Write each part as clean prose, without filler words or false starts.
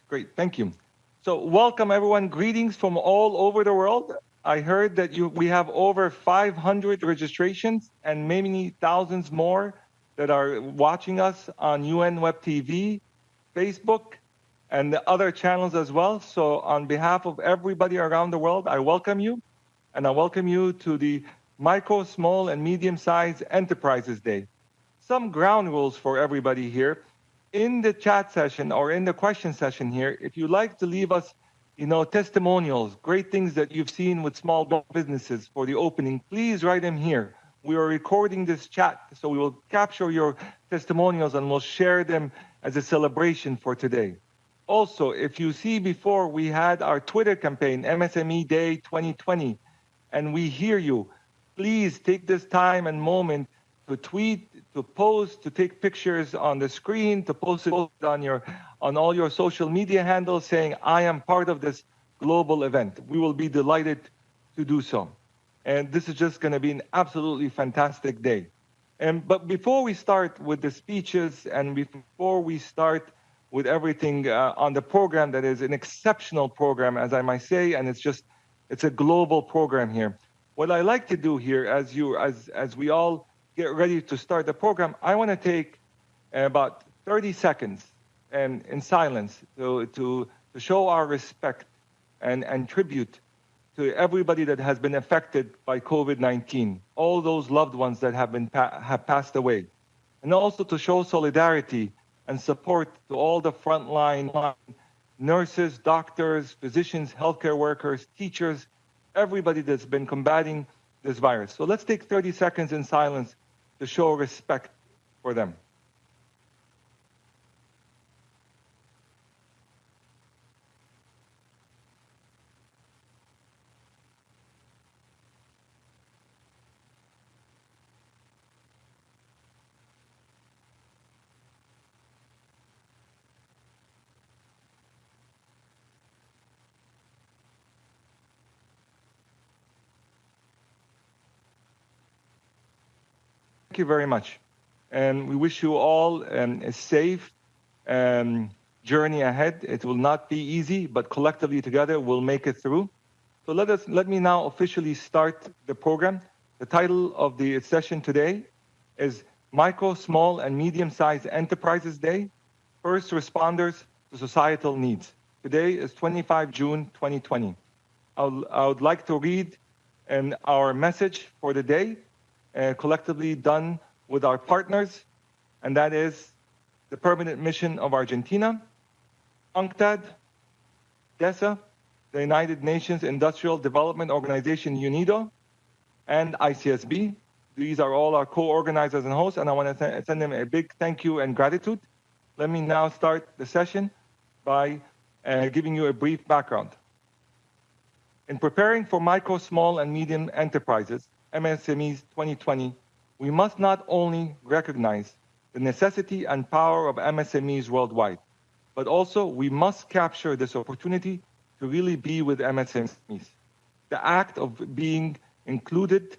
Great, thank you. So welcome everyone, greetings from all over the world. I heard that we have over 500 registrations and many thousands more that are watching us on UN Web TV, Facebook, and the other channels as well. So on behalf of everybody around the world, I welcome you, and I welcome you to the Micro, Small, and Medium-Sized Enterprises Day. Some ground rules for everybody here. In the chat session or in the question session here, if you'd like to leave us, testimonials, great things that you've seen with small businesses for the opening, please write them here. We are recording this chat, so we will capture your testimonials and we'll share them as a celebration for today. Also, if you see before, we had our Twitter campaign, MSME Day 2020, and we hear you. Please take this time and moment to tweet, to post, to take pictures on the screen, to post it on all your social media handles saying, I am part of this global event. We will be delighted to do so. And this is just going to be an absolutely fantastic day. But before we start with the speeches and before we start with everything on the program that is an exceptional program, as I might say, and it's a global program here. What I like to do here, as we all get ready to start the program, I want to take about 30 seconds and in silence to show our respect and tribute to everybody that has been affected by COVID-19, all those loved ones that have passed away, and also to show solidarity and support to all the frontline nurses, doctors, physicians, healthcare workers, teachers, everybody that's been combating this virus. So let's take 30 seconds in silence to show respect for them. Thank you very much. And we wish you all a safe journey ahead. It will not be easy, but collectively together we'll make it through. So let me now officially start the program. The title of the session today is Micro, Small, and Medium-Sized Enterprises Day, First Responders to Societal Needs. Today is 25 June 2020. I would like to read our message for the day, collectively done with our partners, and that is the Permanent Mission of Argentina, UNCTAD, DESA, the United Nations Industrial Development Organization UNIDO, and Icsb. These are all our co-organizers and hosts, and I want to send them a big thank you and gratitude. Let me now start the session by giving you a brief background. In preparing for micro, small, and medium enterprises, MSMEs 2020, we must not only recognize the necessity and power of MSMEs worldwide, but also we must capture this opportunity to really be with MSMEs. The act of being included,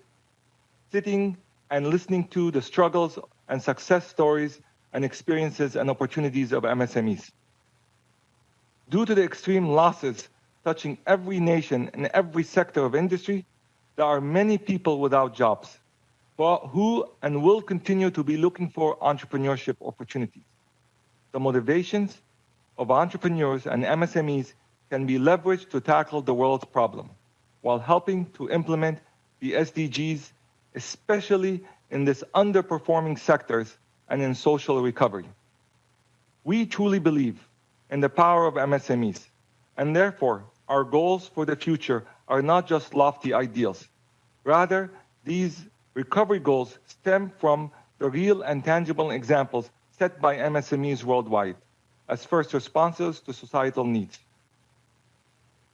sitting and listening to the struggles and success stories and experiences and opportunities of MSMEs. Due to the extreme losses touching every nation and every sector of industry, there are many people without jobs who and will continue to be looking for entrepreneurship opportunities. The motivations of entrepreneurs and MSMEs can be leveraged to tackle the world's problem while helping to implement the SDGs, especially in these underperforming sectors and in social recovery. We truly believe in the power of MSMEs, and therefore our goals for the future are not just lofty ideals. Rather, these recovery goals stem from the real and tangible examples set by MSMEs worldwide as first responses to societal needs.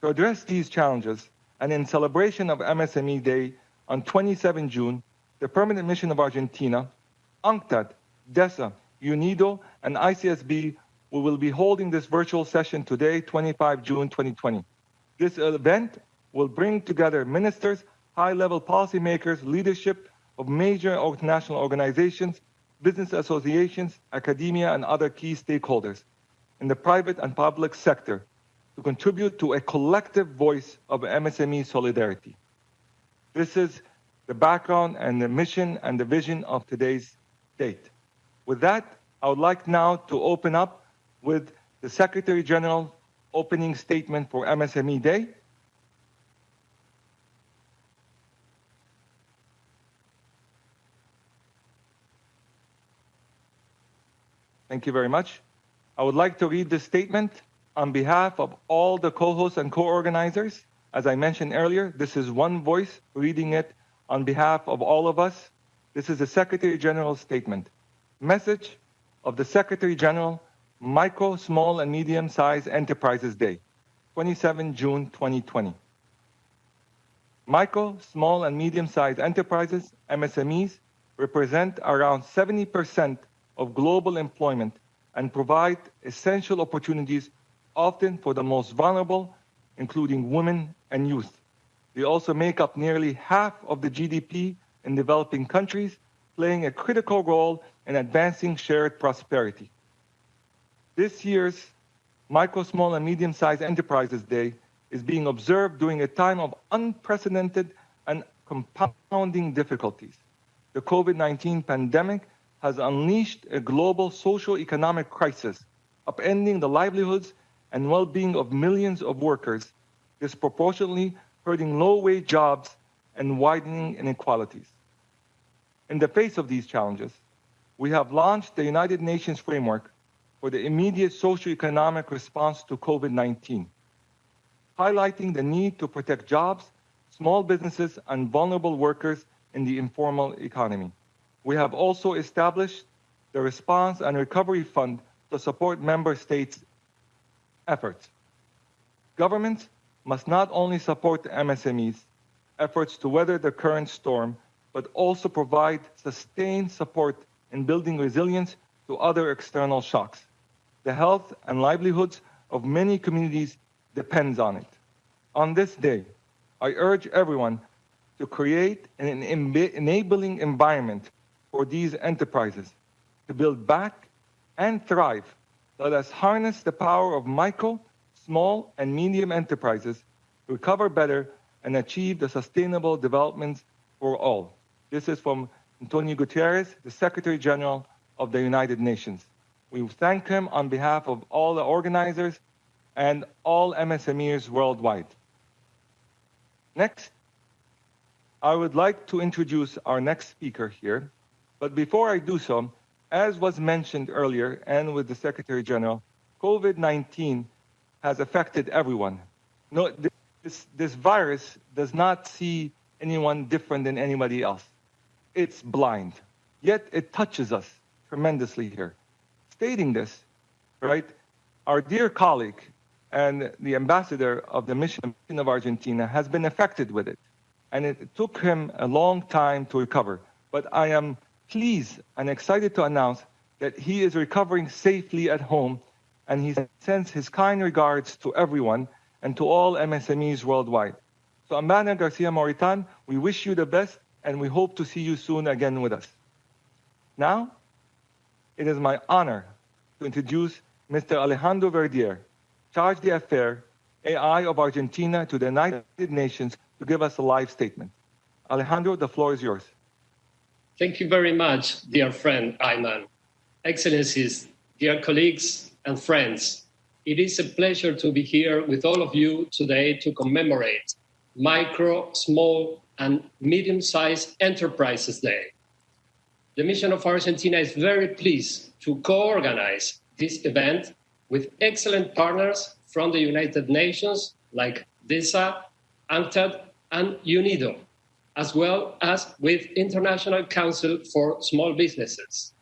To address these challenges, and in celebration of MSME Day on 27 June, the Permanent Mission of Argentina, UNCTAD, DESA, UNIDO, and Icsb will be holding this virtual session today, 25 June 2020. This event will bring together ministers, high-level policymakers, leadership of major international organizations, business associations, academia, and other key stakeholders in the private and public sector to contribute to a collective voice of MSME solidarity. This is the background and the mission and the vision of today's date. With that, I would like now to open up with the Secretary General opening statement for MSME Day. Thank you very much. I would like to read this statement on behalf of all the co-hosts and co-organizers. As I mentioned earlier, this is one voice reading it on behalf of all of us. This is the Secretary General's statement. Message of the Secretary General, Micro, Small, and Medium-Sized Enterprises Day, 27 June 2020. Micro, small, and medium-sized enterprises, MSMEs, represent around 70% of global employment and provide essential opportunities, often for the most vulnerable, including women and youth. They also make up nearly half of the GDP in developing countries, playing a critical role in advancing shared prosperity. This year's Micro, Small, and Medium-Sized Enterprises Day is being observed during a time of unprecedented and compounding difficulties. The COVID-19 pandemic has unleashed a global socio-economic crisis, upending the livelihoods and well-being of millions of workers, disproportionately hurting low-wage jobs and widening inequalities. In the face of these challenges, we have launched the United Nations Framework for the immediate socio-economic response to COVID-19, highlighting the need to protect jobs, small businesses, and vulnerable workers in the informal economy. We have also established the Response and Recovery Fund to support member states' efforts. Governments must not only support the MSMEs' efforts to weather the current storm, but also provide sustained support in building resilience to other external shocks. The health and livelihoods of many communities depends on it. On this day, I urge everyone to create an enabling environment for these enterprises to build back and thrive. Let us harness the power of micro, small, and medium enterprises to recover better and achieve the sustainable developments for all. This is from Antonio Guterres, the Secretary General of the United Nations. We thank him on behalf of all the organizers and all MSMEs worldwide. Next, I would like to introduce our next speaker here. But before I do so, as was mentioned earlier and with the Secretary General, COVID-19 has affected everyone. No, this virus does not see anyone different than anybody else. It's blind, yet it touches us tremendously here. Stating this, right, our dear colleague and the ambassador of the mission of Argentina has been affected with it. And it took him a long time to recover. But I am pleased and excited to announce that he is recovering safely at home, and he sends his kind regards to everyone and to all MSMEs worldwide. So Ambassador Garcia Moritan, we wish you the best, and we hope to see you soon again with us. Now, it is my honor to introduce Mr. Alejandro Verdier, Charge d'Affaires, AI of Argentina, to the United Nations to give us a live statement. Alejandro, the floor is yours. Thank you very much, dear friend Ayman. Excellencies, dear colleagues and friends, it is a pleasure to be here with all of you today to commemorate Micro, Small, and Medium-Sized Enterprises Day. The mission of Argentina is very pleased to co-organize this event with excellent partners from the United Nations like DESA, UNCTAD, and UNIDO, as well as with International Council for Small Businesses,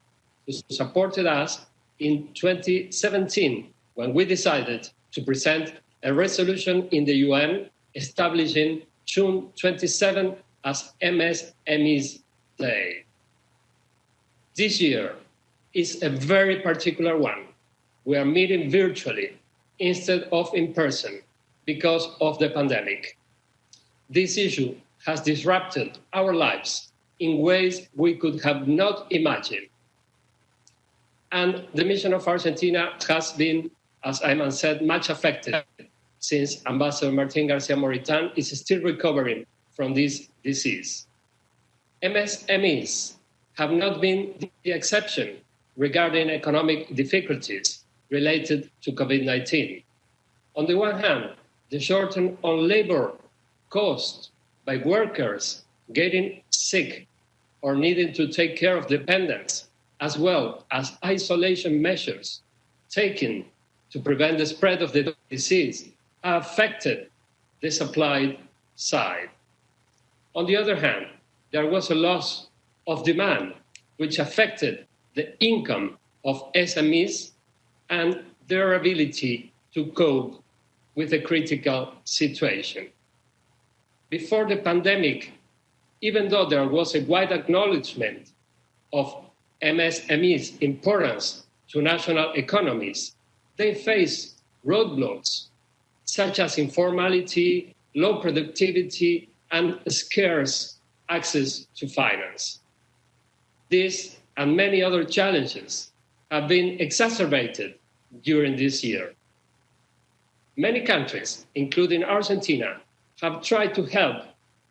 who supported us in 2017 when we decided to present a resolution in the UN establishing June 27 as MSMEs Day. This year is a very particular one. We are meeting virtually instead of in person because of the pandemic. This issue has disrupted our lives in ways we could have not imagined. And the mission of Argentina has been as Ayman said, much affected since Ambassador Martin Garcia Moritan is still recovering from this disease. MSMEs have not been the exception regarding economic difficulties related to COVID-19. On the one hand, the shorten on labor caused by workers getting sick or needing to take care of dependents, as well as isolation measures taken to prevent the spread of the disease, have affected the supply side. On the other hand, there was a loss of demand, which affected the income of SMEs and their ability to cope with a critical situation. Before the pandemic, even though there was a wide acknowledgement of MSMEs' importance to national economies, they faced roadblocks such as informality, low productivity, and scarce access to finance. This and many other challenges have been exacerbated during this year. Many countries, including Argentina, have tried to help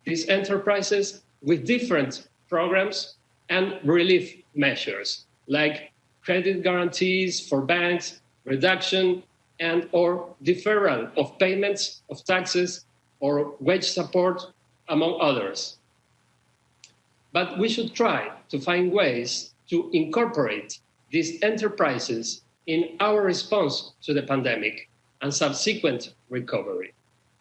these enterprises with different programs and relief measures, like credit guarantees for banks, reduction and or deferral of payments of taxes or wage support, among others. But we should try to find ways to incorporate these enterprises in our response to the pandemic and subsequent recovery,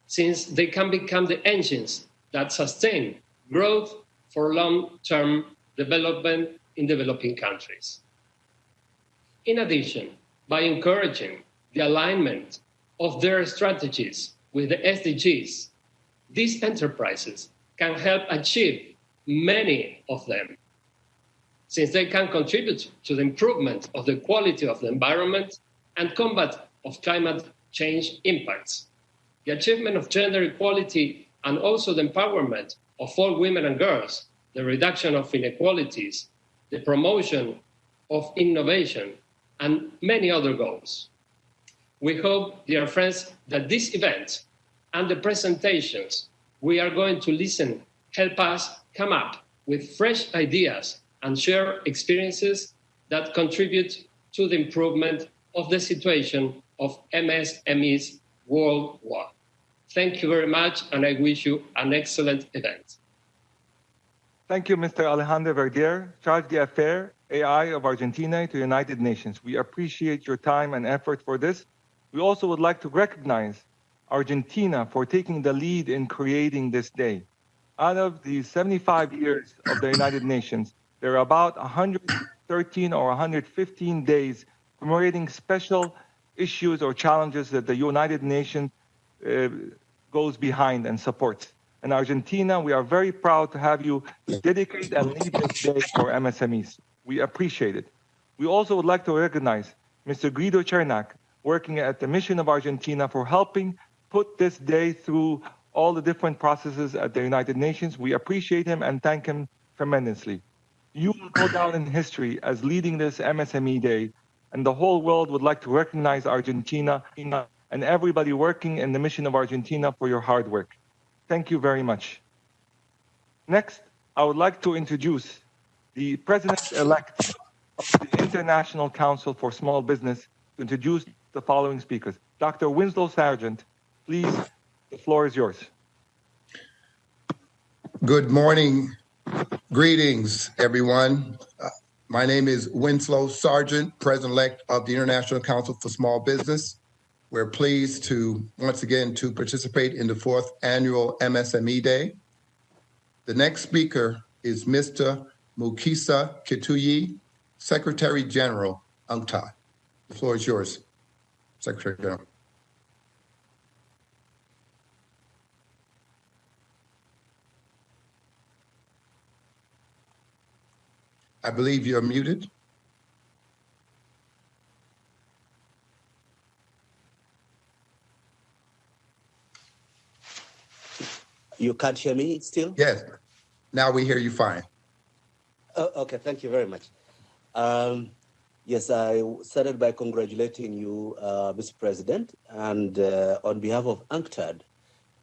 since they can become the engines that sustain growth for long-term development in developing countries. In addition, by encouraging the alignment of their strategies with the SDGs, these enterprises can help achieve many of them, since they can contribute to the improvement of the quality of the environment and combat of climate change impacts. The achievement of gender equality and also the empowerment of all women and girls, the reduction of inequalities, the promotion of innovation, and many other goals. We hope, dear friends, that this event and the presentations we are going to listen help us come up with fresh ideas and share experiences that contribute to the improvement of the situation of MSMEs worldwide. Thank you very much, and I wish you an excellent event. Thank you, Mr. Alejandro Verdier, Charge d'Affaires AI of Argentina to United Nations. We appreciate your time and effort for this. We also would like to recognize Argentina for taking the lead in creating this day. Out of the 75 years of the United Nations, there are about 113 or 115 days commemorating special issues or challenges that the United Nations goes behind and supports. In Argentina, we are very proud to have you dedicate and lead this day for MSMEs. We appreciate it. We also would like to recognize Mr. Guido Cernak, working at the Mission of Argentina, for helping put this day through all the different processes at the United Nations. We appreciate him and thank him tremendously. You will go down in history as leading this MSME Day, and the whole world would like to recognize Argentina and everybody working in the Mission of Argentina for your hard work. Thank you very much. Next, I would like to introduce the President-elect of the International Council for Small Business to introduce the following speakers. Dr. Winslow Sargent, please, the floor is yours. Good morning. Greetings, everyone. My name is Winslow Sargent, President-elect of the International Council for Small Business. We're pleased to, once again, to participate in the 4th Annual MSME Day. The next speaker is Mr. Mukisa Kituyi, Secretary General, UNCTAD. The floor is yours, Secretary General. I believe you're muted. You can't hear me still? Yes. Now we hear you fine. Oh, okay, thank you very much. Yes, I started by congratulating you, Mr. President, and on behalf of UNCTAD,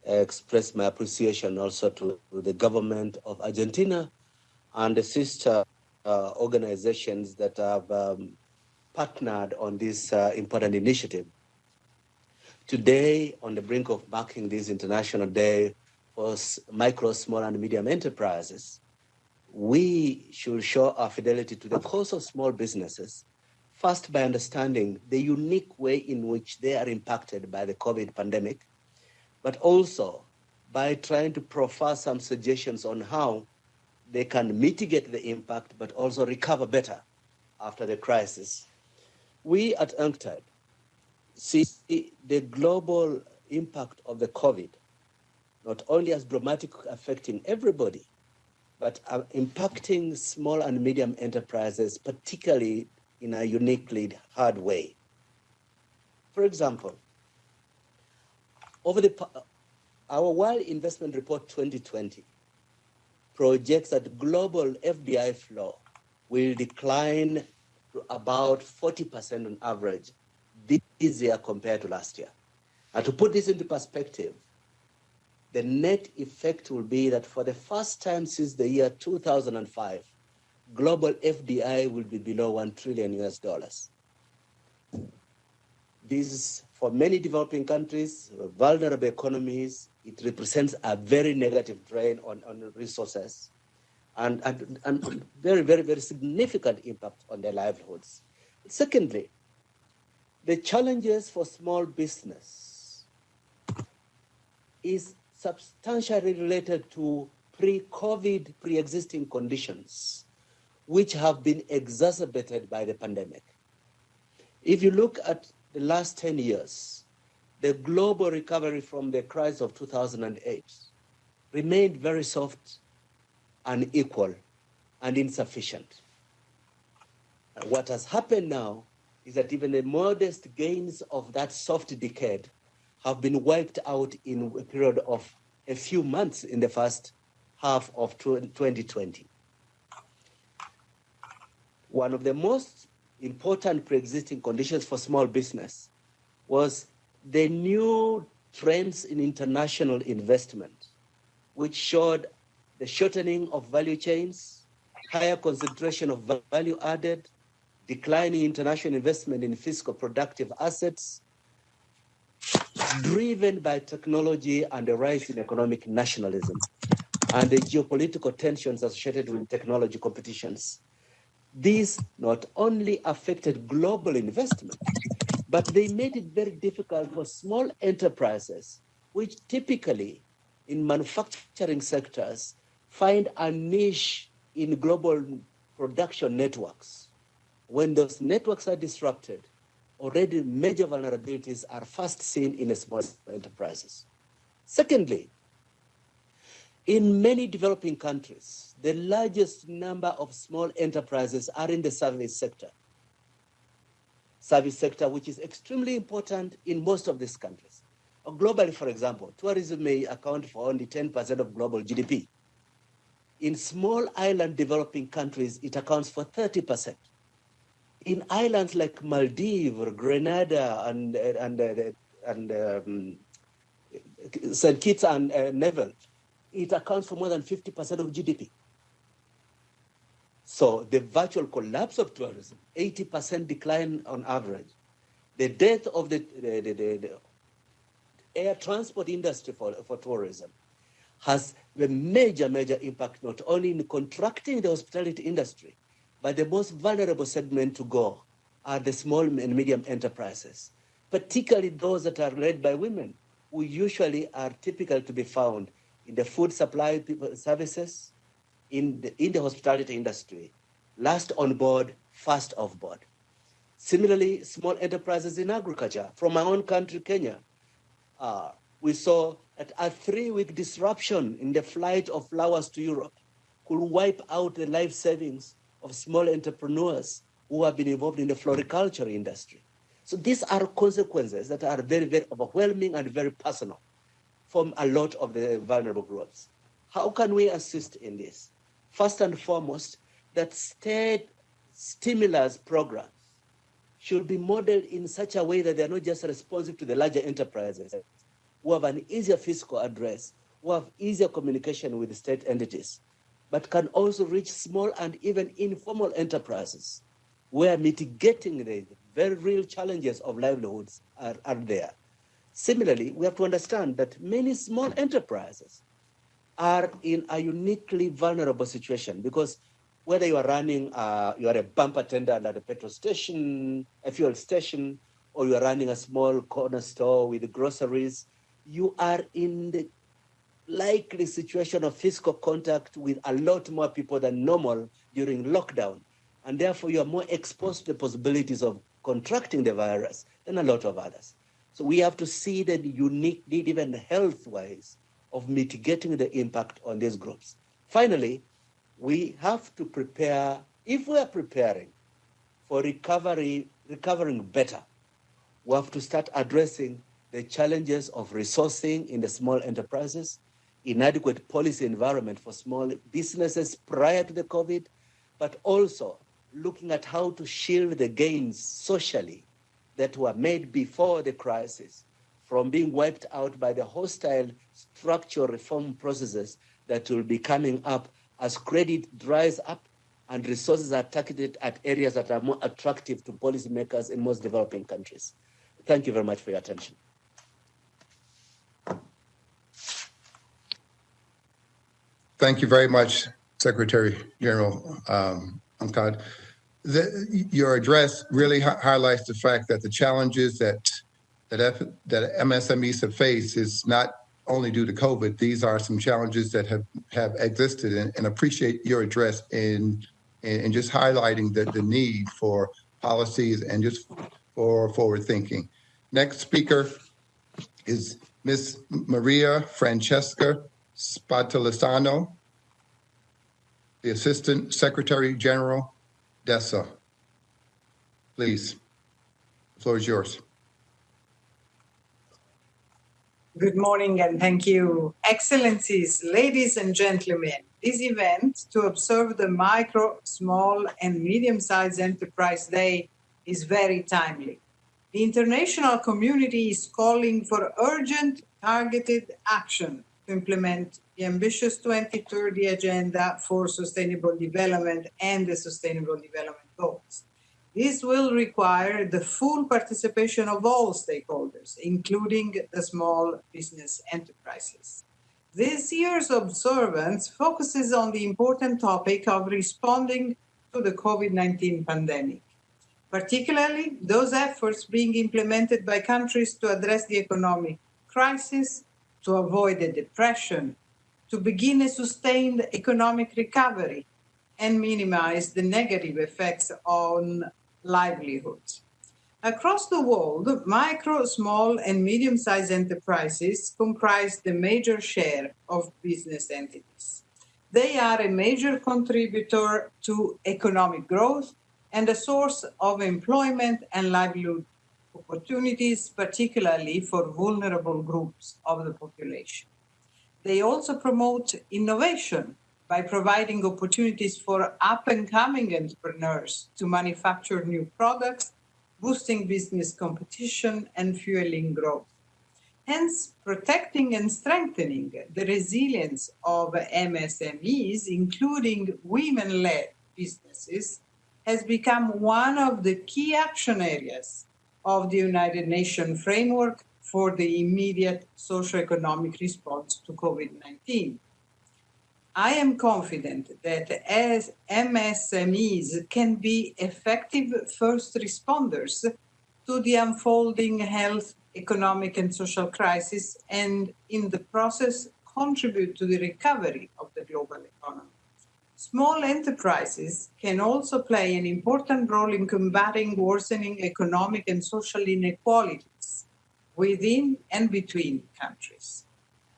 express my appreciation also to the government of Argentina and the sister organizations that have partnered on this important initiative. Today, on the brink of marking this International Day for Micro, Small, and Medium Enterprises, we should show our fidelity to the cause of small businesses, first by understanding the unique way in which they are impacted by the COVID pandemic, but also by trying to proffer some suggestions on how they can mitigate the impact, but also recover better after the crisis. We at UNCTAD see the global impact of the COVID, not only as dramatic affecting everybody, but impacting small and medium enterprises, particularly in a uniquely hard way. For example, our World Investment Report 2020 projects that global FDI flow will decline to about 40% on average this year compared to last year. And to put this into perspective, the net effect will be that for the first time since the year 2005, global FDI will be below $1 trillion. This is, for many developing countries, vulnerable economies, it represents a very negative drain on resources and very, very, very significant impact on their livelihoods. Secondly, the challenges for small business is substantially related to pre-COVID, pre-existing conditions, which have been exacerbated by the pandemic. If you look at the last 10 years, the global recovery from the crisis of 2008 remained very soft, unequal, and insufficient. What has happened now is that even the modest gains of that soft decade have been wiped out in a period of a few months in the first half of 2020. One of the most important pre-existing conditions for small business was the new trends in international investment, which showed the shortening of value chains, higher concentration of value added, declining international investment in fiscal productive assets, driven by technology and the rise in economic nationalism and the geopolitical tensions associated with technology competitions. These not only affected global investment, but they made it very difficult for small enterprises, which typically in manufacturing sectors find a niche in global production networks. When those networks are disrupted, already major vulnerabilities are first seen in small enterprises. Secondly, in many developing countries, the largest number of small enterprises are in the service sector. Service sector, which is extremely important in most of these countries. Globally, for example, tourism may account for only 10% of global GDP. In small island developing countries, it accounts for 30%. In islands like Maldives, Grenada, and St. Kitts and Nevis, it accounts for more than 50% of GDP. So the virtual collapse of tourism, 80% decline on average, the death of the air transport industry for tourism has a major impact, not only in contracting the hospitality industry, but the most vulnerable segment to go are the small and medium enterprises, particularly those that are led by women, who usually are typical to be found in the food supply services, in the hospitality industry, last on board, first off board. Similarly, small enterprises in agriculture. From my own country, Kenya, we saw that a 3-week disruption in the flight of flowers to Europe could wipe out the life savings of small entrepreneurs who have been involved in the floriculture industry. So these are consequences that are very, very overwhelming and very personal from a lot of the vulnerable groups. How can we assist in this? First and foremost, that state stimulus programs should be modeled in such a way that they're not just responsive to the larger enterprises who have an easier fiscal address, who have easier communication with the state entities, but can also reach small and even informal enterprises where mitigating the very real challenges of livelihoods are there. Similarly, we have to understand that many small enterprises are in a uniquely vulnerable situation because whether you are running, you are a bumper tender at a petrol station, a fuel station, or you are running a small corner store with groceries, you are in the likely situation of physical contact with a lot more people than normal during lockdown. And therefore, you are more exposed to the possibilities of contracting the virus than a lot of others. So we have to see the unique need, even health-wise, of mitigating the impact on these groups. Finally, we have to prepare, if we are preparing for recovering better, we have to start addressing the challenges of resourcing in the small enterprises, inadequate policy environment for small businesses prior to the COVID, but also looking at how to shield the gains socially that were made before the crisis from being wiped out by the hostile structural reform processes that will be coming up as credit dries up and resources are targeted at areas that are more attractive to policymakers in most developing countries. Thank you very much for your attention. Thank you very much, Secretary General Ahmed. Your address really highlights the fact that the challenges that MSMEs have faced is not only due to COVID. These are some challenges that have existed, and appreciate your address in just highlighting the need for policies and just for forward thinking. Next speaker is Ms. Maria Francesca Spatalisano, the Assistant Secretary General, DESA. Please, the floor is yours. Good morning and thank you. Excellencies, ladies and gentlemen, this event to observe the Micro, Small and Medium-Sized Enterprise Day is very timely. The international community is calling for urgent, targeted action to implement the ambitious 2030 Agenda for Sustainable Development and the Sustainable Development Goals. This will require the full participation of all stakeholders, including the small business enterprises. This year's observance focuses on the important topic of responding to the COVID-19 pandemic, particularly those efforts being implemented by countries to address the economic crisis, to avoid a depression, to begin a sustained economic recovery, and minimize the negative effects on livelihoods. Across the world, micro, small, and medium-sized enterprises comprise the major share of business entities. They are a major contributor to economic growth and a source of employment and livelihood opportunities, particularly for vulnerable groups of the population. They also promote innovation by providing opportunities for up-and-coming entrepreneurs to manufacture new products, boosting business competition and fueling growth. Hence, protecting and strengthening the resilience of MSMEs, including women-led businesses, has become one of the key action areas of the United Nations framework for the immediate socioeconomic response to COVID-19. I am confident that as MSMEs can be effective first responders to the unfolding health, economic, and social crisis, and in the process contribute to the recovery of the global economy. Small enterprises can also play an important role in combating worsening economic and social inequalities within and between countries.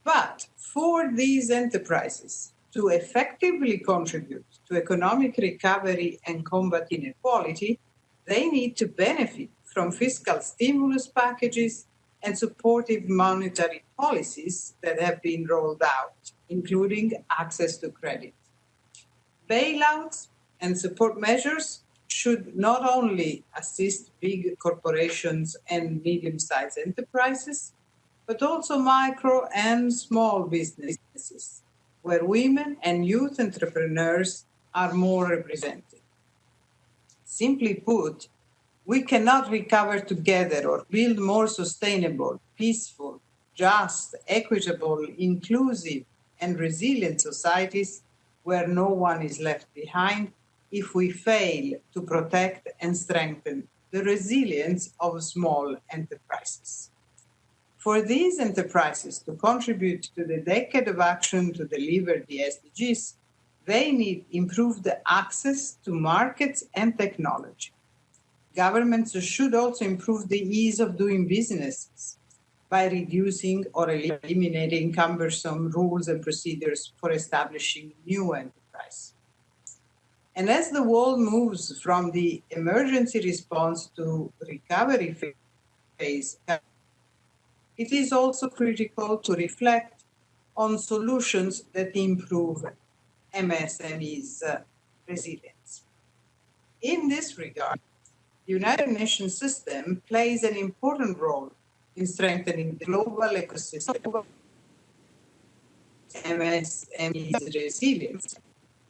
But for these enterprises to effectively contribute to economic recovery and combat inequality, they need to benefit from fiscal stimulus packages and supportive monetary policies that have been rolled out, including access to credit. Bailouts and support measures should not only assist big corporations and medium-sized enterprises, but also micro and small businesses, where women and youth entrepreneurs are more represented. Simply put, we cannot recover together or build more sustainable, peaceful, just, equitable, inclusive, and resilient societies where no one is left behind if we fail to protect and strengthen the resilience of small enterprises. For these enterprises to contribute to the decade of action to deliver the SDGs, they need improved access to markets and technology. Governments should also improve the ease of doing business by reducing or eliminating cumbersome rules and procedures for establishing new enterprises. And as the world moves from the emergency response to recovery phase, it is also critical to reflect on solutions that improve MSMEs' resilience. In this regard, the United Nations system plays an important role in strengthening the global ecosystem. MSMEs' resilience,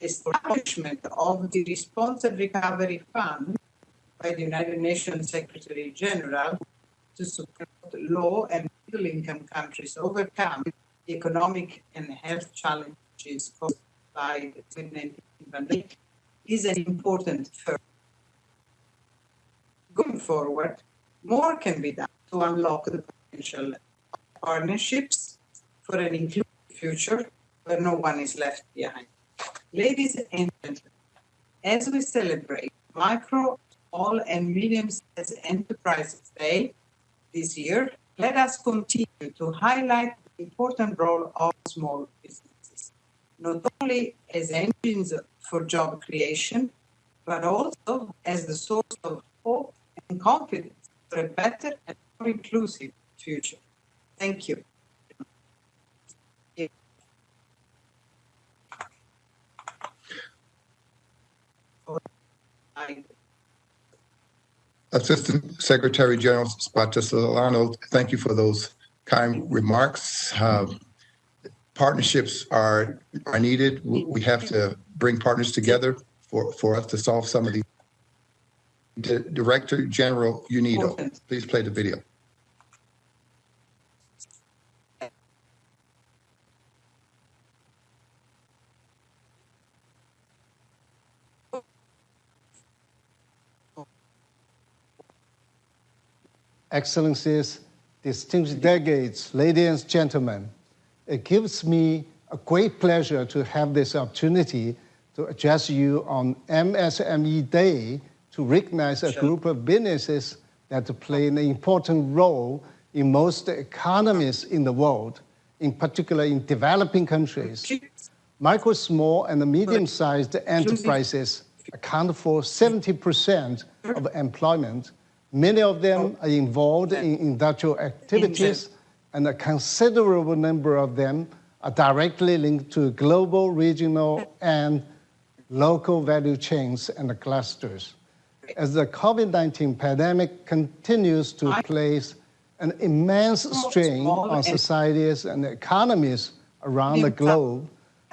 establishment of the Response and Recovery Fund by the United Nations Secretary General to support low and middle-income countries overcome the economic and health challenges caused by the COVID-19 pandemic is an important first. Going forward, more can be done to unlock the potential partnerships for an inclusive future where no one is left behind. Ladies and gentlemen, as we celebrate Micro, Small and Medium-Sized Enterprises Day this year, let us continue to highlight the important role of small businesses, not only as engines for job creation, but also as the source of hope and confidence for a better and more inclusive future. Thank you. Assistant Secretary General Spattasolano, thank you for those kind remarks. Partnerships are needed. We have to bring partners together for us to solve some of these. Director General Unido, please play the video. Excellencies, distinguished delegates, ladies and gentlemen, it gives me a great pleasure to have this opportunity to address you on MSME Day to recognize a group of businesses that play an important role in most economies in the world, in particular in developing countries. Micro, small, and medium-sized enterprises account for 70% of employment. Many of them are involved in industrial activities, and a considerable number of them are directly linked to global, regional, and local value chains and clusters. As the COVID-19 pandemic continues to place an immense strain on societies and economies around the globe,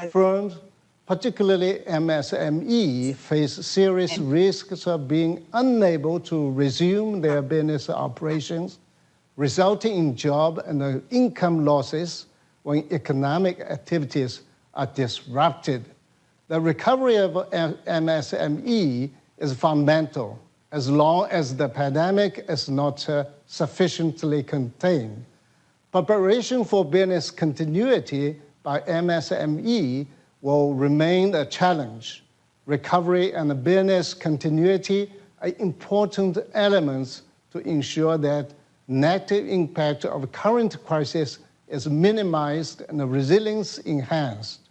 firms, particularly MSME, face serious risks of being unable to resume their business operations, resulting in job and income losses when economic activities are disrupted. The recovery of MSME is fundamental as long as the pandemic is not sufficiently contained. Preparation for business continuity by MSME will remain a challenge. Recovery and business continuity are important elements to ensure that negative impact of current crisis is minimized and the resilience enhanced.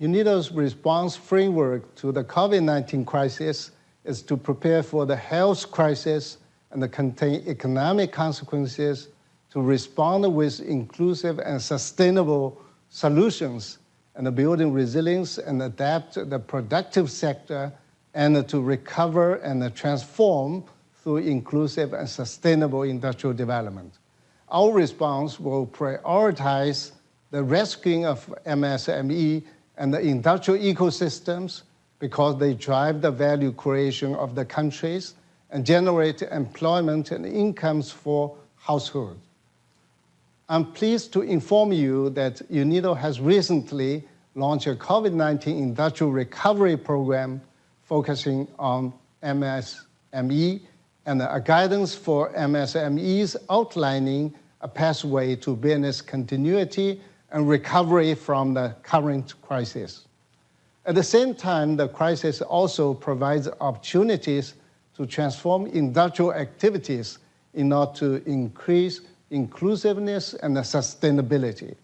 UNIDO's response framework to the COVID-19 crisis is to prepare for the health crisis and to contain economic consequences, to respond with inclusive and sustainable solutions, and building resilience and adapt the productive sector and to recover and transform through inclusive and sustainable industrial development. Our response will prioritize the rescuing of MSME and the industrial ecosystems because they drive the value creation of the countries and generate employment and incomes for households. I'm pleased to inform you that UNIDO has recently launched a COVID-19 industrial recovery program focusing on MSME and a guidance for MSMEs outlining a pathway to business continuity and recovery from the current crisis. At the same time, the crisis also provides opportunities to transform industrial activities in order to increase inclusiveness and sustainability.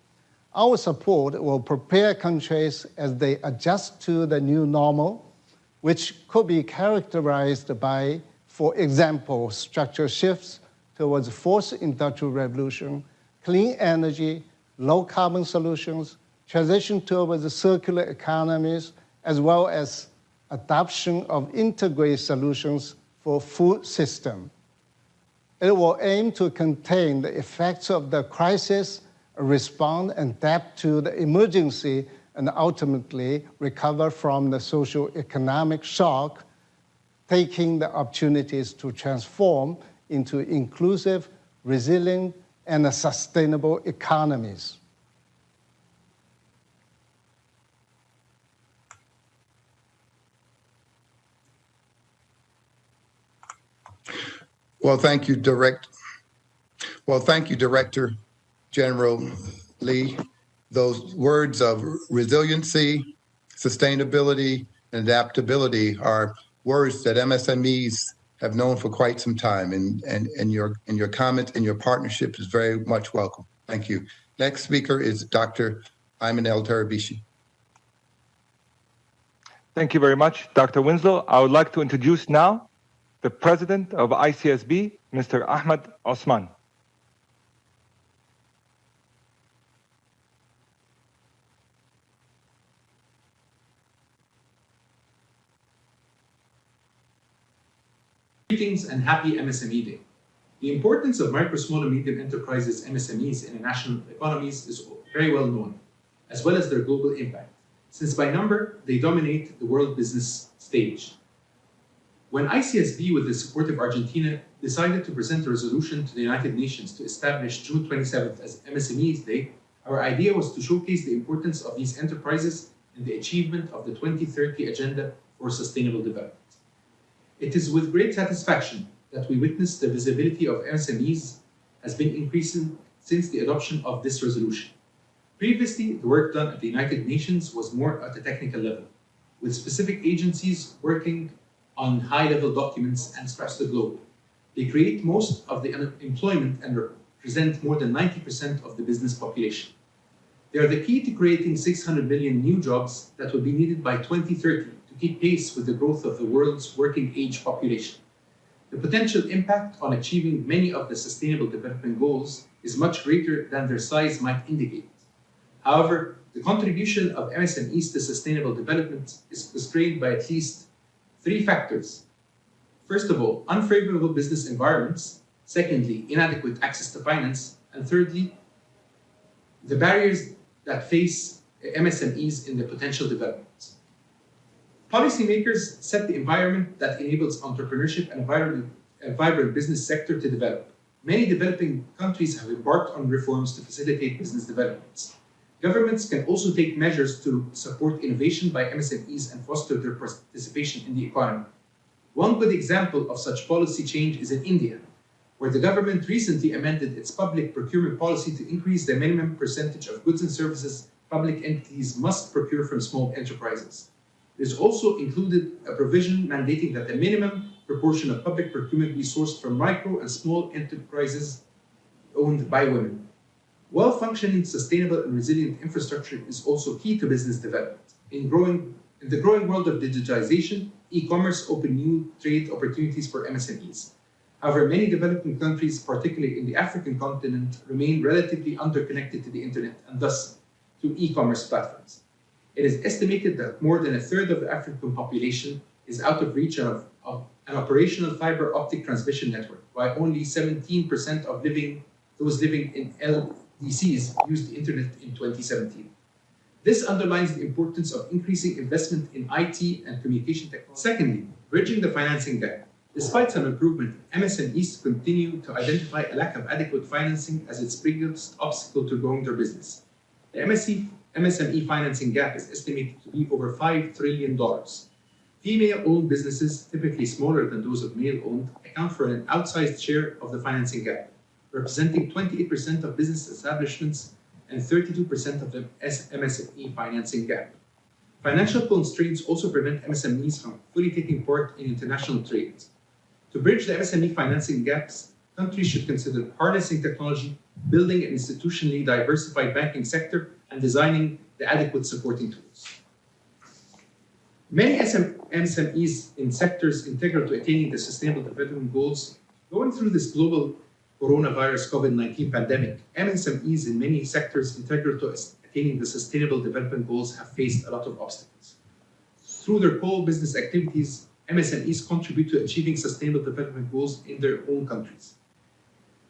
Our support will prepare countries as they adjust to the new normal, which could be characterized by, for example, structural shifts towards fourth industrial revolution, clean energy, low carbon solutions, transition towards circular economies, as well as adoption of integrated solutions for food system. It will aim to contain the effects of the crisis, respond and adapt to the emergency, and ultimately recover from the socio-economic shock, taking the opportunities to transform into inclusive, resilient, and sustainable economies. Well, thank you, Director General Lee. Those words of resiliency, sustainability, and adaptability are words that MSMEs have known for quite some time, and your comment and your partnership is very much welcome. Thank you. Next speaker is Dr. Ayman El-Tarabishi. Thank you very much, Dr. Winslow. I would like to introduce now the President of Icsb, Mr. Ahmed Osman. Greetings and happy MSME Day. The importance of micro, small, and medium enterprises, MSMEs, in national economies is very well known, as well as their global impact, since by number, they dominate the world business stage. When Icsb, with the support of Argentina, decided to present a resolution to the United Nations to establish June 27th as MSMEs Day, our idea was to showcase the importance of these enterprises in the achievement of the 2030 Agenda for Sustainable Development. It is with great satisfaction that we witness the visibility of MSMEs has been increasing since the adoption of this resolution. Previously, the work done at the United Nations was more at a technical level, with specific agencies working on high-level documents and across the globe. They create most of the employment and represent more than 90% of the business population. They are the key to creating 600 million new jobs that will be needed by 2030 to keep pace with the growth of the world's working age population. The potential impact on achieving many of the Sustainable Development Goals is much greater than their size might indicate. However, the contribution of MSMEs to sustainable development is constrained by at least 3 factors. First of all, unfavorable business environments. Secondly, inadequate access to finance. And thirdly, the barriers that face MSMEs in their potential development. Policymakers set the environment that enables entrepreneurship and a vibrant business sector to develop. Many developing countries have embarked on reforms to facilitate business development. Governments can also take measures to support innovation by MSMEs and foster their participation in the economy. One good example of such policy change is in India, where the government recently amended its public procurement policy to increase the minimum percentage of goods and services public entities must procure from small enterprises. It is also included a provision mandating that a minimum proportion of public procurement be sourced from micro and small enterprises owned by women. Well-functioning, sustainable, and resilient infrastructure is also key to business development. In the growing world of digitization, e-commerce opened new trade opportunities for MSMEs. However, many developing countries, particularly in the African continent, remain relatively underconnected to the internet and thus to e-commerce platforms. It is estimated that more than a third of the African population is out of reach of an operational fiber optic transmission network, while only 17% of those living in LDCs used the internet in 2017. This underlines the importance of increasing investment in IT and communication technology. Secondly, bridging the financing gap. Despite some improvement, MSMEs continue to identify a lack of adequate financing as its biggest obstacle to growing their business. The MSME financing gap is estimated to be over $5 trillion. Female-owned businesses, typically smaller than those of male-owned, account for an outsized share of the financing gap, representing 28% of business establishments and 32% of the MSME financing gap. Financial constraints also prevent MSMEs from fully taking part in international trade. To bridge the MSME financing gaps, countries should consider harnessing technology, building an institutionally diversified banking sector, and designing the adequate supporting tools. Many MSMEs in sectors integral to attaining the Sustainable Development Goals, going through this global coronavirus COVID-19 pandemic, MSMEs in many sectors integral to attaining the Sustainable Development Goals have faced a lot of obstacles. Through their core business activities, MSMEs contribute to achieving Sustainable Development Goals in their own countries.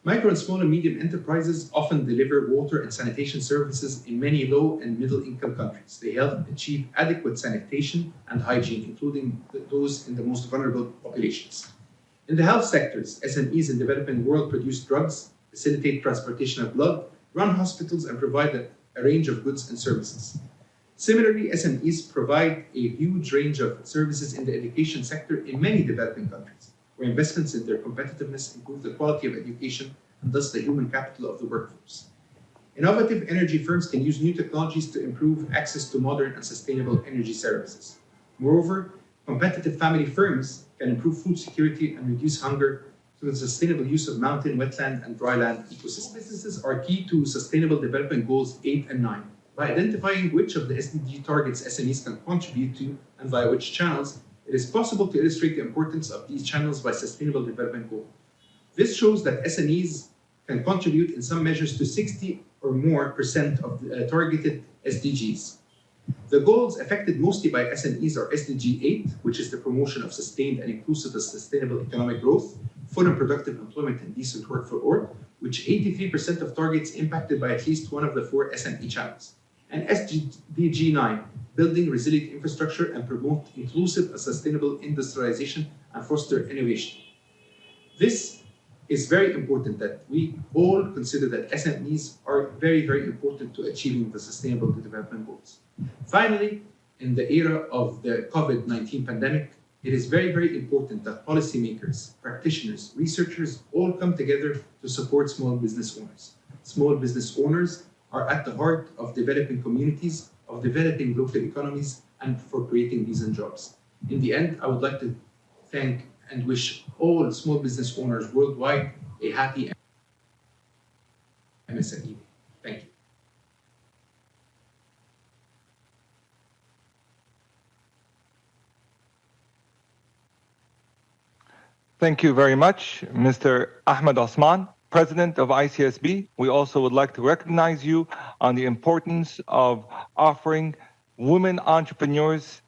Micro and small and medium enterprises often deliver water and sanitation services in many low and middle income countries. They help achieve adequate sanitation and hygiene, including those in the most vulnerable populations. In the health sectors, SMEs in the developing world produce drugs, facilitate transportation of blood, run hospitals, and provide a range of goods and services. Similarly, SMEs provide a huge range of services in the education sector in many developing countries, where investments in their competitiveness improve the quality of education and thus the human capital of the workforce. Innovative energy firms can use new technologies to improve access to modern and sustainable energy services. Moreover, competitive family firms can improve food security and reduce hunger through the sustainable use of mountain, wetland, and dryland ecosystems. Businesses are key to Sustainable Development Goals 8 and 9. By identifying which of the SDG targets SMEs can contribute to and via which channels, it is possible to illustrate the importance of these channels by Sustainable Development Goal. This shows that SMEs can contribute in some measures to 60% or more of the targeted SDGs. The goals affected mostly by SMEs are SDG 8, which is the promotion of sustained and inclusive and sustainable economic growth, full and productive employment, and decent work for all, which 83% of targets impacted by at least one of the 4 SME channels. And SDG 9, building resilient infrastructure and promote inclusive and sustainable industrialization and foster innovation. This is very important that we all consider that SMEs are very, very important to achieving the Sustainable Development Goals. Finally, in the era of the COVID-19 pandemic, it is very, very important that policymakers, practitioners, researchers all come together to support small business owners. Small business owners are at the heart of developing communities, of developing local economies, and for creating decent jobs. In the end, I would like to thank and wish all small business owners worldwide a happy MSME. Thank you. Thank you very much, Mr. Ahmed Osman, President of Icsb. We also would like to recognize you on the importance of offering women entrepreneurs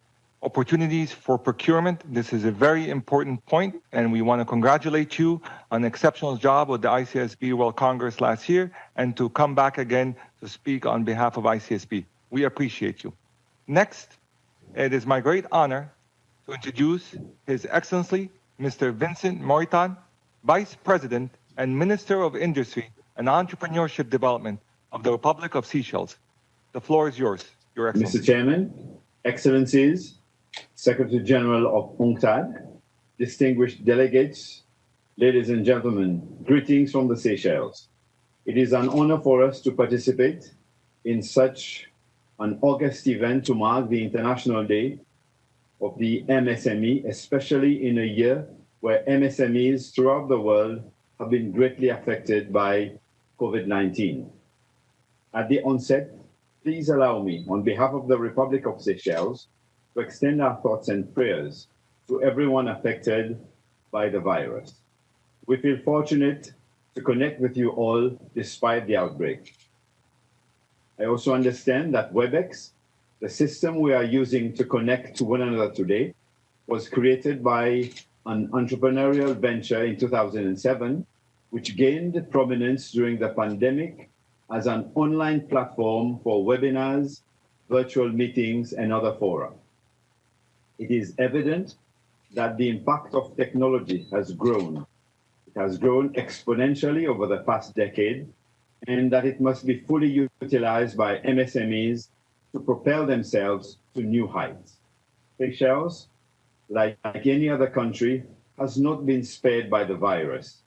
opportunities for procurement. This is a very important point, and we want to congratulate you on an exceptional job with the Icsb World Congress last year and to come back again to speak on behalf of Icsb. We appreciate you. Next, it is my great honor to introduce His Excellency, Mr. Vincent Moritan, Vice President and Minister of Industry and Entrepreneurship Development of the Republic of Seychelles. The floor is yours, Your Excellency. Mr. Chairman, Excellencies, Secretary General of UNCTAD, distinguished delegates, ladies and gentlemen, greetings from the Seychelles. It is an honor for us to participate in such an august event to mark the International Day of the MSME, especially in a year where MSMEs throughout the world have been greatly affected by COVID-19. At the onset, please allow me, on behalf of the Republic of Seychelles, to extend our thoughts and prayers to everyone affected by the virus. We feel fortunate to connect with you all despite the outbreak. I also understand that WebEx, the system we are using to connect to one another today, was created by an entrepreneurial venture in 2007, which gained prominence during the pandemic as an online platform for webinars, virtual meetings, and other fora. It is evident that the impact of technology has grown. It has grown exponentially over the past decade, and that it must be fully utilized by MSMEs to propel themselves to new heights. Seychelles, like any other country, has not been spared by the virus.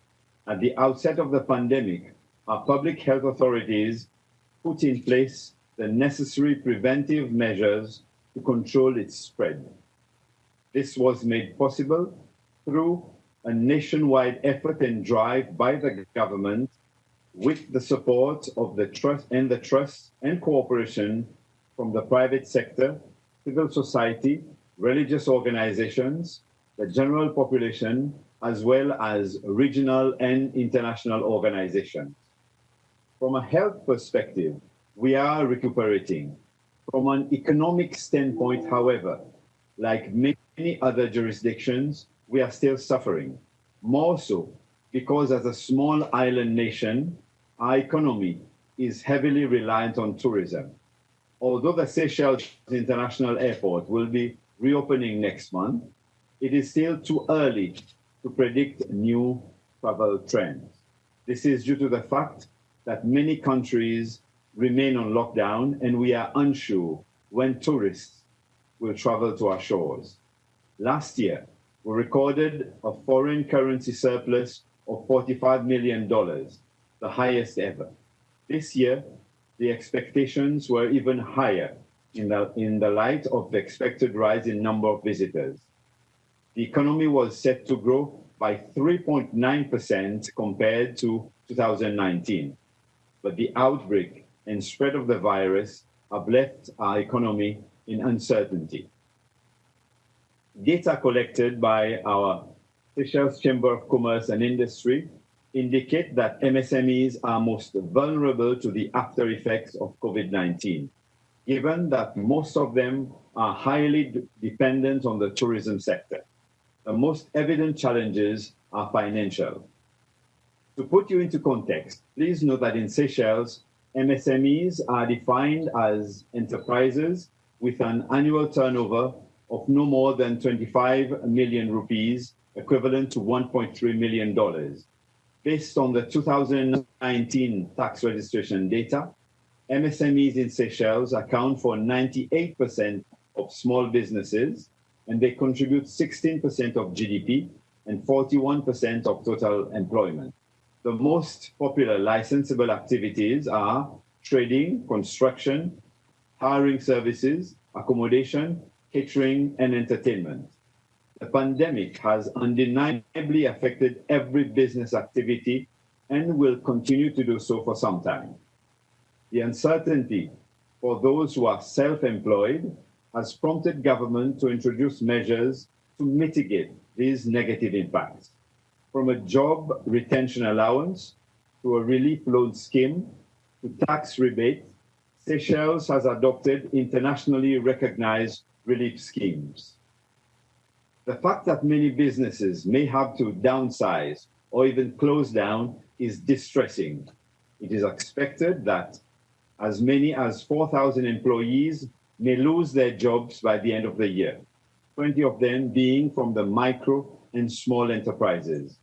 At the outset of the pandemic, our public health authorities put in place the necessary preventive measures to control its spread. This was made possible through a nationwide effort and drive by the government with the support of the trust and cooperation from the private sector, civil society, religious organizations, the general population, as well as regional and international organizations. From a health perspective, we are recuperating. From an economic standpoint, however, like many other jurisdictions, we are still suffering. More so because as a small island nation, our economy is heavily reliant on tourism. Although the Seychelles International Airport will be reopening next month, it is still too early to predict new travel trends. This is due to the fact that many countries remain on lockdown and we are unsure when tourists will travel to our shores. Last year, we recorded a foreign currency surplus of $45 million, the highest ever. This year, the expectations were even higher in the light of the expected rise in number of visitors. The economy was set to grow by 3.9% compared to 2019. But the outbreak and spread of the virus have left our economy in uncertainty. Data collected by our Seychelles Chamber of Commerce and Industry indicate that MSMEs are most vulnerable to the after effects of COVID-19, given that most of them are highly dependent on the tourism sector. The most evident challenges are financial. To put you into context, please note that in Seychelles, MSMEs are defined as enterprises with an annual turnover of no more than 25 million rupees, equivalent to $1.3 million. Based on the 2019 tax registration data, MSMEs in Seychelles account for 98% of small businesses, and they contribute 16% of GDP and 41% of total employment. The most popular licensable activities are trading, construction, hiring services, accommodation, catering, and entertainment. The pandemic has undeniably affected every business activity and will continue to do so for some time. The uncertainty for those who are self-employed has prompted government to introduce measures to mitigate these negative impacts. From a job retention allowance to a relief loan scheme to tax rebate, Seychelles has adopted internationally recognized relief schemes. The fact that many businesses may have to downsize or even close down is distressing. It is expected that as many as 4,000 employees may lose their jobs by the end of the year, 20 of them being from the micro and small enterprises.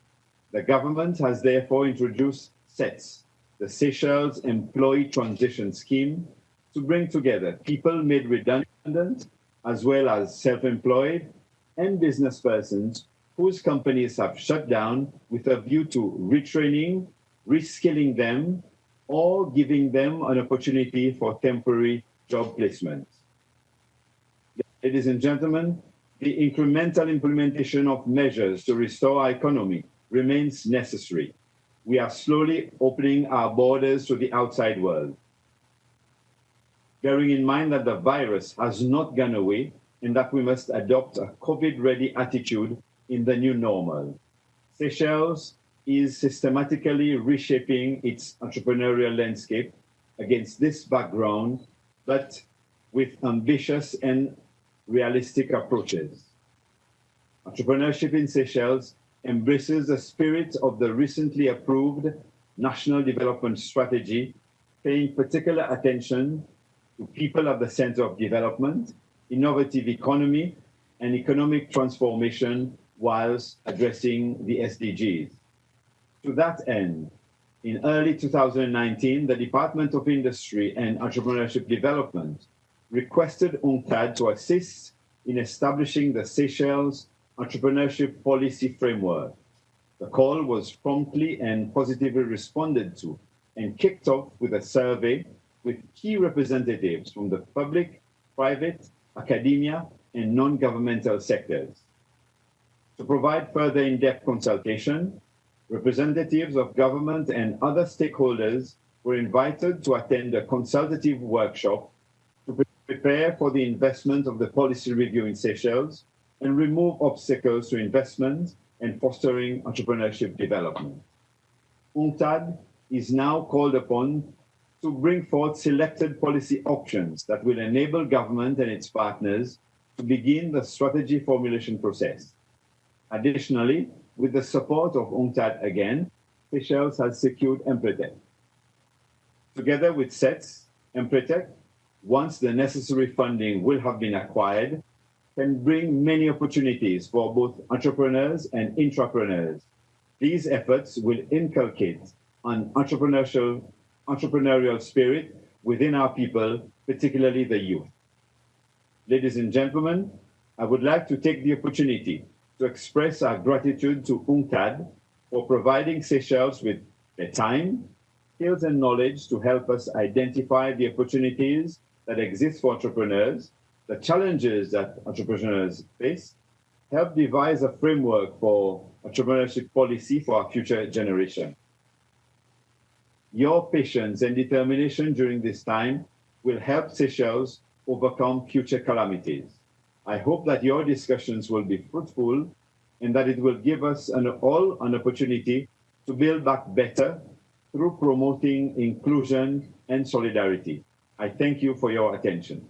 The government has therefore introduced SETS, the Seychelles Employee Transition Scheme, to bring together people made redundant, as well as self-employed and business persons whose companies have shut down with a view to retraining, reskilling them, or giving them an opportunity for temporary job placement. Ladies and gentlemen, the incremental implementation of measures to restore our economy remains necessary. We are slowly opening our borders to the outside world, bearing in mind that the virus has not gone away and that we must adopt a COVID-ready attitude in the new normal. Seychelles is systematically reshaping its entrepreneurial landscape against this background, but with ambitious and realistic approaches. Entrepreneurship in Seychelles embraces the spirit of the recently approved National Development Strategy, paying particular attention to people at the center of development, innovative economy, and economic transformation whilst addressing the SDGs. To that end, in early 2019, the Department of Industry and Entrepreneurship Development requested UNCTAD to assist in establishing the Seychelles Entrepreneurship Policy Framework. The call was promptly and positively responded to and kicked off with a survey with key representatives from the public, private, academia, and non-governmental sectors. To provide further in-depth consultation, representatives of government and other stakeholders were invited to attend a consultative workshop to prepare for the investment of the policy review in Seychelles and remove obstacles to investment and fostering entrepreneurship development. UNCTAD is now called upon to bring forth selected policy options that will enable government and its partners to begin the strategy formulation process. Additionally, with the support of UNCTAD again, Seychelles has secured Empretec. Together with SETS, Empretec, once the necessary funding will have been acquired, can bring many opportunities for both entrepreneurs and intrapreneurs. These efforts will inculcate an entrepreneurial spirit within our people, particularly the youth. Ladies and gentlemen, I would like to take the opportunity to express our gratitude to UNCTAD for providing Seychelles with their time, skills, and knowledge to help us identify the opportunities that exist for entrepreneurs, the challenges that entrepreneurs face, help devise a framework for entrepreneurship policy for our future generation. Your patience and determination during this time will help Seychelles overcome future calamities. I hope that your discussions will be fruitful and that it will give us all an opportunity to build back better through promoting inclusion and solidarity. I thank you for your attention.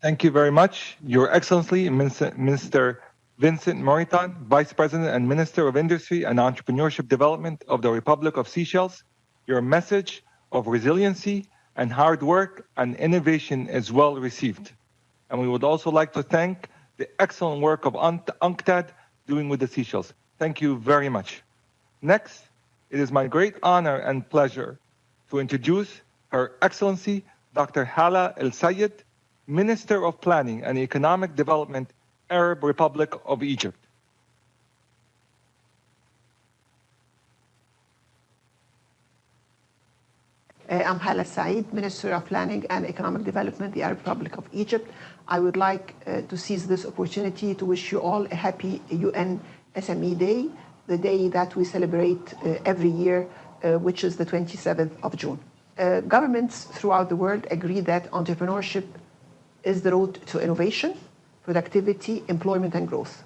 Thank you very much, Your Excellency, Mr. Vincent Moritan, Vice President and Minister of Industry and Entrepreneurship Development of the Republic of Seychelles. Your message of resiliency and hard work and innovation is well received. And we would also like to thank the excellent work of UNCTAD doing with the Seychelles. Thank you very much. Next, it is my great honor and pleasure to introduce Her Excellency Dr. Hala El Sayed, Minister of Planning and Economic Development, Arab Republic of Egypt. I'm Hala Saeed, Minister of Planning and Economic Development, the Arab Republic of Egypt. I would like to seize this opportunity to wish you all a happy UN SME Day, the day that we celebrate every year, which is the 27th of June. Governments throughout the world agree that entrepreneurship is the road to innovation, productivity, employment, and growth.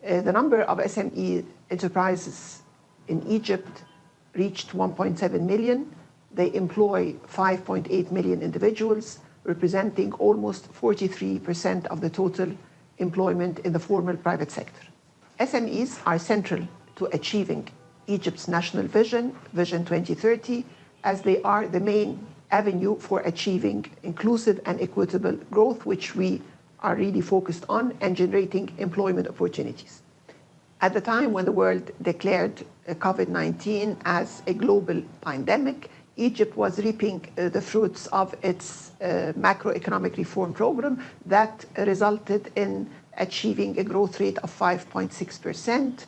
The number of SME enterprises in Egypt reached 1.7 million. They employ 5.8 million individuals, representing almost 43% of the total employment in the formal private sector. SMEs are central to achieving Egypt's national vision, Vision 2030, as they are the main avenue for achieving inclusive and equitable growth, which we are really focused on, and generating employment opportunities. At the time when the world declared COVID-19 as a global pandemic, Egypt was reaping the fruits of its macroeconomic reform program that resulted in achieving a growth rate of 5.6%.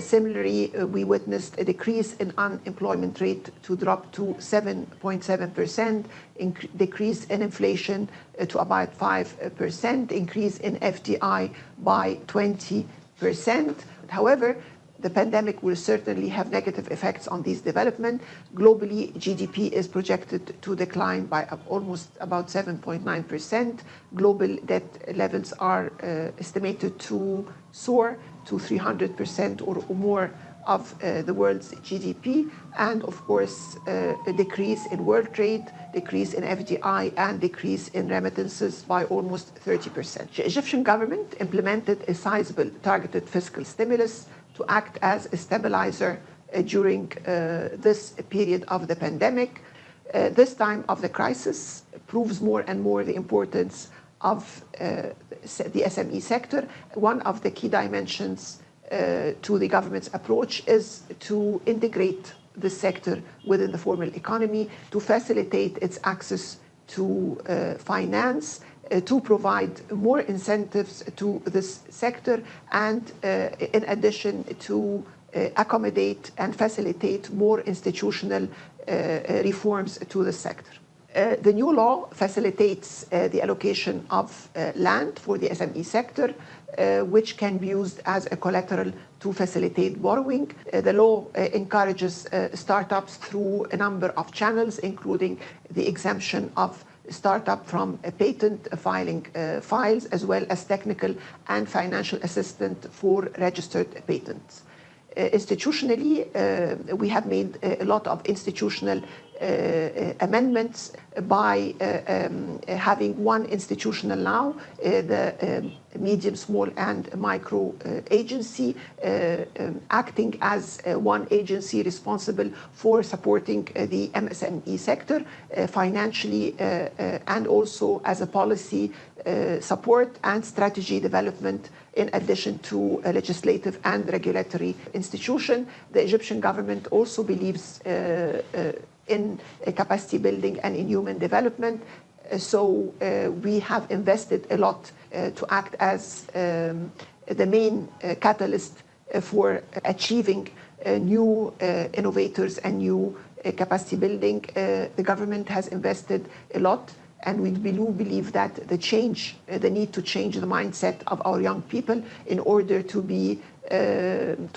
Similarly, we witnessed a decrease in unemployment rate to drop to 7.7%, decrease in inflation to about 5%, increase in FDI by 20%. However, the pandemic will certainly have negative effects on these developments. Globally, GDP is projected to decline by almost about 7.9%. Global debt levels are estimated to soar to 300% or more of the world's GDP, and of course, a decrease in world trade, decrease in FDI, and decrease in remittances by almost 30%. The Egyptian government implemented a sizable targeted fiscal stimulus to act as a stabilizer during this period of the pandemic. This time of the crisis proves more and more the importance of the SME sector. One of the key dimensions to the government's approach is to integrate the sector within the formal economy, to facilitate its access to finance, to provide more incentives to this sector, and in addition to accommodate and facilitate more institutional reforms to the sector. The new law facilitates the allocation of land for the SME sector, which can be used as a collateral to facilitate borrowing. The law encourages startups through a number of channels, including the exemption of startup from patent filing files, as well as technical and financial assistance for registered patents. Institutionally, we have made a lot of institutional amendments by having one institutional now, the medium, small, and micro agency, acting as one agency responsible for supporting the MSME sector financially and also as a policy support and strategy development in addition to a legislative and regulatory institution. The Egyptian government also believes in capacity building and in human development. So we have invested a lot to act as the main catalyst for achieving new innovators and new capacity building. The government has invested a lot, and we do believe that the need to change the mindset of our young people in order to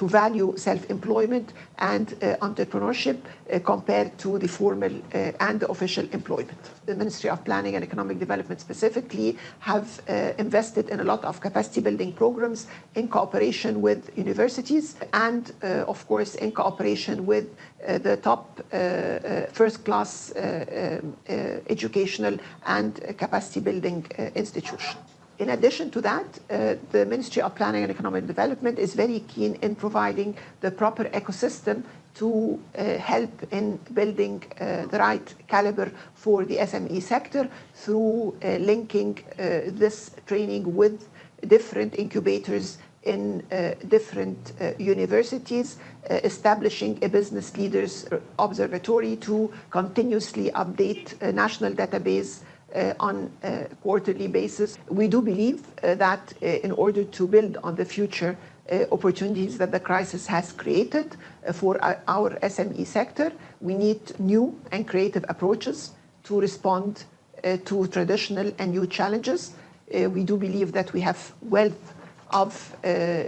value self-employment and entrepreneurship compared to the formal and the official employment. The Ministry of Planning and Economic Development specifically have invested in a lot of capacity building programs in cooperation with universities and, of course, in cooperation with the top first-class educational and capacity building institutions. In addition to that, the Ministry of Planning and Economic Development is very keen in providing the proper ecosystem to help in building the right caliber for the SME sector through linking this training with different incubators in different universities, establishing a business leaders observatory to continuously update a national database on a quarterly basis. We do believe that in order to build on the future opportunities that the crisis has created for our SME sector, we need new and creative approaches to respond to traditional and new challenges. We do believe that we have wealth of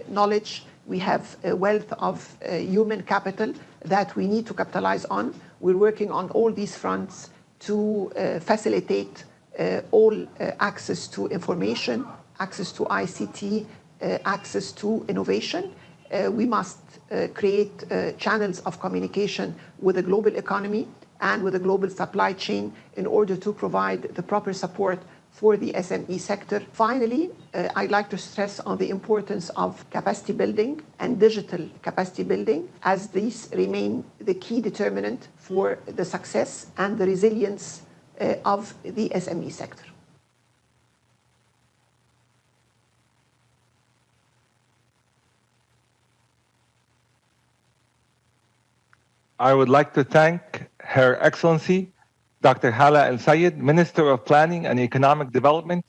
knowledge, we have a wealth of human capital that we need to capitalize on. We're working on all these fronts to facilitate all access to information, access to ICT, access to innovation. We must create channels of communication with the global economy and with the global supply chain in order to provide the proper support for the SME sector. Finally, I'd like to stress on the importance of capacity building and digital capacity building, as these remain the key determinant for the success and the resilience of the SME sector. I would like to thank Her Excellency, Dr. Hala Al Sayed, Minister of Planning and Economic Development.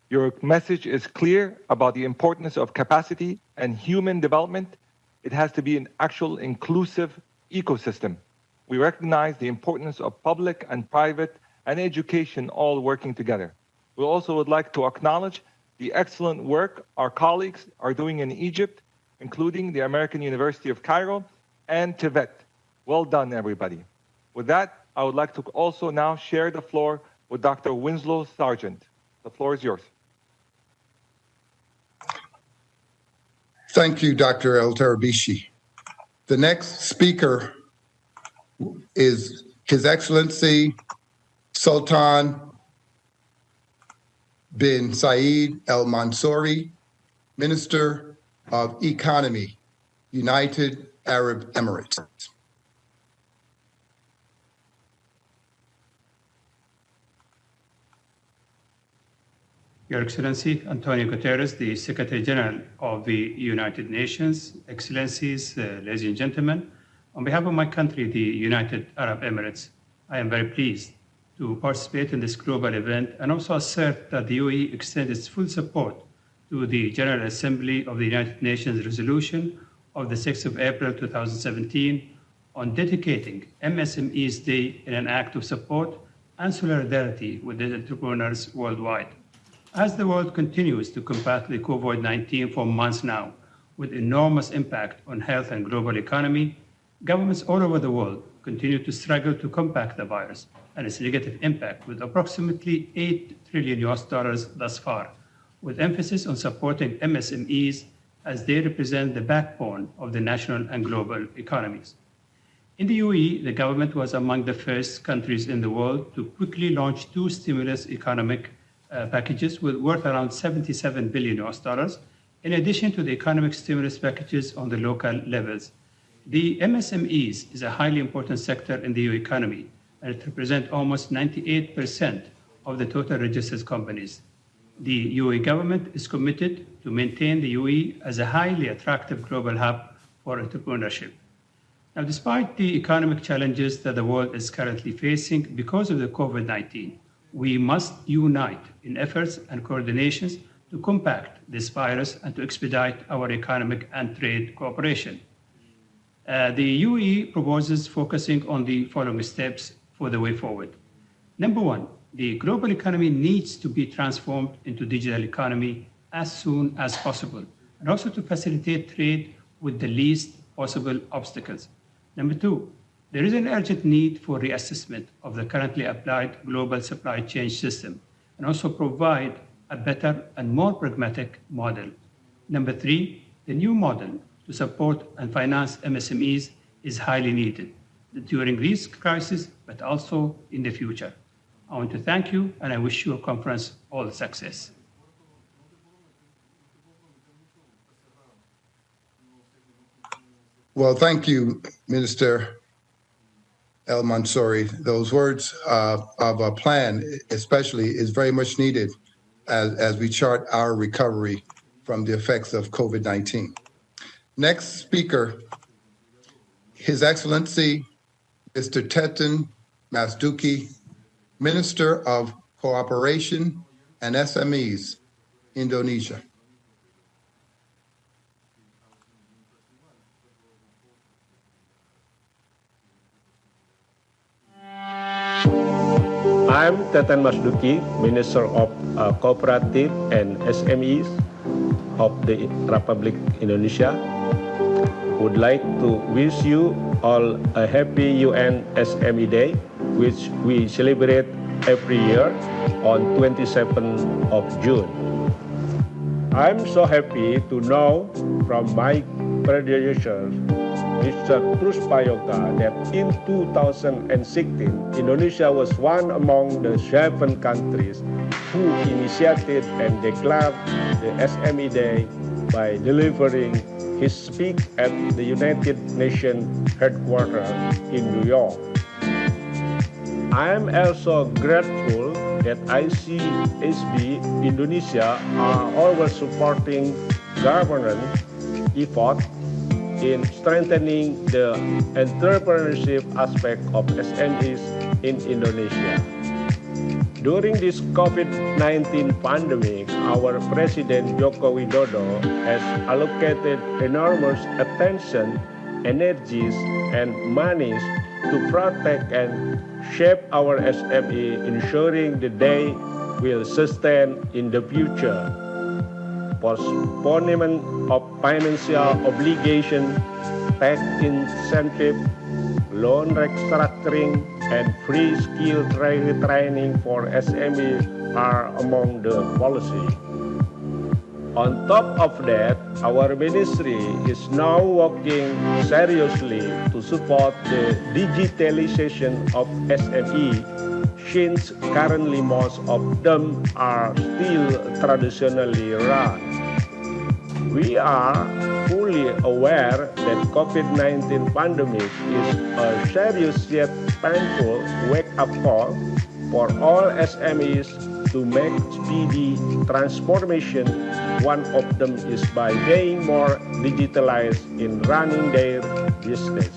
Your message is clear about the importance of capacity and human development. It has to be an actual inclusive ecosystem. We recognize the importance of public and private and education all working together. We also would like to acknowledge the excellent work our colleagues are doing in Egypt, including the American University of Cairo and Tibet. Well done, everybody. With that, I would like to also now share the floor with Dr. Winslow Sargent. The floor is yours. Thank you, Dr. El Tarabishi. The next speaker is His Excellency Sultan bin Saeed Al Mansouri, Minister of Economy, United Arab Emirates. Your Excellency Antonio Guterres, the Secretary General of the United Nations, Excellencies, ladies and gentlemen, on behalf of my country, the United Arab Emirates, I am very pleased to participate in this global event and also assert that the UAE extends its full support to the General Assembly of the United Nations resolution of the 6th of April 2017 on dedicating MSMEs Day in an act of support and solidarity with the entrepreneurs worldwide. As the world continues to combat the COVID-19 for months now, with enormous impact on health and global economy, governments all over the world continue to struggle to combat the virus and its negative impact, with approximately $8 trillion thus far, with emphasis on supporting MSMEs as they represent the backbone of the national and global economies. In the UAE, the government was among the first countries in the world to quickly launch two stimulus economic packages worth around $77 billion, in addition to the economic stimulus packages on the local levels. The MSMEs is a highly important sector in the UAE economy, and it represents almost 98% of the total registered companies. The UAE government is committed to maintain the UAE as a highly attractive global hub for entrepreneurship. Now, despite the economic challenges that the world is currently facing because of the COVID-19, we must unite in efforts and coordinations to combat this virus and to expedite our economic and trade cooperation. The UAE proposes focusing on the following steps for the way forward. Number one, the global economy needs to be transformed into digital economy as soon as possible, and also to facilitate trade with the least possible obstacles. Number two, there is an urgent need for reassessment of the currently applied global supply chain system and also provide a better and more pragmatic model. Number three, the new model to support and finance MSMEs is highly needed during this crisis, but also in the future. I want to thank you, and I wish your conference all success. Well, thank you, Minister El Mansouri. Those words of a plan, especially, is very much needed as we chart our recovery from the effects of COVID-19. Next speaker, His Excellency, Mr. Teton Masduki, Minister of Cooperation and SMEs, Indonesia. I'm Teton Masduki, Minister of Cooperative and SMEs of the Republic Indonesia. Would like to wish you all a happy UN SME Day, which we celebrate every year on 27th of June. I'm so happy to know from my predecessor, Mr. Cruz Payoga, that in 2016, Indonesia was one among the 7 countries who initiated and declared the SME Day by delivering his speech at the United Nations headquarters in New York. I am also grateful that Icsb Indonesia are always supporting governance efforts in strengthening the entrepreneurship aspect of SMEs in Indonesia. During this COVID-19 pandemic, our President Joko Widodo has allocated enormous attention, energies, and monies to protect and shape our SME, ensuring the day will sustain in the future. Postponement of financial obligation, tax incentive, loan restructuring, and free skill training for SME are among the policy. On top of that, our ministry is now working seriously to support the digitalization of SME, since currently most of them are still traditionally run. We are fully aware that COVID-19 pandemic is a serious yet painful wake-up call for all SMEs to make speedy transformation. One of them is by being more digitalized in running their business.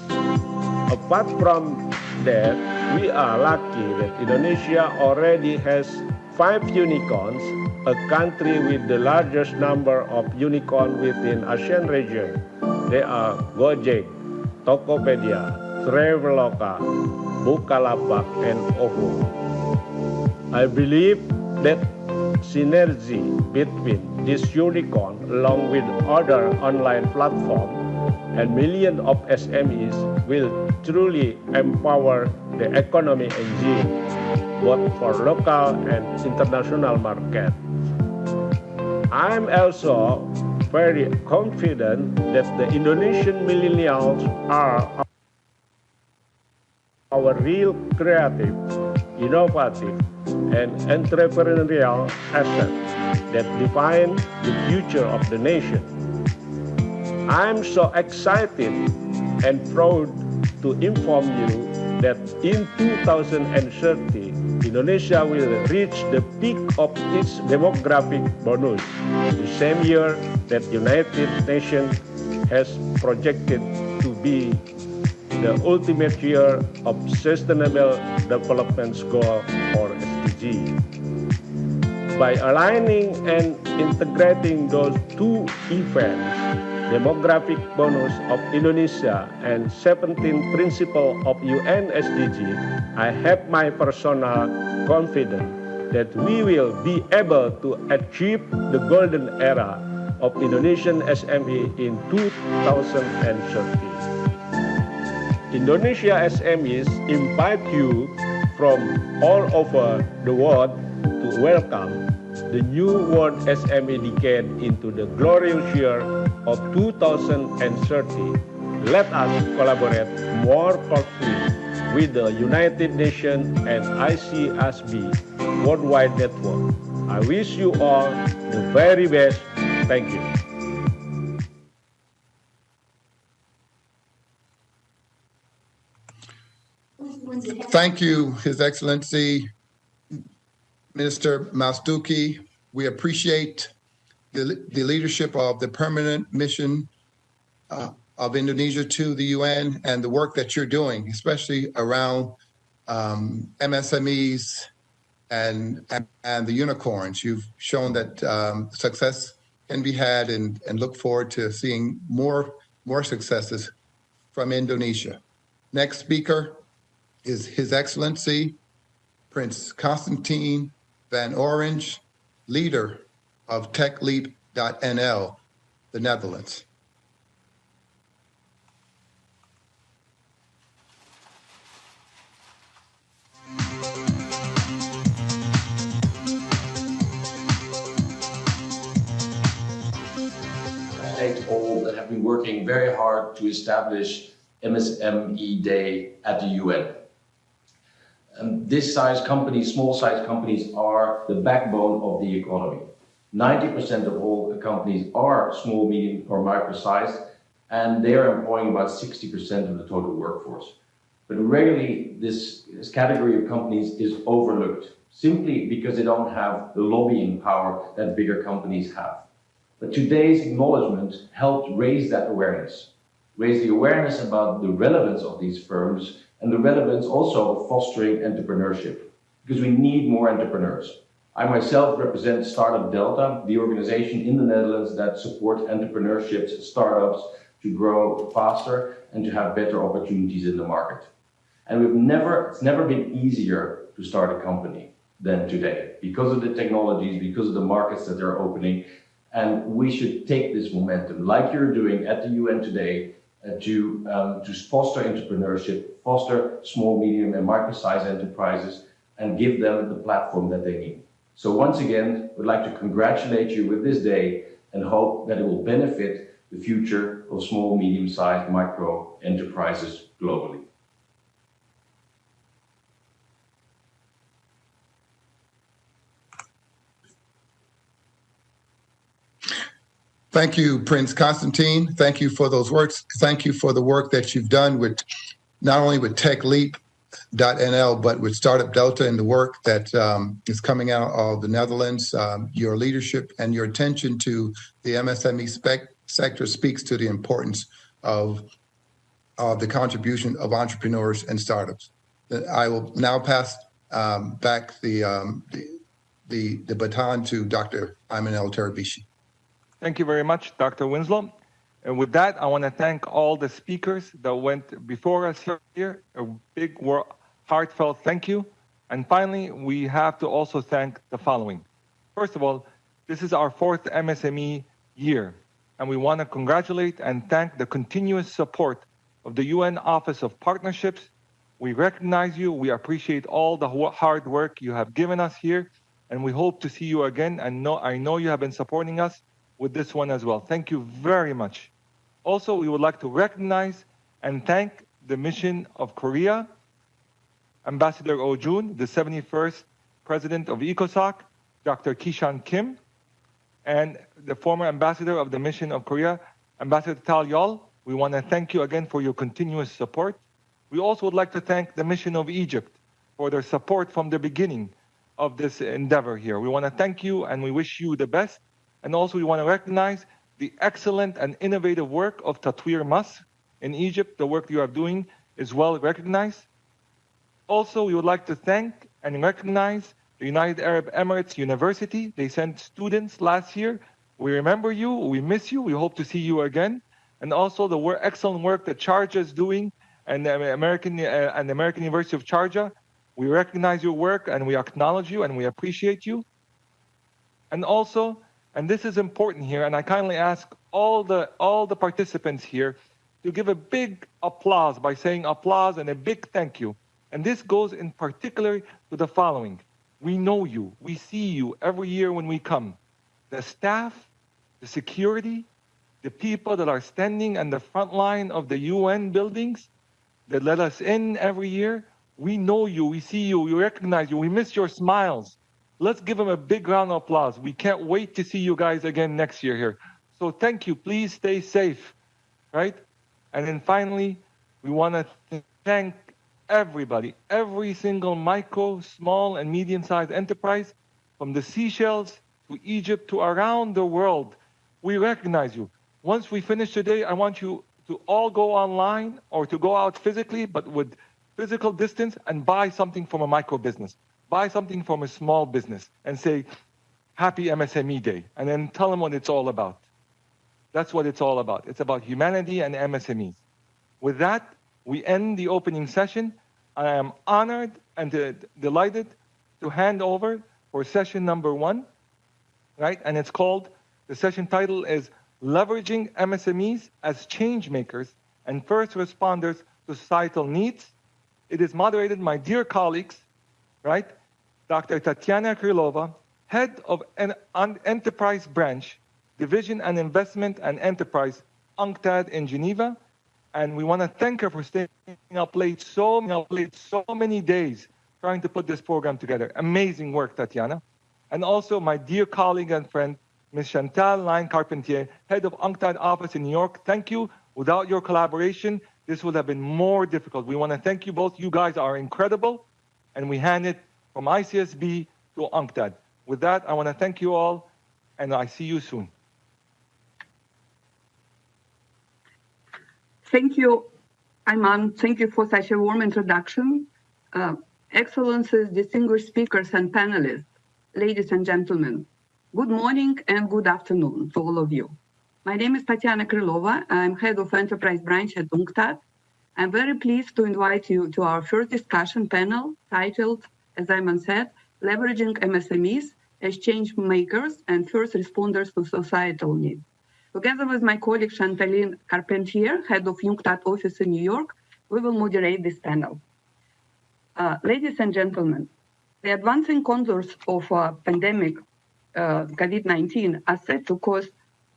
Apart from that, we are lucky that Indonesia already has 5 unicorns, a country with the largest number of unicorns within ASEAN region. They are Gojek, Tokopedia, Traveloka, Bukalapak, and OVO. I believe that synergy between this unicorn along with other online platforms and millions of SMEs will truly empower the economy engine, both for local and international market. I'm also very confident that the Indonesian millennials are our real creative, innovative, and entrepreneurial asset that define the future of the nation. I'm so excited and proud to inform you that in 2030, Indonesia will reach the peak of its demographic bonus, the same year that United Nations has projected to be the ultimate year of Sustainable Development Goal or SDG. By aligning and integrating those two events, demographic bonus of Indonesia and 17 principles of UN SDG, I have my personal confidence that we will be able to achieve the golden era of Indonesian SME in 2030. Indonesia SMEs invite you from all over the world to welcome the new World SME Decade into the glorious year of 2030. Let us collaborate more closely with the United Nations and Icsb Worldwide Network. I wish you all the very best. Thank you. Thank you, His Excellency, Minister Masduki. We appreciate the leadership of the permanent mission of Indonesia to the UN and the work that you're doing, especially around MSMEs and the unicorns. You've shown that success can be had and look forward to seeing more successes from Indonesia. Next speaker is His Excellency Prince Constantine van Orange, leader of TechLeap.nl, the Netherlands. Thank all that have been working very hard to establish MSME Day at the UN. This size companies, small size companies, are the backbone of the economy. 90% of all companies are small, medium, or micro-sized, and they are employing about 60% of the total workforce. But rarely this category of companies is overlooked, simply because they don't have the lobbying power that bigger companies have. But today's acknowledgement helped raise that awareness, raise the awareness about the relevance of these firms and the relevance also of fostering entrepreneurship, because we need more entrepreneurs. I myself represent Startup Delta, the organization in the Netherlands that supports entrepreneurship startups to grow faster and to have better opportunities in the market. And it's never been easier to start a company than today, because of the technologies, because of the markets that they're opening. And we should take this momentum, like you're doing at the UN today, to foster entrepreneurship, foster small, medium, and micro-sized enterprises, and give them the platform that they need. So once again, we'd like to congratulate you with this day and hope that it will benefit the future of small, medium-sized micro enterprises globally. Thank you, Prince Constantine. Thank you for those words. Thank you for the work that you've done with not only with TechLeap.nl, but with Startup Delta and the work that is coming out of the Netherlands. Your leadership and your attention to the MSME sector speaks to the importance of the contribution of entrepreneurs and startups. I will now pass back the baton to Dr. Ayman El-Tarabishi. Thank you very much, Dr. Winslow. And with that, I want to thank all the speakers that went before us here. A big, heartfelt thank you. And finally, we have to also thank the following. First of all, this is our 4th MSME year, and we want to congratulate and thank the continuous support of the UN Office of Partnerships. We recognize you. We appreciate all the hard work you have given us here, and we hope to see you again. And I know you have been supporting us with this one as well. Thank you very much. Also, we would like to recognize and thank the Mission of Korea, Ambassador Oh Jun, the 71st President of ECOSOC, Dr. Kishan Kim, and the former Ambassador of the Mission of Korea, Ambassador Tal Yol. We want to thank you again for your continuous support. We also would like to thank the Mission of Egypt for their support from the beginning of this endeavor here. We want to thank you and we wish you the best. And also we want to recognize the excellent and innovative work of Tatwir Mas in Egypt. The work you are doing is well recognized. Also, we would like to thank and recognize the United Arab Emirates University. They sent students last year. We remember you, we miss you, we hope to see you again. And also the excellent work that Sharjah is doing and the American University of Sharjah. We recognize your work and we acknowledge you and we appreciate you. And also, and this is important here, and I kindly ask all the participants here to give a big applause by saying applause and a big thank you. And this goes in particular to the following. We know you, we see you every year when we come. The staff, the security, the people that are standing on the front line of the UN buildings that let us in every year, we know you, we see you, we recognize you, we miss your smiles. Let's give them a big round of applause. We can't wait to see you guys again next year here. So thank you. Please stay safe, right? And then finally, we want to thank everybody, every single micro, small, and medium-sized enterprise, from the Seychelles to Egypt to around the world. We recognize you. Once we finish today, I want you to all go online or to go out physically, but with physical distance, and buy something from a micro business. Buy something from a small business and say, Happy MSME Day, and then tell them what it's all about. That's what it's all about. It's about humanity and MSMEs. With that, we end the opening session. I am honored and delighted to hand over for session number 1, right? And it's called, the session title is Leveraging MSMEs as Change Makers and First Responders to Societal Needs. It is moderated by my dear colleagues, right? Dr. Tatiana Krylova, Head of an Enterprise Branch, Division and Investment and Enterprise, UNCTAD in Geneva. And we want to thank her for staying up late so many days trying to put this program together. Amazing work, Tatiana. And also my dear colleague and friend, Ms. Chantal Line-Carpentier, Head of UNCTAD Office in New York. Thank you. Without your collaboration, this would have been more difficult. We want to thank you both. You guys are incredible. And we hand it from Icsb to UNCTAD. With that, I want to thank you all, and I see you soon. Thank you, Ayman. Thank you for such a warm introduction. Excellencies, distinguished speakers and panelists, ladies and gentlemen, good morning and good afternoon to all of you. My name is Tatiana Krylova. I'm Head of Enterprise Branch at UNCTAD. I'm very pleased to invite you to our first discussion panel titled, as Ayman said, Leveraging MSMEs as Change Makers and First Responders to Societal Needs. Together with my colleague Chantal Carpentier, Head of UNCTAD Office in New York, we will moderate this panel. Ladies and gentlemen, the advancing contours of pandemic COVID-19 are set to cause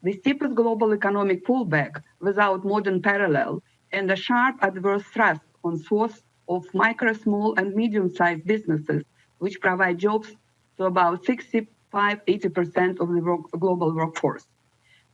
the steepest global economic pullback without modern parallel, and a sharp adverse thrust on swaths of micro, small, and medium-sized businesses, which provide jobs to about 65–80% of the global workforce.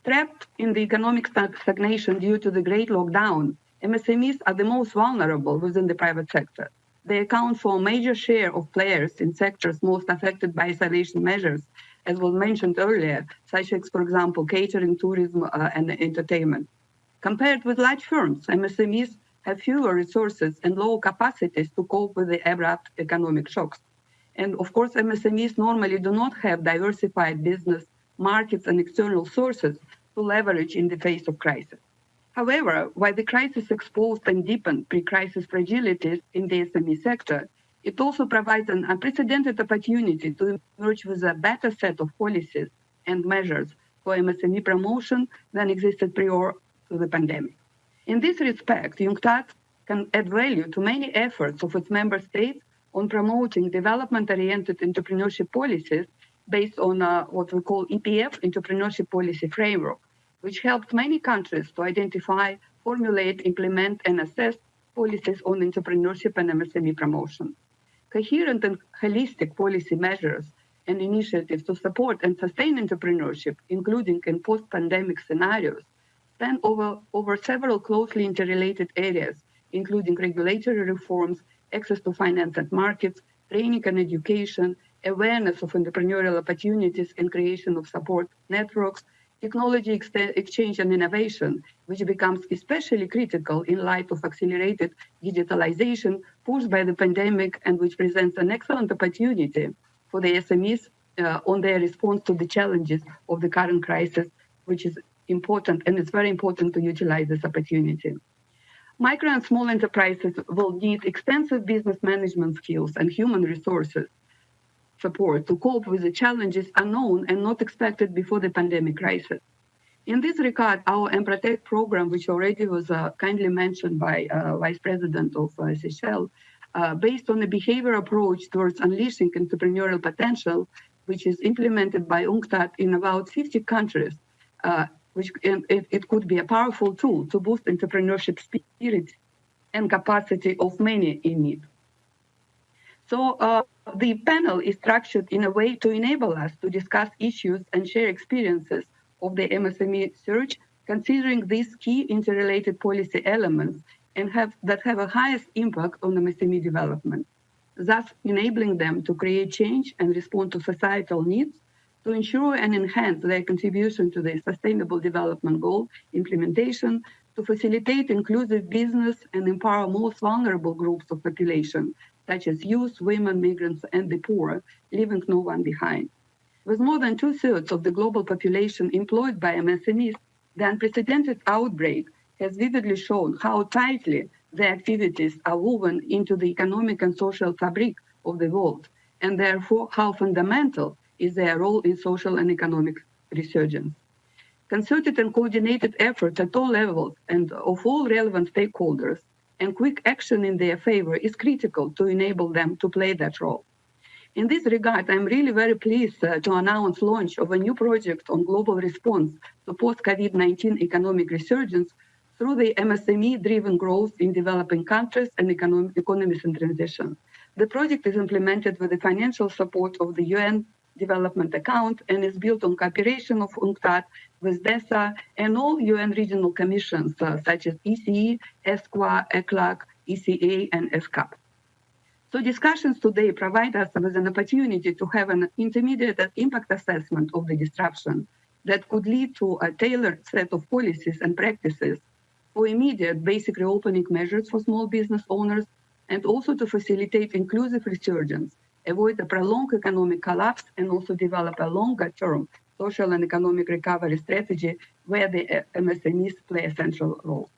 Trapped in the economic stagnation due to the great lockdown, MSMEs are the most vulnerable within the private sector. They account for a major share of players in sectors most affected by isolation measures, as was mentioned earlier, such as, for example, catering, tourism, and entertainment. Compared with large firms, MSMEs have fewer resources and low capacities to cope with the abrupt economic shocks. And of course, MSMEs normally do not have diversified business, markets, and external sources to leverage in the face of crisis. However, while the crisis exposed and deepened pre-crisis fragilities in the SME sector, it also provides an unprecedented opportunity to emerge with a better set of policies and measures for MSME promotion than existed prior to the pandemic. In this respect, UNCTAD can add value to many efforts of its member states on promoting development-oriented entrepreneurship policies based on what we call EPF, Entrepreneurship Policy Framework, which helps many countries to identify, formulate, implement, and assess policies on entrepreneurship and MSME promotion. Coherent and holistic policy measures and initiatives to support and sustain entrepreneurship, including in post-pandemic scenarios, span over several closely interrelated areas, including regulatory reforms, access to finance and markets, training and education, awareness of entrepreneurial opportunities and creation of support networks, technology exchange and innovation, which becomes especially critical in light of accelerated digitalization pushed by the pandemic and which presents an excellent opportunity for the SMEs on their response to the challenges of the current crisis, which is important, and it's very important to utilize this opportunity. Micro and small enterprises will need extensive business management skills and human resources support to cope with the challenges unknown and not expected before the pandemic crisis. In this regard, our Emprotect program, which already was kindly mentioned by Vice President of Seychelles, based on a behavior approach towards unleashing entrepreneurial potential, which is implemented by UNCTAD in about 50 countries, it could be a powerful tool to boost entrepreneurship spirit and capacity of many in need. So the panel is structured in a way to enable us to discuss issues and share experiences of the MSME search, considering these key interrelated policy elements and that have a highest impact on MSME development, thus enabling them to create change and respond to societal needs to ensure and enhance their contribution to the Sustainable Development Goal implementation, to facilitate inclusive business and empower most vulnerable groups of population, such as youth, women, migrants, and the poor, leaving no one behind. With more than 2/3 of the global population employed by MSMEs, the unprecedented outbreak has vividly shown how tightly their activities are woven into the economic and social fabric of the world, and therefore how fundamental is their role in social and economic resurgence. Concerted and coordinated efforts at all levels and of all relevant stakeholders and quick action in their favor is critical to enable them to play that role. In this regard, I'm really very pleased to announce launch of a new project on global response to post-COVID-19 economic resurgence through the MSME-driven growth in developing countries and economies in transition. The project is implemented with the financial support of the UN Development Account and is built on cooperation of UNCTAD with DESA and all UN regional commissions such as ECE, ESQA, ECLAC, ECA, and ESCAP. So discussions today provide us with an opportunity to have an intermediate impact assessment of the disruption that could lead to a tailored set of policies and practices for immediate basic reopening measures for small business owners and also to facilitate inclusive resurgence, avoid a prolonged economic collapse, and also develop a longer-term social and economic recovery strategy where the MSMEs play a central role.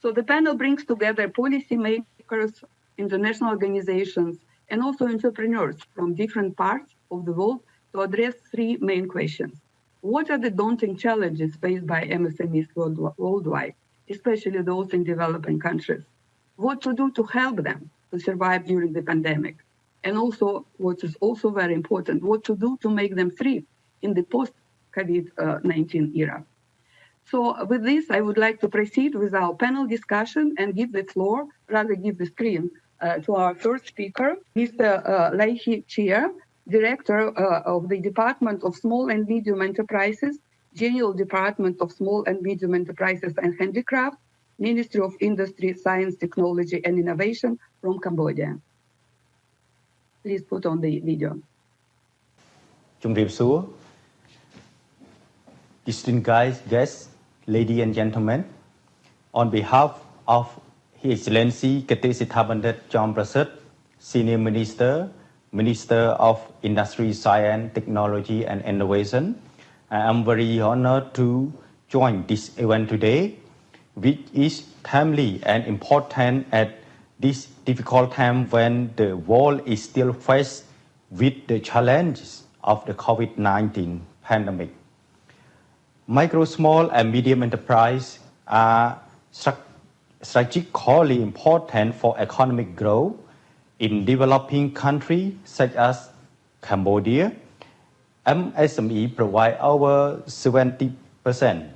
So the panel brings together policymakers, international organizations, and also entrepreneurs from different parts of the world to address three main questions. What are the daunting challenges faced by MSMEs worldwide, especially those in developing countries? What to do to help them to survive during the pandemic? And also, what is also very important, what to do to make them thrive in the COVID-19 era. So with this, I would like to proceed with our panel discussion and give the screen to our first speaker, Mr. Laihi Chia, Director of the Department of Small and Medium Enterprises, General Department of Small and Medium Enterprises and Handicraft, Ministry of Industry, Science, Technology and Innovation from Cambodia. Please put on the video. Distinguished guests, ladies and gentlemen, on behalf of His Excellency Ketisithabandit Chom Prasad, Senior Minister, Minister of Industry, Science, Technology and Innovation, I am very honored to join this event today, which is timely and important at this difficult time when the world is still faced with the challenges of the COVID-19 pandemic. Micro, small and medium enterprises are strategically important for economic growth in developing countries such as Cambodia. MSME provide over 70%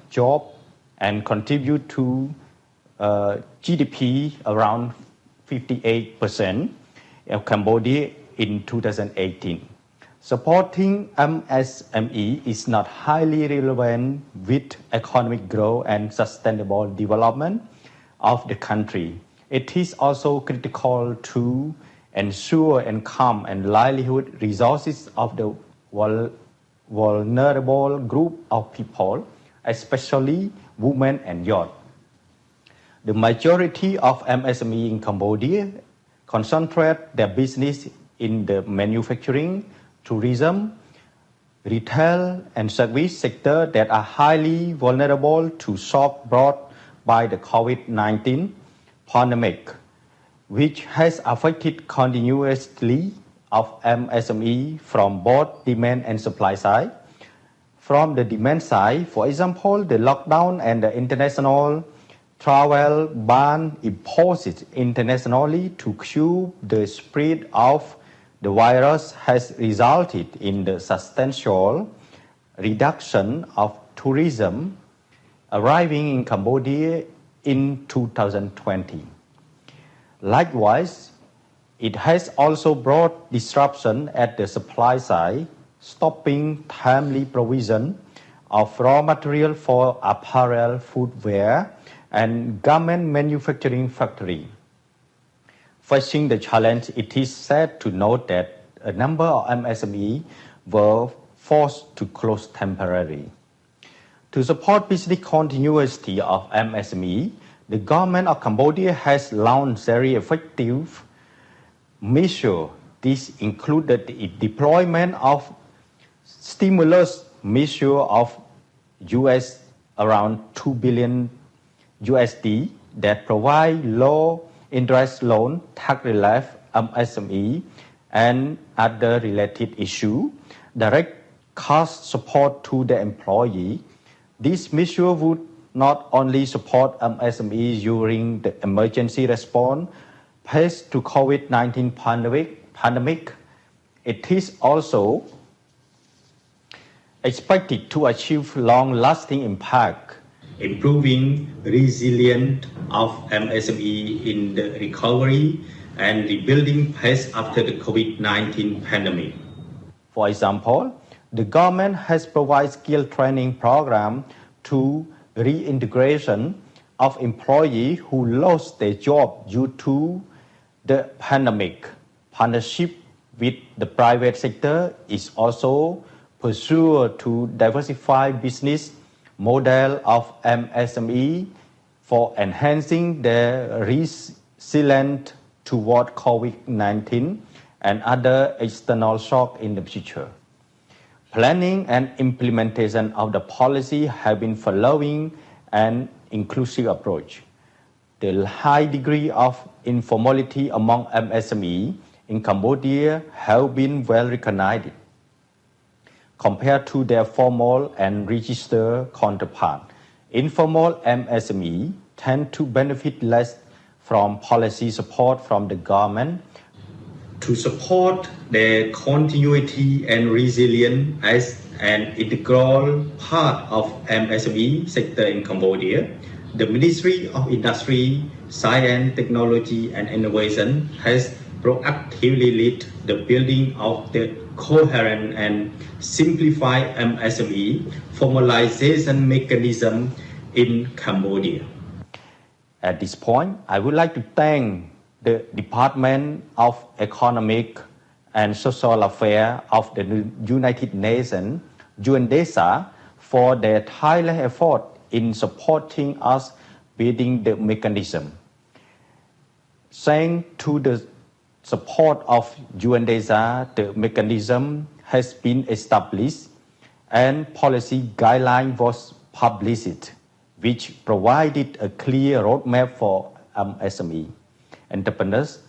job and contribute to GDP around 58% of Cambodia in 2018. Supporting MSME is not highly relevant with economic growth and sustainable development of the country. It is also critical to ensure income and livelihood resources of the vulnerable group of people, especially women and youth. The majority of MSME in Cambodia concentrate their business in the manufacturing, tourism, retail and service sector that are highly vulnerable to shock brought by the COVID-19 pandemic, which has affected continuously of MSME from both demand and supply side. From the demand side, for example, the lockdown and the international travel ban imposed internationally to curb the spread of the virus has resulted in the substantial reduction of tourism arriving in Cambodia in 2020. Likewise, it has also brought disruption at the supply side, stopping timely provision of raw material for apparel, footwear, and garment manufacturing factory. Facing the challenge, it is sad to note that a number of MSME were forced to close temporarily. To support business continuity of MSME, the government of Cambodia has launched very effective measures. This included the deployment of stimulus measure of around $2 billion USD that provide low interest loan, tax relief, MSME, and other related issues, direct cost support to the employee. This measure would not only support MSME during the emergency response faced to COVID-19 pandemic, it is also expected to achieve long-lasting impact, improving resilience of MSME in the recovery and rebuilding phase after the COVID-19 pandemic. For example, the government has provided skill training program to reintegration of employees who lost their job due to the pandemic. Partnership with the private sector is also pursued to diversify business model of MSME for enhancing their resilience toward COVID-19 and other external shock in the future. Planning and implementation of the policy have been following an inclusive approach. The high degree of informality among MSME in Cambodia have been well recognized compared to their formal and registered counterpart. Informal MSME tend to benefit less from policy support from the government. To support their continuity and resilience as an integral part of MSME sector in Cambodia, the Ministry of Industry, Science, Technology and Innovation has proactively led the building of the coherent and simplified MSME formalization mechanism in Cambodia. At this point, I would like to thank the Department of Economic and Social Affairs of the United Nations, UNDESA, for their tireless effort in supporting us building the mechanism. Thanks to the support of UNDESA, the mechanism has been established and policy guideline was published, which provided a clear roadmap for MSME entrepreneurs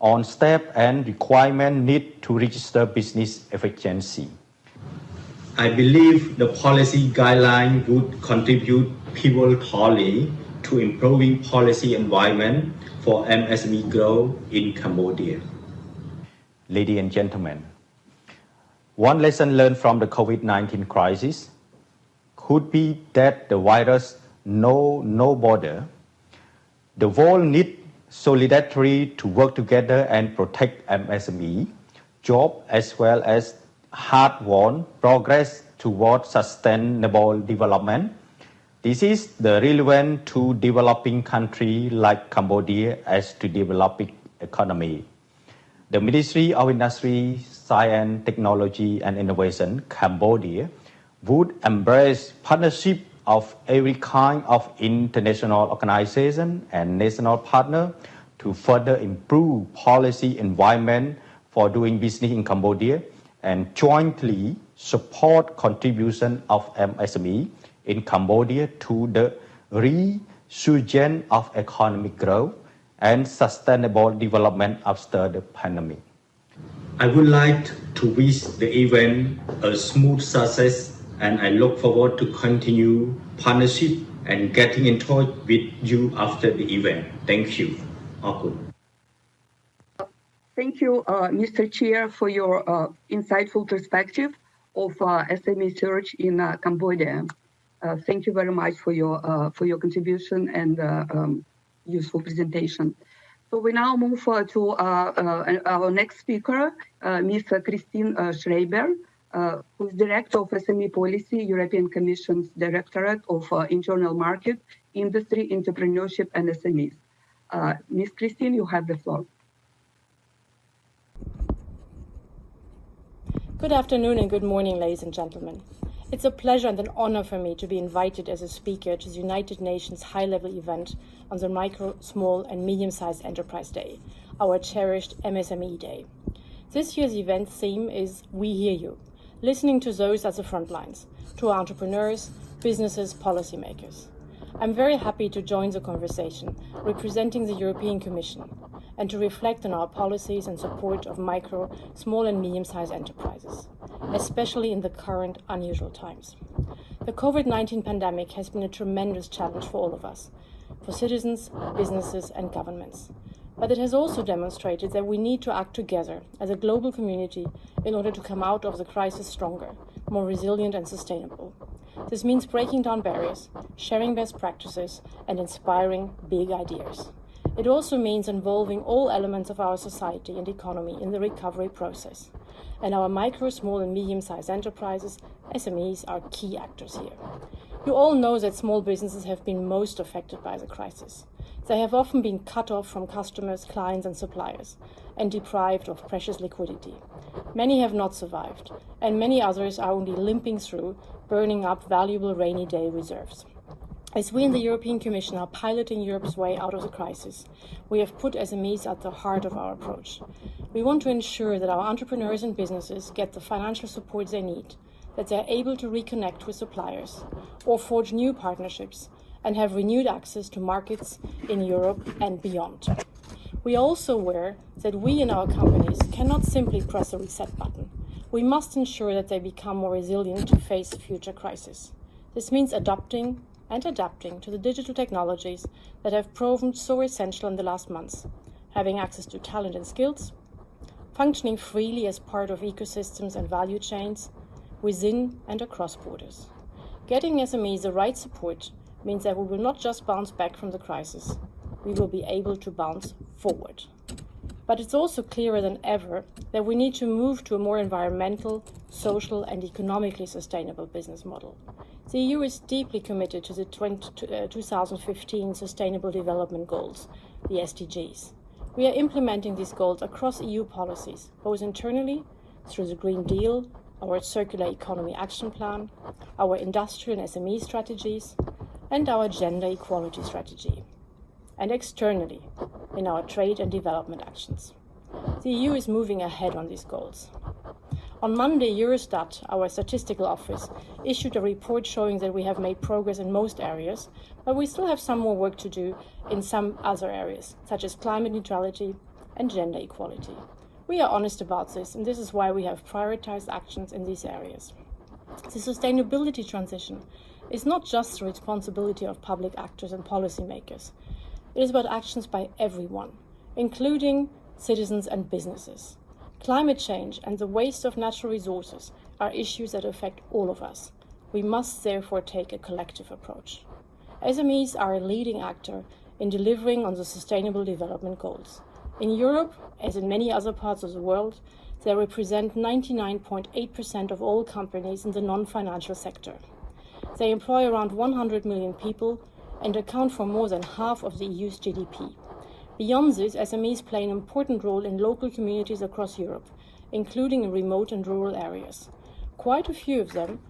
on steps and requirements needed to register business efficiency. I believe the policy guideline would contribute pivotally to improving policy environment for MSME growth in Cambodia. Ladies and gentlemen, one lesson learned from the COVID-19 crisis could be that the virus knows no border. The world needs solidarity to work together and protect MSME, jobs, as well as hard-won progress towards sustainable development. This is the relevant to developing countries like Cambodia as to developing economy. The Ministry of Industry, Science, Technology and Innovation, Cambodia, would embrace partnership of every kind of international organization and national partner to further improve policy environment for doing business in Cambodia and jointly support contribution of MSME in Cambodia to the resurgence of economic growth and sustainable development after the pandemic. I would like to wish the event a smooth success, and I look forward to continue partnership and getting in touch with you after the event. Thank you. Thank you, Mr. Chair, for your insightful perspective of SME research in Cambodia. Thank you very much for your contribution and useful presentation. So we now move to our next speaker, Ms. Christine Schreiber, who is Director of SME Policy, European Commission's Directorate of Internal Market, Industry, Entrepreneurship and SMEs. Ms. Christine, you have the floor. Good afternoon and good morning, ladies and gentlemen. It's a pleasure and an honor for me to be invited as a speaker to the United Nations high-level event on the Micro, Small and Medium-Sized Enterprise Day, our cherished MSME Day. This year's event theme is We Hear You, listening to those at the front lines, to our entrepreneurs, businesses, policymakers. I'm very happy to join the conversation representing the European Commission and to reflect on our policies in support of micro, small and medium-sized enterprises, especially in the current unusual times. The COVID-19 pandemic has been a tremendous challenge for all of us, for citizens, businesses and governments. But it has also demonstrated that we need to act together as a global community in order to come out of the crisis stronger, more resilient and sustainable. This means breaking down barriers, sharing best practices, and inspiring big ideas. It also means involving all elements of our society and economy in the recovery process. And our micro, small and medium-sized enterprises, SMEs, are key actors here. You all know that small businesses have been most affected by the crisis. They have often been cut off from customers, clients and suppliers, and deprived of precious liquidity. Many have not survived, and many others are only limping through, burning up valuable rainy day reserves. As we in the European Commission are piloting Europe's way out of the crisis, we have put SMEs at the heart of our approach. We want to ensure that our entrepreneurs and businesses get the financial support they need, that they are able to reconnect with suppliers or forge new partnerships and have renewed access to markets in Europe and beyond. We are also aware that we in our companies cannot simply press a reset button. We must ensure that they become more resilient to face future crises. This means adapting to the digital technologies that have proven so essential in the last months, having access to talent and skills, functioning freely as part of ecosystems and value chains, within and across borders. Getting SMEs the right support means that we will not just bounce back from the crisis, we will be able to bounce forward. But it's also clearer than ever that we need to move to a more environmental, social, and economically sustainable business model. The EU is deeply committed to the 2015 Sustainable Development Goals, the SDGs. We are implementing these goals across EU policies, both internally, through the Green Deal, our Circular Economy Action Plan, our industrial and SME strategies, and our Gender Equality Strategy, and externally, in our trade and development actions. The EU is moving ahead on these goals. On Monday, Eurostat, our statistical office, issued a report showing that we have made progress in most areas, but we still have some more work to do in some other areas, such as climate neutrality and gender equality. We are honest about this, and this is why we have prioritized actions in these areas. The sustainability transition is not just the responsibility of public actors and policymakers. It is about actions by everyone, including citizens and businesses. Climate change and the waste of natural resources are issues that affect all of us. We must therefore take a collective approach. SMEs are a leading actor in delivering on the Sustainable Development Goals. In Europe, as in many other parts of the world, they represent 99.8% of all companies in the non-financial sector. They employ around 100 million people and account for more than half of the EU's GDP. Beyond this, SMEs play an important role in local communities across Europe, including in remote and rural areas. Quite a few of them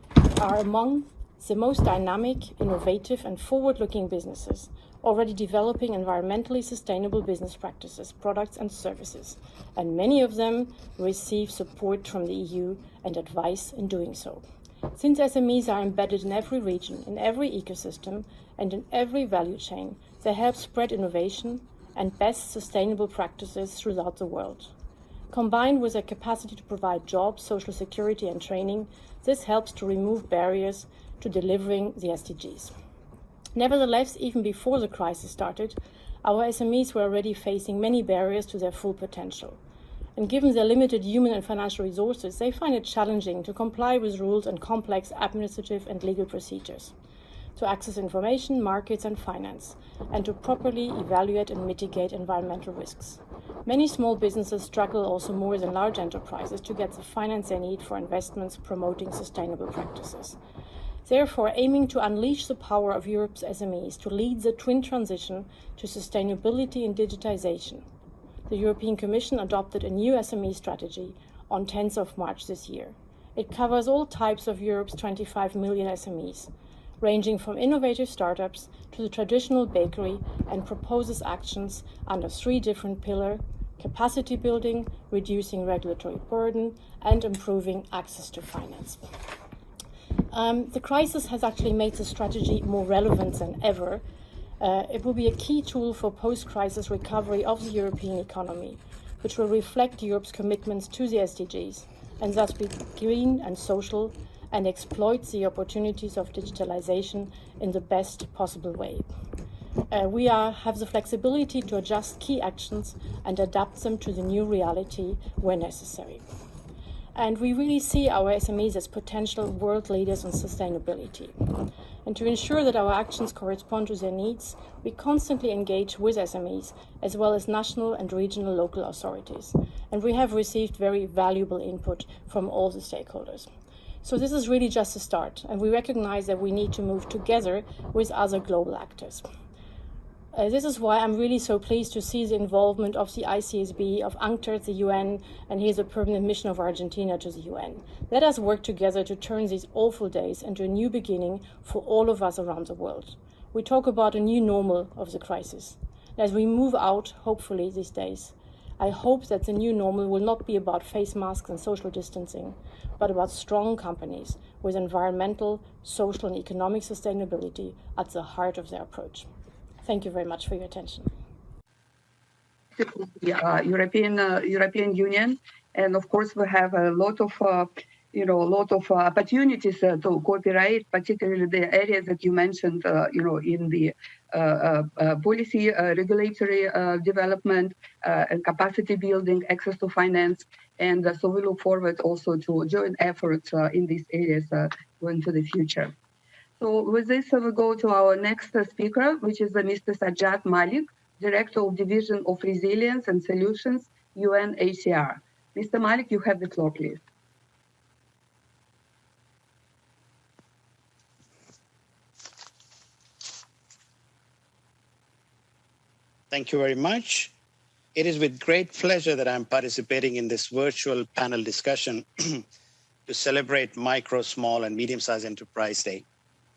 are among the most dynamic, innovative, and forward-looking businesses, already developing environmentally sustainable business practices, products, and services, and many of them receive support from the EU and advice in doing so. Since SMEs are embedded in every region, in every ecosystem, and in every value chain, they help spread innovation and best sustainable practices throughout the world. Combined with a capacity to provide jobs, social security, and training, this helps to remove barriers to delivering the SDGs. Nevertheless, even before the crisis started, our SMEs were already facing many barriers to their full potential. And given their limited human and financial resources, they find it challenging to comply with rules and complex administrative and legal procedures, to access information, markets, and finance, and to properly evaluate and mitigate environmental risks. Many small businesses struggle also more than large enterprises to get the finance they need for investments promoting sustainable practices. Therefore, aiming to unleash the power of Europe's SMEs to lead the twin transition to sustainability and digitization, the European Commission adopted a new SME strategy on 10th of March this year. It covers all types of Europe's 25 million SMEs, ranging from innovative startups to the traditional bakery, and proposes actions under 3 different pillars: capacity building, reducing regulatory burden, and improving access to finance. The crisis has actually made the strategy more relevant than ever. It will be a key tool for post-crisis recovery of the European economy, which will reflect Europe's commitments to the SDGs and thus be green and social and exploit the opportunities of digitalization in the best possible way. We have the flexibility to adjust key actions and adapt them to the new reality where necessary. And we really see our SMEs as potential world leaders in sustainability. And to ensure that our actions correspond to their needs, we constantly engage with SMEs, as well as national and regional local authorities. And we have received very valuable input from all the stakeholders. So this is really just a start, and we recognize that we need to move together with other global actors. This is why I'm really so pleased to see the involvement of the Icsb, of UNCTAD, the UN, and here's a permanent mission of Argentina to the UN. Let us work together to turn these awful days into a new beginning for all of us around the world. We talk about a new normal of the crisis. As we move out, hopefully, these days, I hope that the new normal will not be about face masks and social distancing, but about strong companies with environmental, social, and economic sustainability at the heart of their approach. Thank you very much for your attention. The European Union, and of course we have a lot of a lot of opportunities to cooperate, particularly the areas that you mentioned, in the policy, regulatory development, and capacity building, access to finance. And so we look forward also to joint efforts in these areas going to the future. So with this, we'll go to our next speaker, which is Mr. Sajjad Malik, Director of Division of Resilience and Solutions, UNHCR. Mr. Malik, you have the floor, please. Thank you very much. It is with great pleasure that I'm participating in this virtual panel discussion to celebrate Micro, Small, and Medium-Sized Enterprise Day.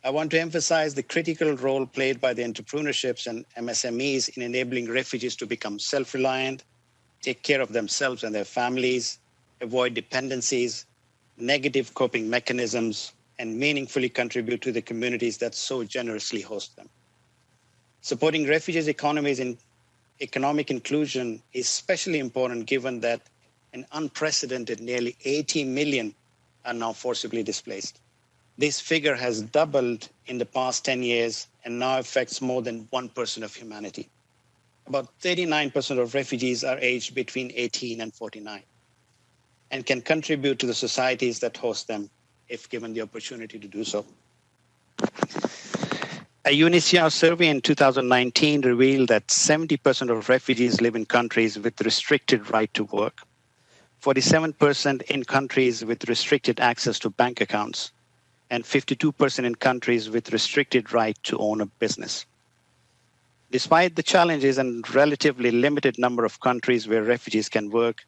I want to emphasize the critical role played by the entrepreneurships and MSMEs in enabling refugees to become self-reliant, take care of themselves and their families, avoid dependencies, negative coping mechanisms, and meaningfully contribute to the communities that so generously host them. Supporting refugees' economies in economic inclusion is especially important given that an unprecedented nearly 80 million are now forcibly displaced. This figure has doubled in the past 10 years and now affects more than 1% of humanity. About 39% of refugees are aged between 18 and 49 and can contribute to the societies that host them if given the opportunity to do so. A UNHCR survey in 2019 revealed that 70% of refugees live in countries with restricted right to work, 47% in countries with restricted access to bank accounts, and 52% in countries with restricted right to own a business. Despite the challenges and relatively limited number of countries where refugees can work,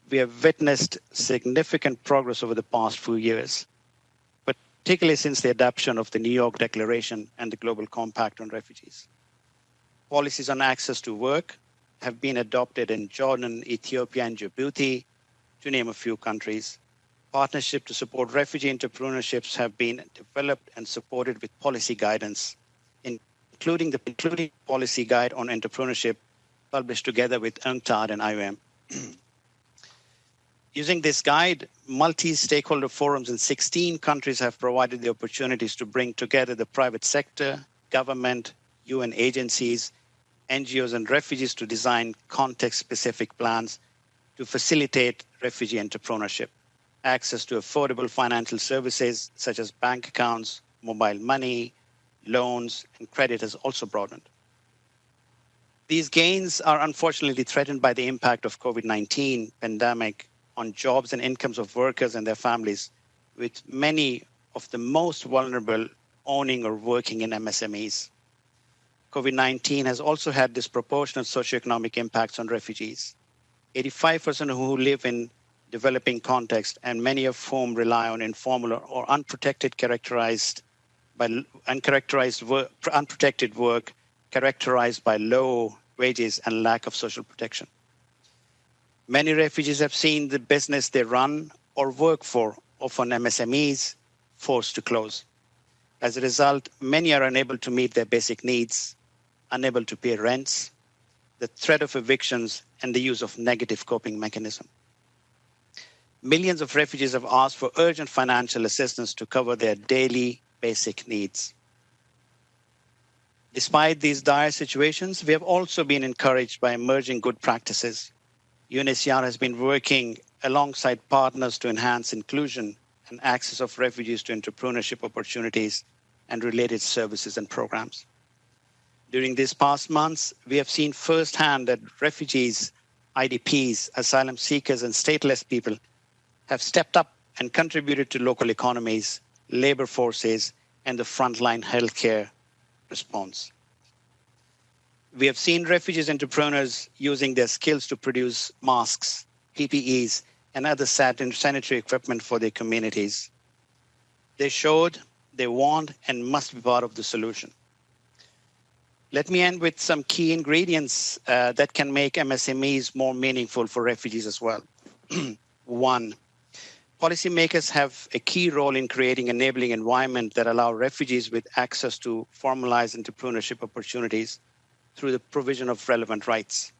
we have witnessed significant progress over the past few years, particularly since the adoption of the New York Declaration and the Global Compact on Refugees. Policies on access to work have been adopted in Jordan, Ethiopia, and Djibouti, to name a few countries. Partnerships to support refugee entrepreneurships have been developed and supported with policy guidance, including the policy guide on entrepreneurship published together with UNCTAD and IOM. Using this guide, multi-stakeholder forums in 16 countries have provided the opportunities to bring together the private sector, government, UN agencies, NGOs, and refugees to design context-specific plans to facilitate refugee entrepreneurship. Access to affordable financial services such as bank accounts, mobile money, loans, and credit has also broadened. These gains are unfortunately threatened by the impact of COVID-19 pandemic on jobs and incomes of workers and their families, with many of the most vulnerable owning or working in MSMEs. COVID-19 has also had disproportionate socioeconomic impacts on refugees. 85% who live in developing context, and many of whom rely on informal or unprotected unprotected work characterized by low wages and lack of social protection. Many refugees have seen the business they run or work for, often MSMEs, forced to close. As a result, many are unable to meet their basic needs, unable to pay rents, the threat of evictions, and the use of negative coping mechanisms. Millions of refugees have asked for urgent financial assistance to cover their daily basic needs. Despite these dire situations, we have also been encouraged by emerging good practices. UNHCR has been working alongside partners to enhance inclusion and access of refugees to entrepreneurship opportunities and related services and programs. During these past months, we have seen firsthand that refugees, IDPs, asylum seekers, and stateless people have stepped up and contributed to local economies, labor forces, and the frontline healthcare response. We have seen refugees entrepreneurs using their skills to produce masks, PPEs, and other sanitary equipment for their communities. They showed they want and must be part of the solution. Let me end with some key ingredients that can make MSMEs more meaningful for refugees as well. One, policymakers have a key role in creating an enabling environment that allow refugees with access to formalized entrepreneurship opportunities through the provision of relevant rights.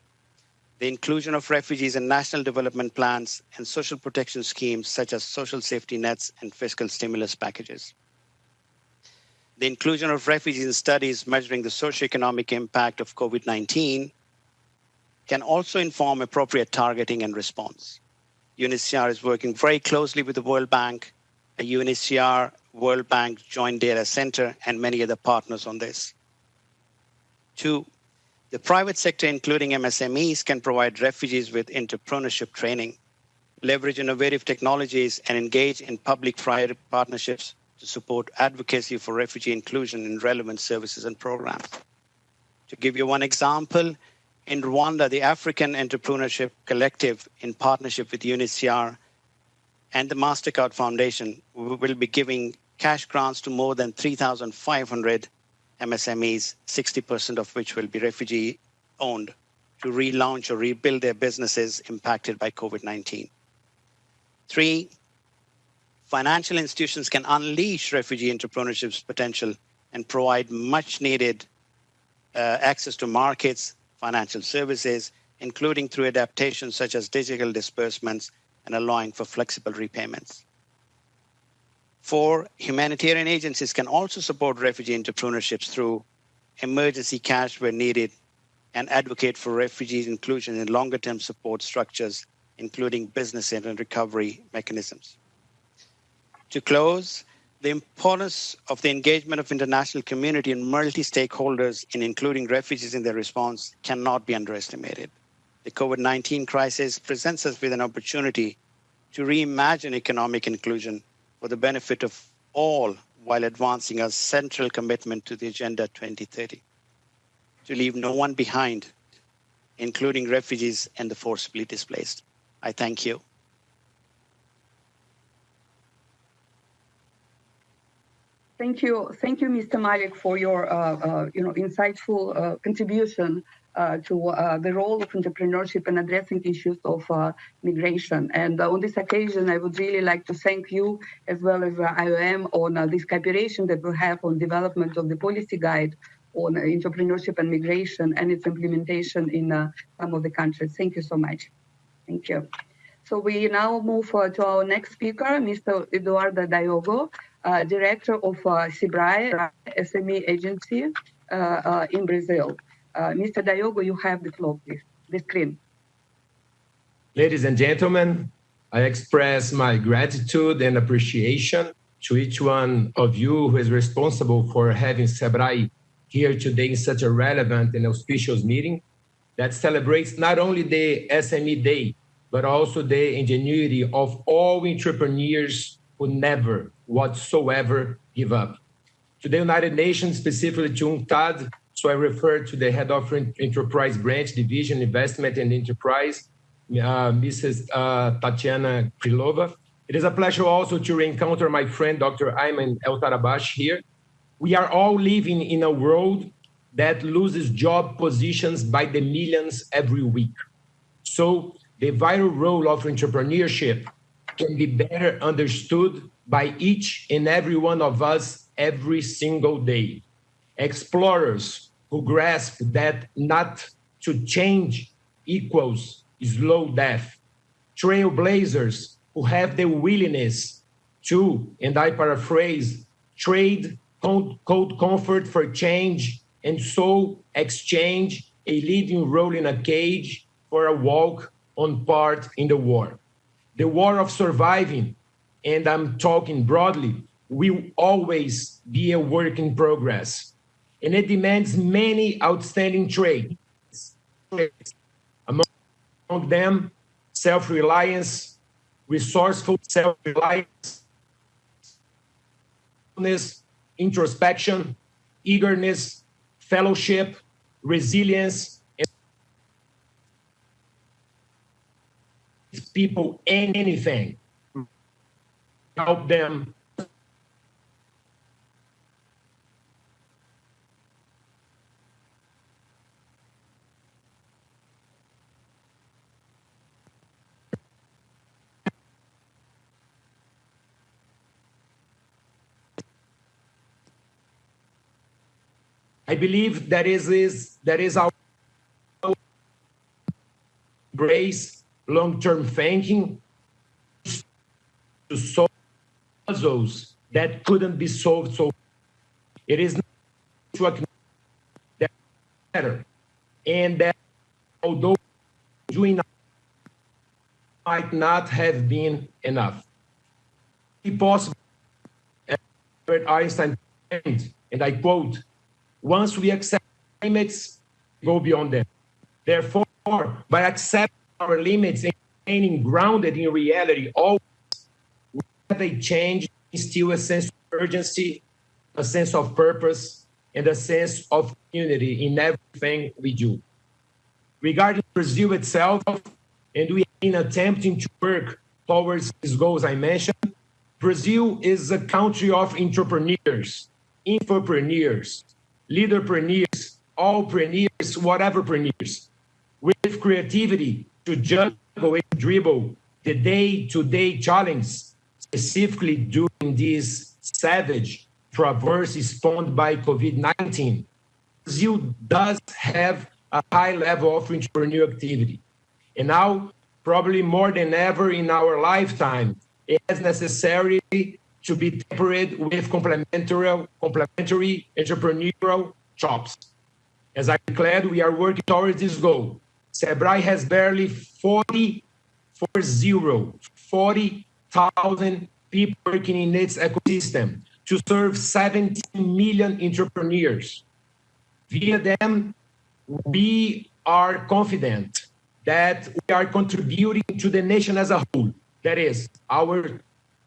the inclusion of refugees in national development plans and social protection schemes such as social safety nets and fiscal stimulus packages. The inclusion of refugees in studies measuring the socioeconomic impact of COVID-19 can also inform appropriate targeting and response. UNHCR is working very closely with the World Bank, a UNHCR World Bank Joint Data Center, and many other partners on this. 2, the private sector, including MSMEs, can provide refugees with entrepreneurship training, leverage innovative technologies, and engage in public-private partnerships to support advocacy for refugee inclusion in relevant services and programs. To give you one example, in Rwanda, the African Entrepreneurship Collective, in partnership with UNHCR and the MasterCard Foundation, will be giving cash grants to more than 3,500 MSMEs, 60% of which will be refugee-owned, to relaunch or rebuild their businesses impacted by COVID-19. 3, financial institutions can unleash refugee entrepreneurship's potential and provide much-needed access to markets, financial services, including through adaptations such as digital disbursements and allowing for flexible repayments. 4, humanitarian agencies can also support refugee entrepreneurships through emergency cash where needed and advocate for refugees' inclusion in longer-term support structures, including business and recovery mechanisms. To close, the importance of the engagement of international community and multi-stakeholders in including refugees in their response cannot be underestimated. The COVID-19 crisis presents us with an opportunity to reimagine economic inclusion for the benefit of all while advancing our central commitment to the Agenda 2030, to leave no one behind, including refugees and the forcibly displaced. I thank you. Thank you, Mr. Malik, for your insightful contribution to the role of entrepreneurship and addressing issues of migration. And on this occasion, I would really like to thank you as well as IOM on this cooperation that we have on development of the policy guide on entrepreneurship and migration and its implementation in some of the countries. Thank you so much. Thank you. So we now move to our next speaker, Mr. Eduardo Diogo, Director of Shibrai, SME agency in Brazil. Mr. Diogo, you have the floor, please. The screen. Ladies and gentlemen, I express my gratitude and appreciation to each one of you who is responsible for having Shibrai here today in such a relevant and auspicious meeting that celebrates not only the SME Day, but also the ingenuity of all entrepreneurs who never whatsoever give up. To the United Nations, specifically to UNCTAD, so I refer to the head of Enterprise Branch, Division, Investment and Enterprise, Mrs. Tatiana Krylova. It is a pleasure also to encounter my friend, Dr. Ayman El-Tarabash here. We are all living in a world that loses job positions by the millions every week. So the vital role of entrepreneurship can be better understood by each and every one of us every single day. Explorers who grasp that not to change equals slow death. Trailblazers who have the willingness to, and I paraphrase, trade cold comfort for change and so exchange a leading role in a cage for a walk on part in the war. The war of surviving, and I'm talking broadly, will always be a work in progress. And it demands many outstanding traits. Among them, self-reliance, resourceful self-reliance, introspection, eagerness, fellowship, resilience, and people anything. Help them. I believe that is our embrace long-term thinking to solve puzzles that couldn't be solved so far. It is not to acknowledge that better, and that although doing might not have been enough. It's possible, as Albert Einstein said, and I quote, once we accept limits, go beyond them. Therefore, by accepting our limits and remaining grounded in reality, always we have a change, instill a sense of urgency, a sense of purpose, and a sense of community in everything we do. Regarding Brazil itself, and we have been attempting to work towards these goals I mentioned, Brazil is a country of entrepreneurs, infopreneurs, leaderpreneurs, allpreneurs, whateverpreneurs, with creativity to juggle and dribble the day-to-day challenge, specifically during this savage traverse spawned by COVID-19. Brazil does have a high level of entrepreneurial activity. And now, probably more than ever in our lifetime, it is necessary to be tempered with complementary entrepreneurial chops. As I declared, we are working towards this goal. Shibrai has barely 40,000 people working in its ecosystem to serve 17 million entrepreneurs. Via them, we are confident that we are contributing to the nation as a whole, that is, our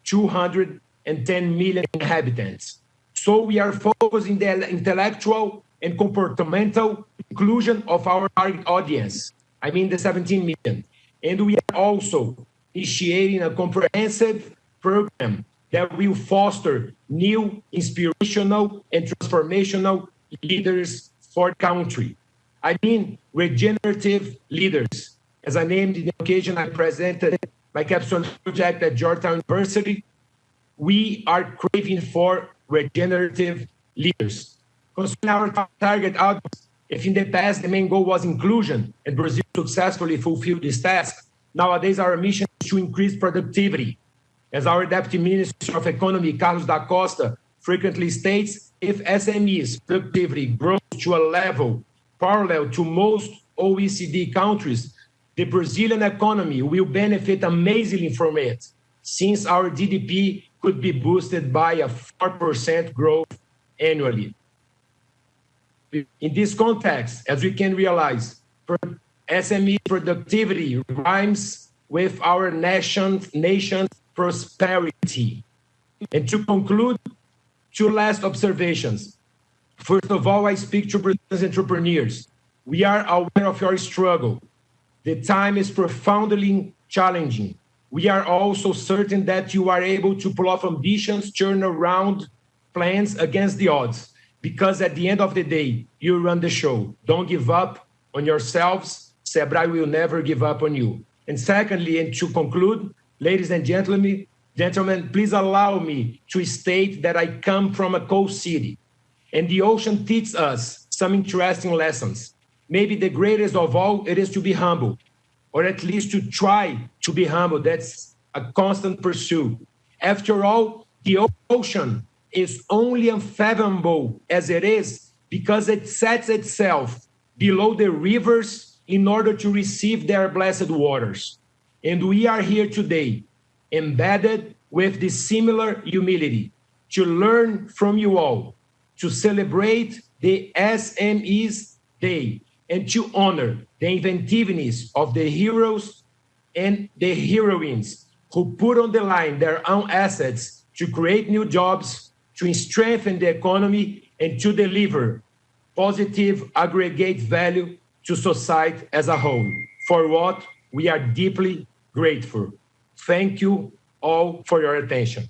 210 million inhabitants. So we are focusing the intellectual and comportamental inclusion of our target audience, I mean the 17 million. And we are also initiating a comprehensive program that will foster new, inspirational, and transformational leaders for the country. I mean regenerative leaders. As I named in the occasion I presented my capstone project at Georgetown University, we are craving for regenerative leaders. Concerning our target audience, if in the past the main goal was inclusion and Brazil successfully fulfilled this task, nowadays our mission is to increase productivity. As our Deputy Minister of Economy, Carlos da Costa, frequently states, if SMEs productivity grows to a level parallel to most OECD countries, the Brazilian economy will benefit amazingly from it, since our GDP could be boosted by a 4% growth annually. In this context, as we can realize, SME productivity rhymes with our nation's prosperity. And to conclude, two last observations. First of all, I speak to Brazilian entrepreneurs. We are aware of your struggle. The time is profoundly challenging. We are also certain that you are able to pull off ambitious turnaround plans against the odds, because at the end of the day, you run the show. Don't give up on yourselves. Shibrai will never give up on you. And secondly, and to conclude, ladies and gentlemen, please allow me to state that I come from a coast city, and the ocean teaches us some interesting lessons. Maybe the greatest of all, it is to be humble, or at least to try to be humble. That's a constant pursuit. After all, the ocean is only unfathomable as it is because it sets itself below the rivers in order to receive their blessed waters. And we are here today, embedded with this similar humility, to learn from you all, to celebrate the SMEs Day, and to honor the inventiveness of the heroes and the heroines who put on the line their own assets to create new jobs, to strengthen the economy, and to deliver positive aggregate value to society as a whole, for what we are deeply grateful. Thank you all for your attention.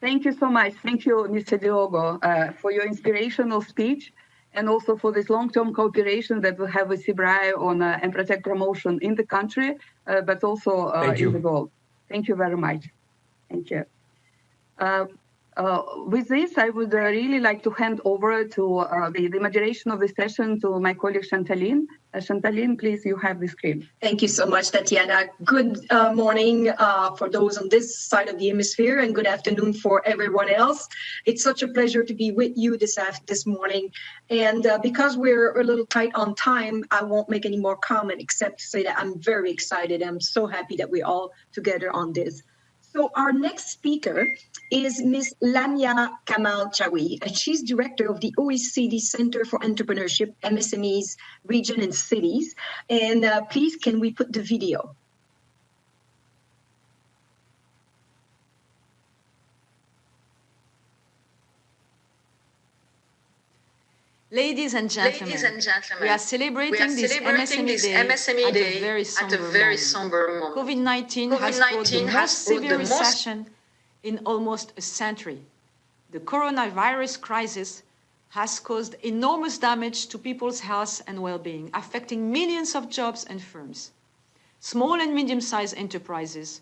Thank you so much. Thank you, Mr. Diogo, for your inspirational speech, and also for this long-term cooperation that we have with Shibrai on and protect promotion in the country, but also in the world. Thank you very much. Thank you. With this, I would really like to hand over to the moderation of the session to my colleague Chantaline. Chantaline, please, you have the screen. Thank you so much, Tatiana. Good morning for those on this side of the hemisphere, and good afternoon for everyone else. It's such a pleasure to be with you this morning. And because we're a little tight on time, I won't make any more comment except to say that I'm very excited. I'm so happy that we're all together on this. So our next speaker is Ms. Lamia Kamal Chawi, and she's director of the OECD Center for Entrepreneurship, MSMEs, Region and Cities. And please, can we put the video? Ladies and gentlemen, we are celebrating this MSME Day at a very somber moment. COVID-19 has brought the most severe recession in almost a century. The coronavirus crisis has caused enormous damage to people's health and well-being, affecting millions of jobs and firms. Small and medium-sized enterprises,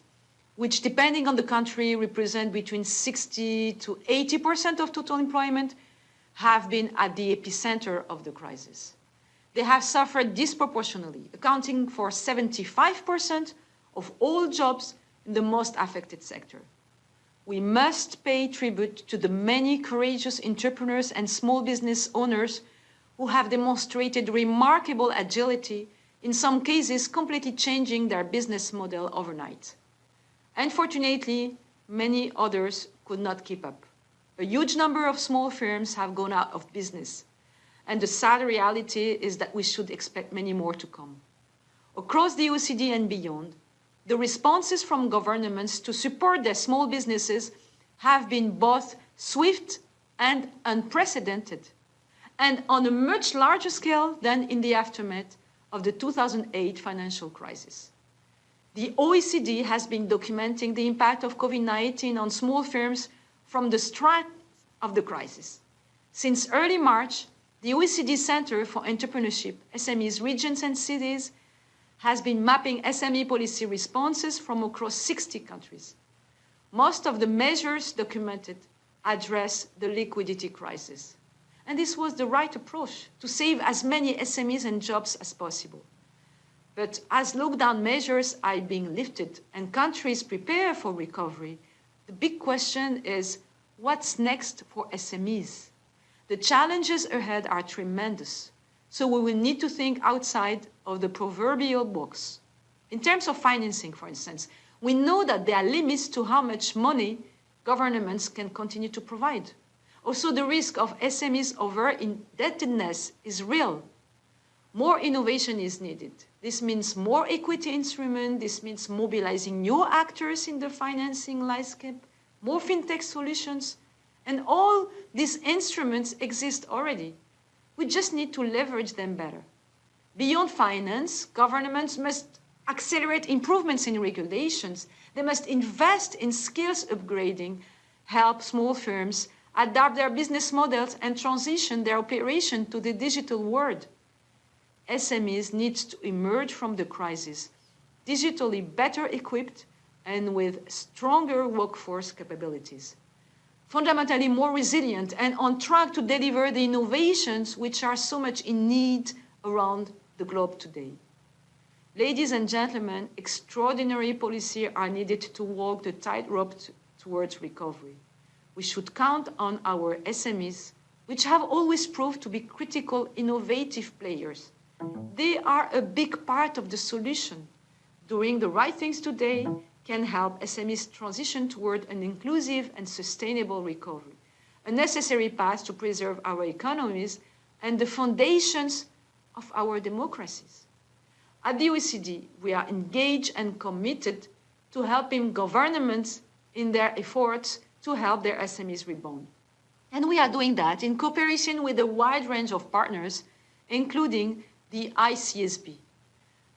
which depending on the country represent between 60 to 80% of total employment, have been at the epicenter of the crisis. They have suffered disproportionately, accounting for 75% of all jobs in the most affected sector. We must pay tribute to the many courageous entrepreneurs and small business owners who have demonstrated remarkable agility, in some cases completely changing their business model overnight. Unfortunately, many others could not keep up. A huge number of small firms have gone out of business, and the sad reality is that we should expect many more to come. Across the OECD and beyond, the responses from governments to support their small businesses have been both swift and unprecedented, and on a much larger scale than in the aftermath of the 2008 financial crisis. The OECD has been documenting the impact of COVID-19 on small firms from the start of the crisis. Since early March, the OECD Center for Entrepreneurship, SMEs, Regions and Cities, has been mapping SME policy responses from across 60 countries. Most of the measures documented address the liquidity crisis. And this was the right approach to save as many SMEs and jobs as possible. But as lockdown measures are being lifted and countries prepare for recovery, the big question is, what's next for SMEs? The challenges ahead are tremendous, so we will need to think outside of the proverbial box. In terms of financing, for instance, we know that there are limits to how much money governments can continue to provide. Also, the risk of SMEs over-indebtedness is real. More innovation is needed. This means more equity instruments. This means mobilizing new actors in the financing landscape, more fintech solutions, and all these instruments exist already. We just need to leverage them better. Beyond finance, governments must accelerate improvements in regulations. They must invest in skills upgrading, help small firms adapt their business models and transition their operation to the digital world. SMEs need to emerge from the crisis digitally better equipped and with stronger workforce capabilities, fundamentally more resilient and on track to deliver the innovations which are so much in need around the globe today. Ladies and gentlemen, extraordinary policies are needed to walk the tightrope towards recovery. We should count on our SMEs, which have always proved to be critical, innovative players. They are a big part of the solution. Doing the right things today can help SMEs transition toward an inclusive and sustainable recovery, a necessary path to preserve our economies and the foundations of our democracies. At the OECD, we are engaged and committed to helping governments in their efforts to help their SMEs rebound. And we are doing that in cooperation with a wide range of partners, including the Icsb.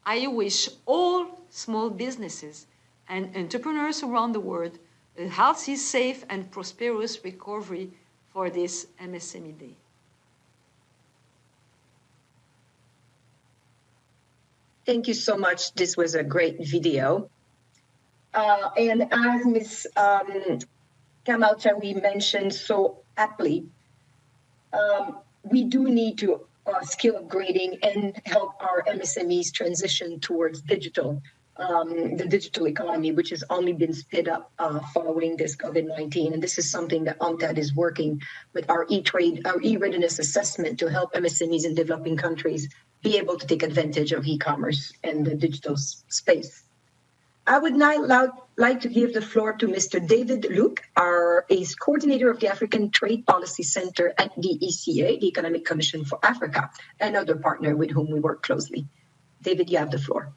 I wish all small businesses and entrepreneurs around the world a healthy, safe, and prosperous recovery for this MSME Day. Thank you so much. This was a great video. And as Ms. Kamal Chawi mentioned so aptly, we do need to skill upgrading and help our MSMEs transition towards digital, the digital economy, which has only been sped up following this COVID-19. And this is something that UNTAD is working with our e-trade, our e-readiness assessment to help MSMEs in developing countries be able to take advantage of e-commerce and the digital space. I would now like to give the floor to Mr. David Luke, is coordinator of the African Trade Policy Center at the ECA, the Economic Commission for Africa, another partner with whom we work closely. David, you have the floor.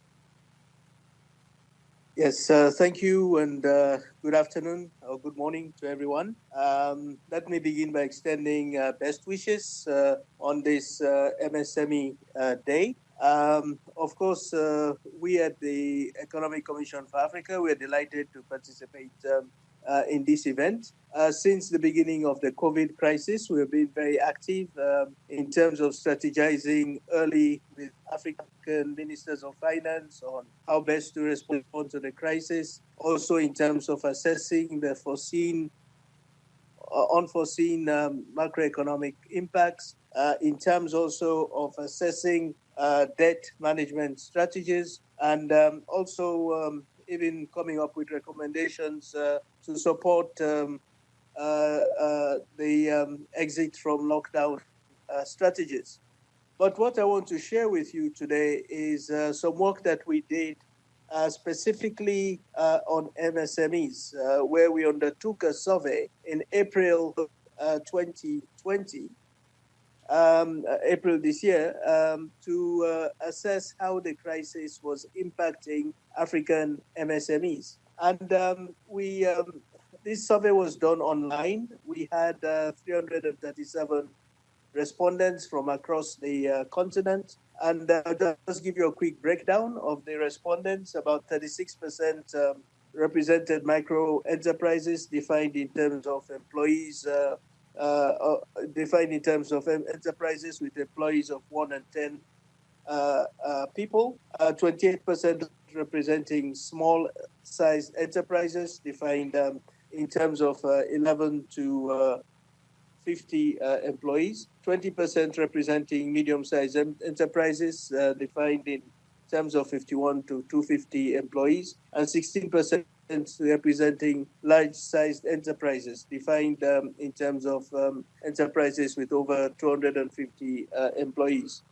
Yes, thank you, and good afternoon or good morning to everyone. Let me begin by extending best wishes on this MSME Day. Of course, we at the Economic Commission for Africa, we are delighted to participate in this event. Since the beginning of the COVID crisis, we have been very active in terms of strategizing early with African ministers of finance on how best to respond to the crisis. Also in terms of assessing the unforeseen macroeconomic impacts, in terms also of assessing debt management strategies, and also even coming up with recommendations to support the exit from lockdown strategies. But what I want to share with you today is some work that we did specifically on MSMEs, where we undertook a survey in April 2020, April this year, to assess how the crisis was impacting African MSMEs. And this survey was done online. We had 337 respondents from across the continent. And I'll just give you a quick breakdown of the respondents. About 36% represented micro enterprises defined in terms of employees, defined in terms of enterprises with employees of 1 and 10 people. 28% representing small-sized enterprises defined in terms of 11 to 50 employees. 20% representing medium-sized enterprises defined in terms of 51 to 250 employees, and 16% representing large-sized enterprises defined in terms of enterprises with over 250 employees.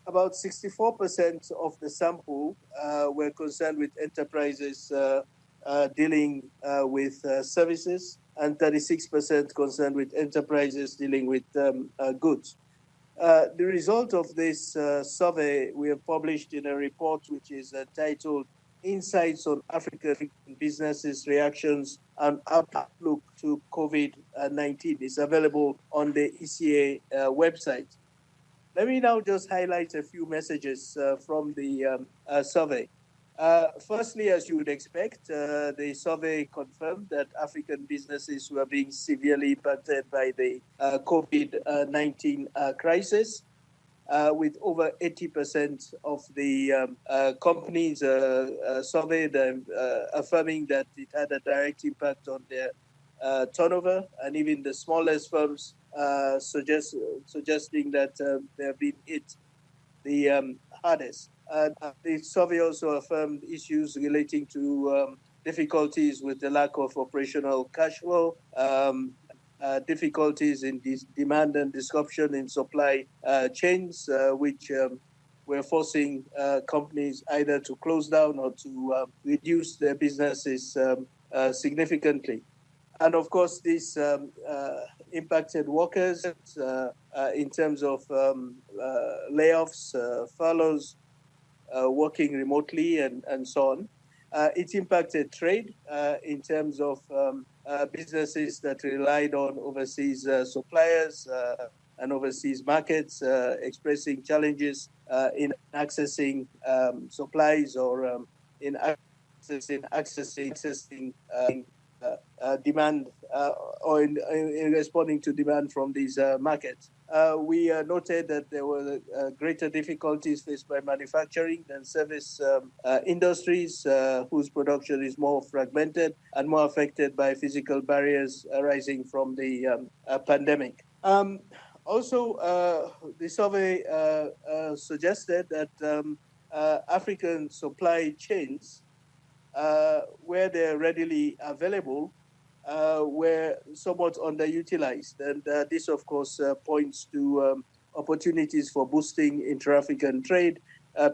About 64% of the sample were concerned with enterprises dealing with services, and 36% concerned with enterprises dealing with goods. The result of this survey we have published in a report which is titled Insights on African Businesses' Reactions and Outlook to COVID-19. It's available on the ECA website. Let me now just highlight a few messages from the survey. Firstly, as you would expect, the survey confirmed that African businesses were being severely impacted by the COVID-19 crisis, with over 80% of the companies surveyed affirming that it had a direct impact on their turnover, and even the smallest firms suggesting that they have been hit the hardest. The survey also affirmed issues relating to difficulties with the lack of operational cash flow, difficulties in demand and disruption in supply chains, which were forcing companies either to close down or to reduce their businesses significantly. And of course, this impacted workers in terms of layoffs, furloughs, working remotely, and so on. It impacted trade in terms of businesses that relied on overseas suppliers and overseas markets, expressing challenges in accessing supplies or in accessing demand or in responding to demand from these markets. We noted that there were greater difficulties faced by manufacturing and service industries whose production is more fragmented and more affected by physical barriers arising from the pandemic. Also, the survey suggested that African supply chains, where they're readily available, were somewhat underutilized. And this, of course, points to opportunities for boosting inter-African trade,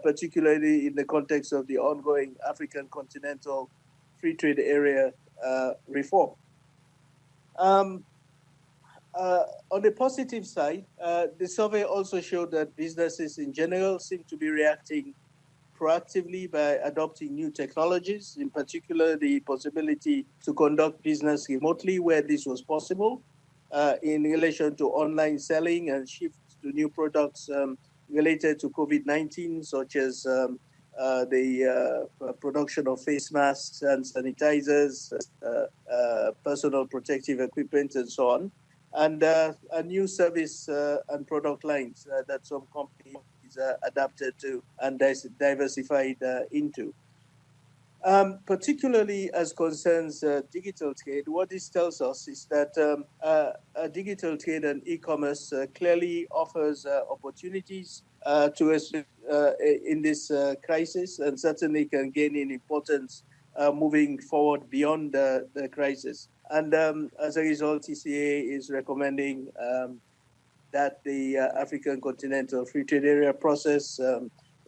particularly in the context of the ongoing African Continental Free Trade Area reform. On the positive side, the survey also showed that businesses in general seem to be reacting proactively by adopting new technologies, in particular the possibility to conduct business remotely where this was possible, in relation to online selling and shift to new products related to COVID-19, such as the production of face masks and sanitizers, personal protective equipment, and so on, and a new service and product lines that some companies adapted to and diversified into. Particularly as concerns digital trade, what this tells us is that digital trade and e-commerce clearly offers opportunities to us in this crisis, and certainly can gain in importance moving forward beyond the crisis. And as a result, ECA is recommending that the African Continental Free Trade Area process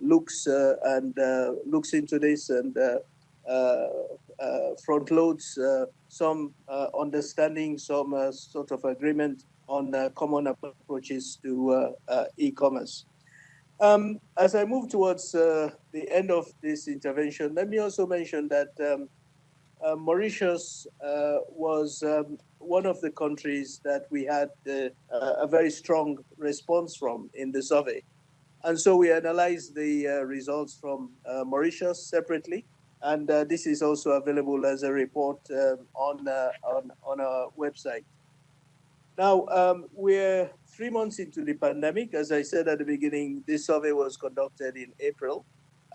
looks into this and front loads some understanding, some sort of agreement on common approaches to e-commerce. As I move towards the end of this intervention, let me also mention that Mauritius was one of the countries that we had a very strong response from in the survey. And so we analyzed the results from Mauritius separately, and this is also available as a report on our website. Now, we're 3 months into the pandemic. As I said at the beginning, this survey was conducted in April.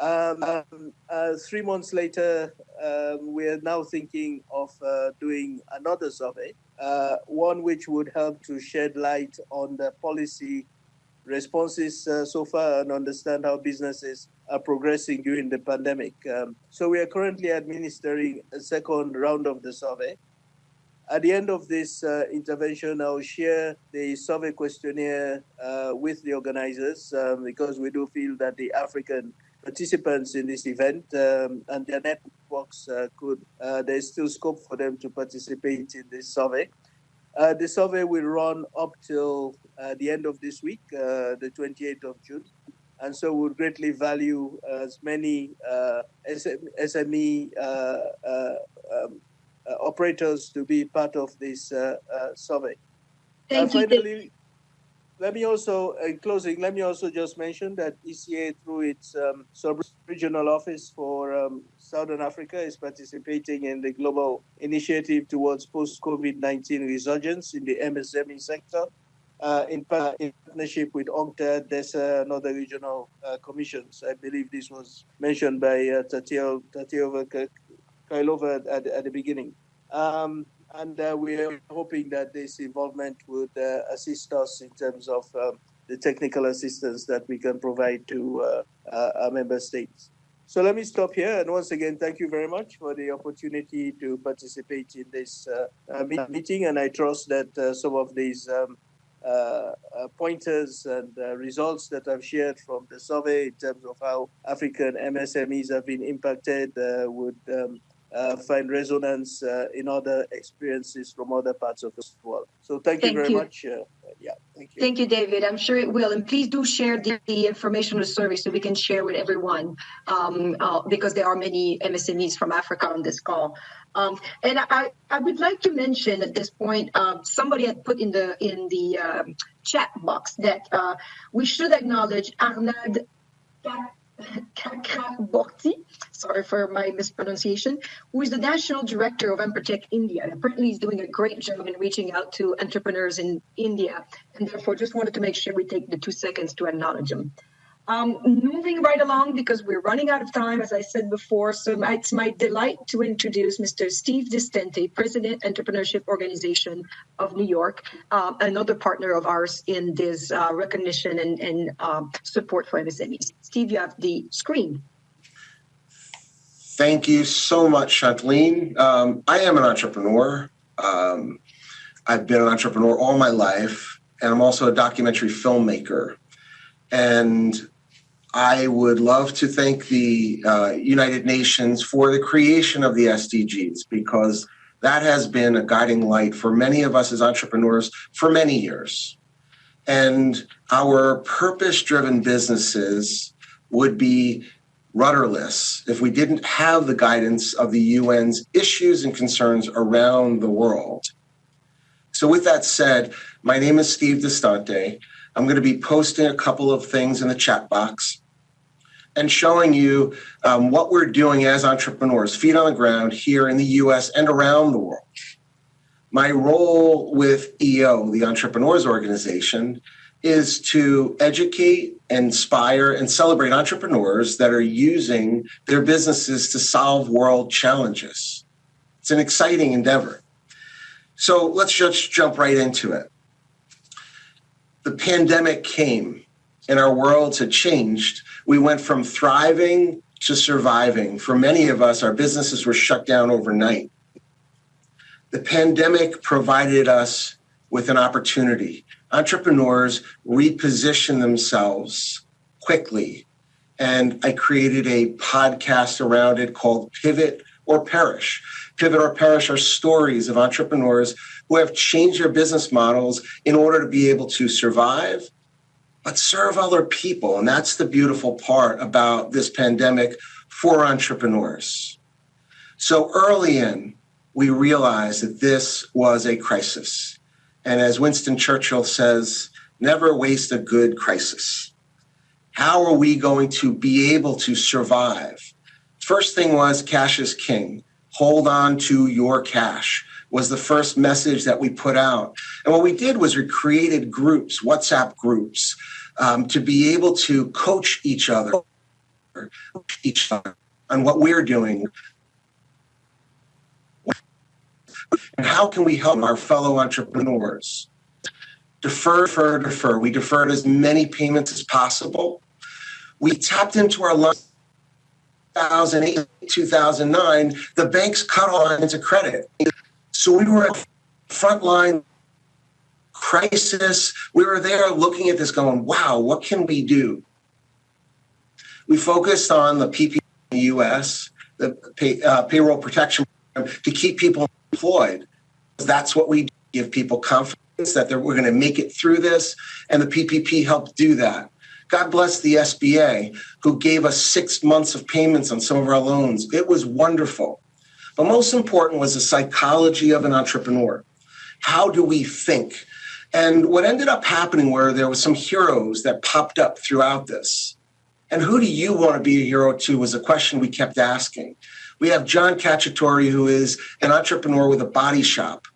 3 months later, we are now thinking of doing another survey, one which would help to shed light on the policy responses so far and understand how businesses are progressing during the pandemic. So we are currently administering a second round of the survey. At the end of this intervention, I'll share the survey questionnaire with the organizers because we do feel that the African participants in this event and their networks there's still scope for them to participate in this survey. The survey will run up till the end of this week, the 28th of June. And so we'll greatly value as many SME operators to be part of this survey. Thank you. Finally, let me also, in closing, let me also just mention that ECA, through its sub-regional office for Southern Africa, is participating in the global initiative towards post-COVID-19 resurgence in the MSME sector, in partnership with UNCTAD, DESA, and other regional commissions. I believe this was mentioned by Tatiova Kailova at the beginning. And we are hoping that this involvement would assist us in terms of the technical assistance that we can provide to our member states. So let me stop here. And once again, thank you very much for the opportunity to participate in this meeting. And I trust that some of these pointers and results that I've shared from the survey in terms of how African MSMEs have been impacted would find resonance in other experiences from other parts of the world. So thank you very much. Thank you. Thank you, David. I'm sure it will. And please do share the information of the survey so we can share with everyone because there are many MSMEs from Africa on this call. And I would like to mention at this point, somebody had put in the chat box that we should acknowledge Ahmed Bhakti, sorry for my mispronunciation, who is the National Director of Empretech India. And apparently he's doing a great job in reaching out to entrepreneurs in India. And therefore, just wanted to make sure we take the 2 seconds to acknowledge him. Moving right along, because we're running out of time, as I said before, so it's my delight to introduce Mr. Steve Distente, President, Entrepreneurship Organization of New York, another partner of ours in this recognition and support for MSMEs. Steve, you have the screen. Thank you so much, Chanteline. I am an entrepreneur. I've been an entrepreneur all my life, and I'm also a documentary filmmaker. And I would love to thank the United Nations for the creation of the SDGs, because that has been a guiding light for many of us as entrepreneurs for many years. And our purpose-driven businesses would be rudderless if we didn't have the guidance of the UN's issues and concerns around the world. So with that said, my name is Steve Distente. I'm going to be posting a couple of things in the chat box and showing you what we're doing as entrepreneurs, feet on the ground here in the US and around the world. My role with EO, the Entrepreneurs Organization, is to educate, inspire, and celebrate entrepreneurs that are using their businesses to solve world challenges. It's an exciting endeavor. So let's just jump right into it. The pandemic came and our worlds had changed. We went from thriving to surviving. For many of us, our businesses were shut down overnight. The pandemic provided us with an opportunity. Entrepreneurs reposition themselves quickly. And I created a podcast around it called Pivot or Perish. Pivot or Perish are stories of entrepreneurs who have changed their business models in order to be able to survive, but serve other people. And that's the beautiful part about this pandemic for entrepreneurs. So early in, we realized that this was a crisis. And as Winston Churchill says, never waste a good crisis. How are we going to be able to survive? First thing was cash is king. Hold on to your cash was the first message that we put out. And what we did was we created groups, WhatsApp groups, to be able to coach each other on what we're doing. And how can we help our fellow entrepreneurs? Defer. We deferred as many payments as possible. We tapped into our loans. 2008, 2009, the banks cut all lines of credit. So we were at frontline crisis. We were there looking at this going, wow, what can we do? We focused on the PPP in the U.S., the payroll protection program, to keep people employed. That's what we do, give people confidence that we're going to make it through this, and the PPP helped do that. God bless the SBA, who gave us 6 months of payments on some of our loans. It was wonderful. But most important was the psychology of an entrepreneur. How do we think? And what ended up happening were there were some heroes that popped up throughout this. And who do you want to be a hero to was a question we kept asking. We have John Cacciatore, who is an entrepreneur with a body shop,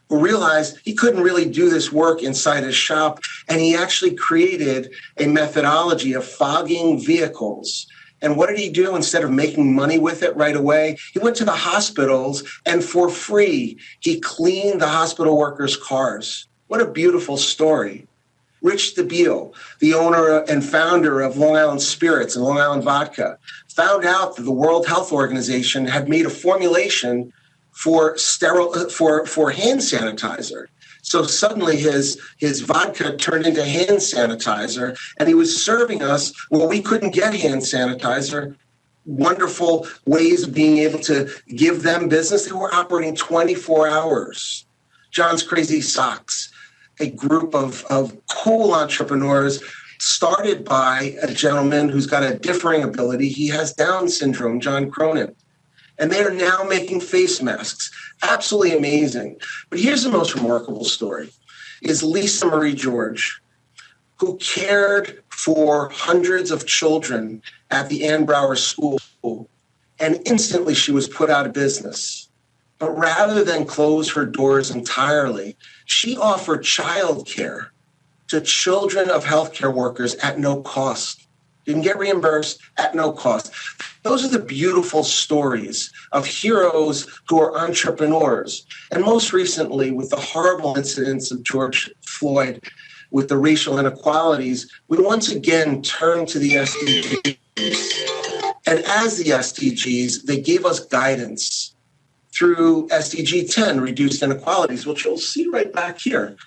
who realized he couldn't really do this work inside his shop, and he actually created a methodology of fogging vehicles. And what did he do? Instead of making money with it right away, he went to the hospitals, and for free, he cleaned the hospital workers' cars. What a beautiful story. Rich DeBeal, the owner and founder of Long Island Spirits and Long Island Vodka, found out that the World Health Organization had made a formulation for hand sanitizer. So suddenly his vodka turned into hand sanitizer, and he was serving us where we couldn't get hand sanitizer. Wonderful ways of being able to give them business. They were operating 24 hours. John's Crazy Socks, a group of cool entrepreneurs started by a gentleman who's got a differing ability. He has Down syndrome, John Cronin. And they are now making face masks. Absolutely amazing. But here's the most remarkable story, is Lisa Marie George. who cared for hundreds of children at the Ann Brower School, and instantly she was put out of business. But rather than close her doors entirely, she offered childcare to children of healthcare workers at no cost. You can get reimbursed at no cost. Those are the beautiful stories of heroes who are entrepreneurs. And most recently, with the horrible incidents of George Floyd, with the racial inequalities, we once again turn to the SDGs. And as the SDGs, they gave us guidance through SDG 10, reduced inequalities, which you'll see right back here.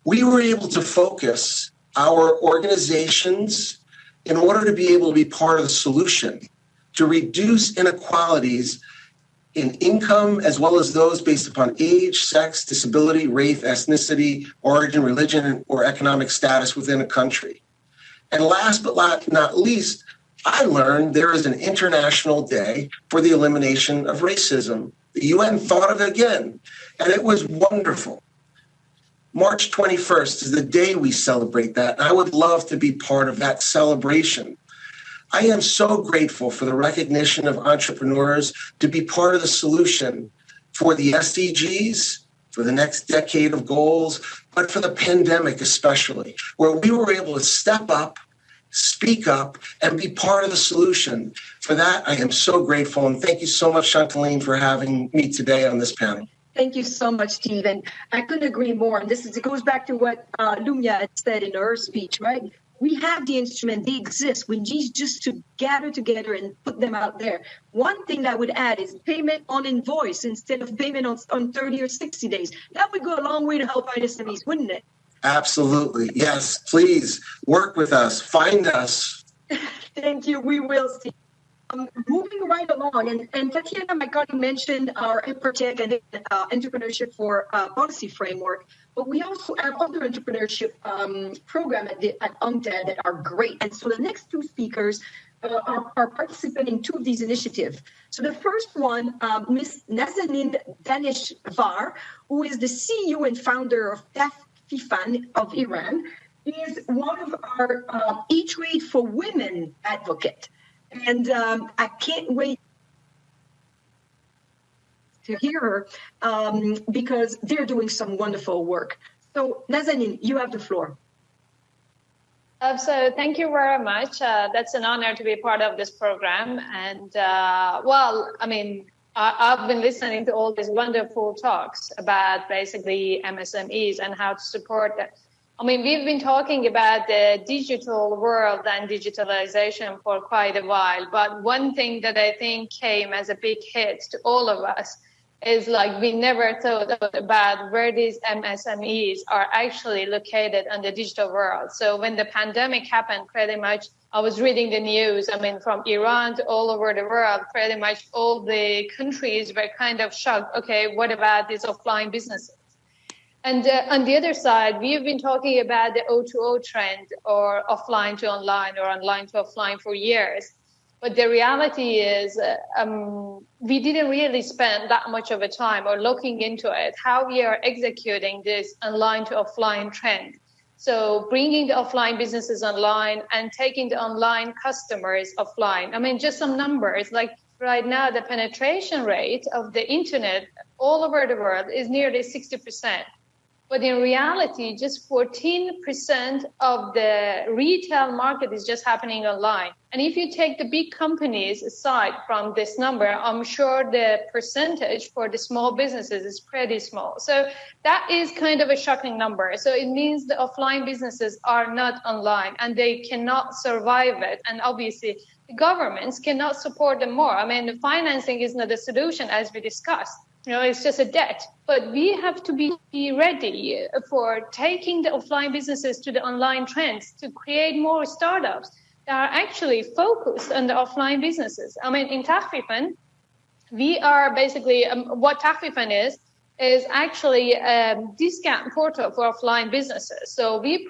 We were able to focus our organizations in order to be able to be part of the solution to reduce inequalities in income, as well as those based upon age, sex, disability, race, ethnicity, origin, religion, or economic status within a country. And last but not least, I learned there is an international day for the elimination of racism. The UN thought of it again, and it was wonderful. March 21st is the day we celebrate that. And I would love to be part of that celebration. I am so grateful for the recognition of entrepreneurs to be part of the solution for the SDGs, for the next decade of goals, but for the pandemic especially, where we were able to step up, speak up, and be part of the solution. For that, I am so grateful. And thank you so much, Chantaline, for having me today on this panel. Thank you so much, Stephen. I couldn't agree more. And it goes back to what Lumia had said in her speech, right? We have the instrument, they exist. We need just to gather together and put them out there. One thing that I would add is payment on invoice instead of payment on 30 or 60 days. That would go a long way to help our SMEs, wouldn't it? Absolutely. Yes, please work with us, find us. Thank you. We will see. Moving right along, and Tatiana, my colleague, mentioned our Protect and Entrepreneurship for Policy Framework, but we also have other entrepreneurship programs at UNTAD that are great. And so the next two speakers are participating in two of these initiatives. So the first one, Ms. Nazanin Daneshvar, who is the CEO and founder of TAFIFAN of Iran, is one of our E-Trade for Women advocate. And I can't wait to hear her because they're doing some wonderful work. So Nazanin, you have the floor. So thank you very much. That's an honor to be part of this program. And I've been listening to all these wonderful talks about basically MSMEs and how to support them. We've been talking about the digital world and digitalization for quite a while, but one thing that I think came as a big hit to all of us is we never thought about where these MSMEs are actually located in the digital world. So when the pandemic happened, pretty much I was reading the news, from Iran to all over the world, pretty much all the countries were kind of shocked. Okay, what about these offline businesses? And on the other side, we've been talking about the O2O trend, or offline to online or online to offline, for years. But the reality is we didn't really spend that much of a time or looking into it, how we are executing this online to offline trend. So bringing the offline businesses online and taking the online customers offline. Just some numbers, right now, the penetration rate of the internet all over the world is nearly 60%. But in reality, just 14% of the retail market is just happening online. And if you take the big companies aside from this number, I'm sure the percentage for the small businesses is pretty small. So that is kind of a shocking number. So it means the offline businesses are not online and they cannot survive it. And obviously, the governments cannot support them more. The financing is not a solution, as we discussed. It's just a debt. But we have to be ready for taking the offline businesses to the online trends to create more startups that are actually focused on the offline businesses. In TAFIFAN, we are basically, what TAFIFAN is is actually a discount portal for offline businesses. So we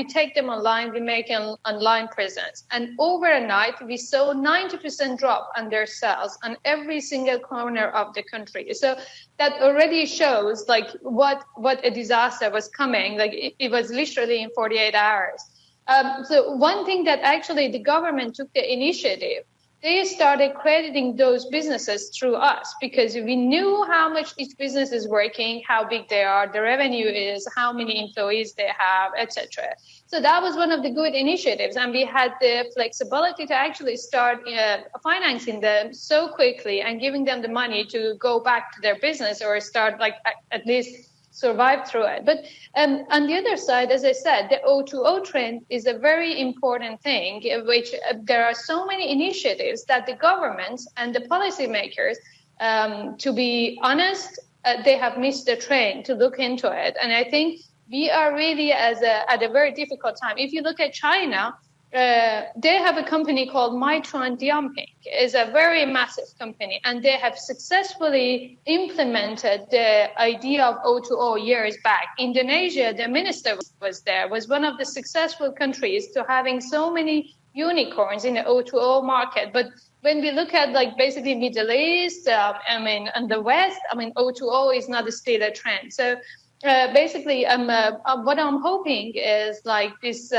take them online, we make an online presence. And overnight, we saw 90% drop on their sales on every single corner of the country. So that already shows like what a disaster was coming. Like it was literally in 48 hours. So one thing that actually the government took the initiative, they started crediting those businesses through us because we knew how much each business is working, how big they are, the revenue is, how many employees they have, etc. So that was one of the good initiatives, and we had the flexibility to actually start financing them so quickly and giving them the money to go back to their business or start like at least survive through it. But on the other side, as I said, the O2O trend is a very important thing, which there are so many initiatives that the governments and the policymakers, to be honest, they have missed the train to look into it. And I think we are really at a very difficult time. If you look at China, they have a company called Meituan Dianping. It's a very massive company, and they have successfully implemented the idea of O2O years back. Indonesia, the minister was one of the successful countries to having so many unicorns in the O2O market. But when we look at like basically Middle East, and the West, O2O is not still a trend. So basically, what I'm hoping is like this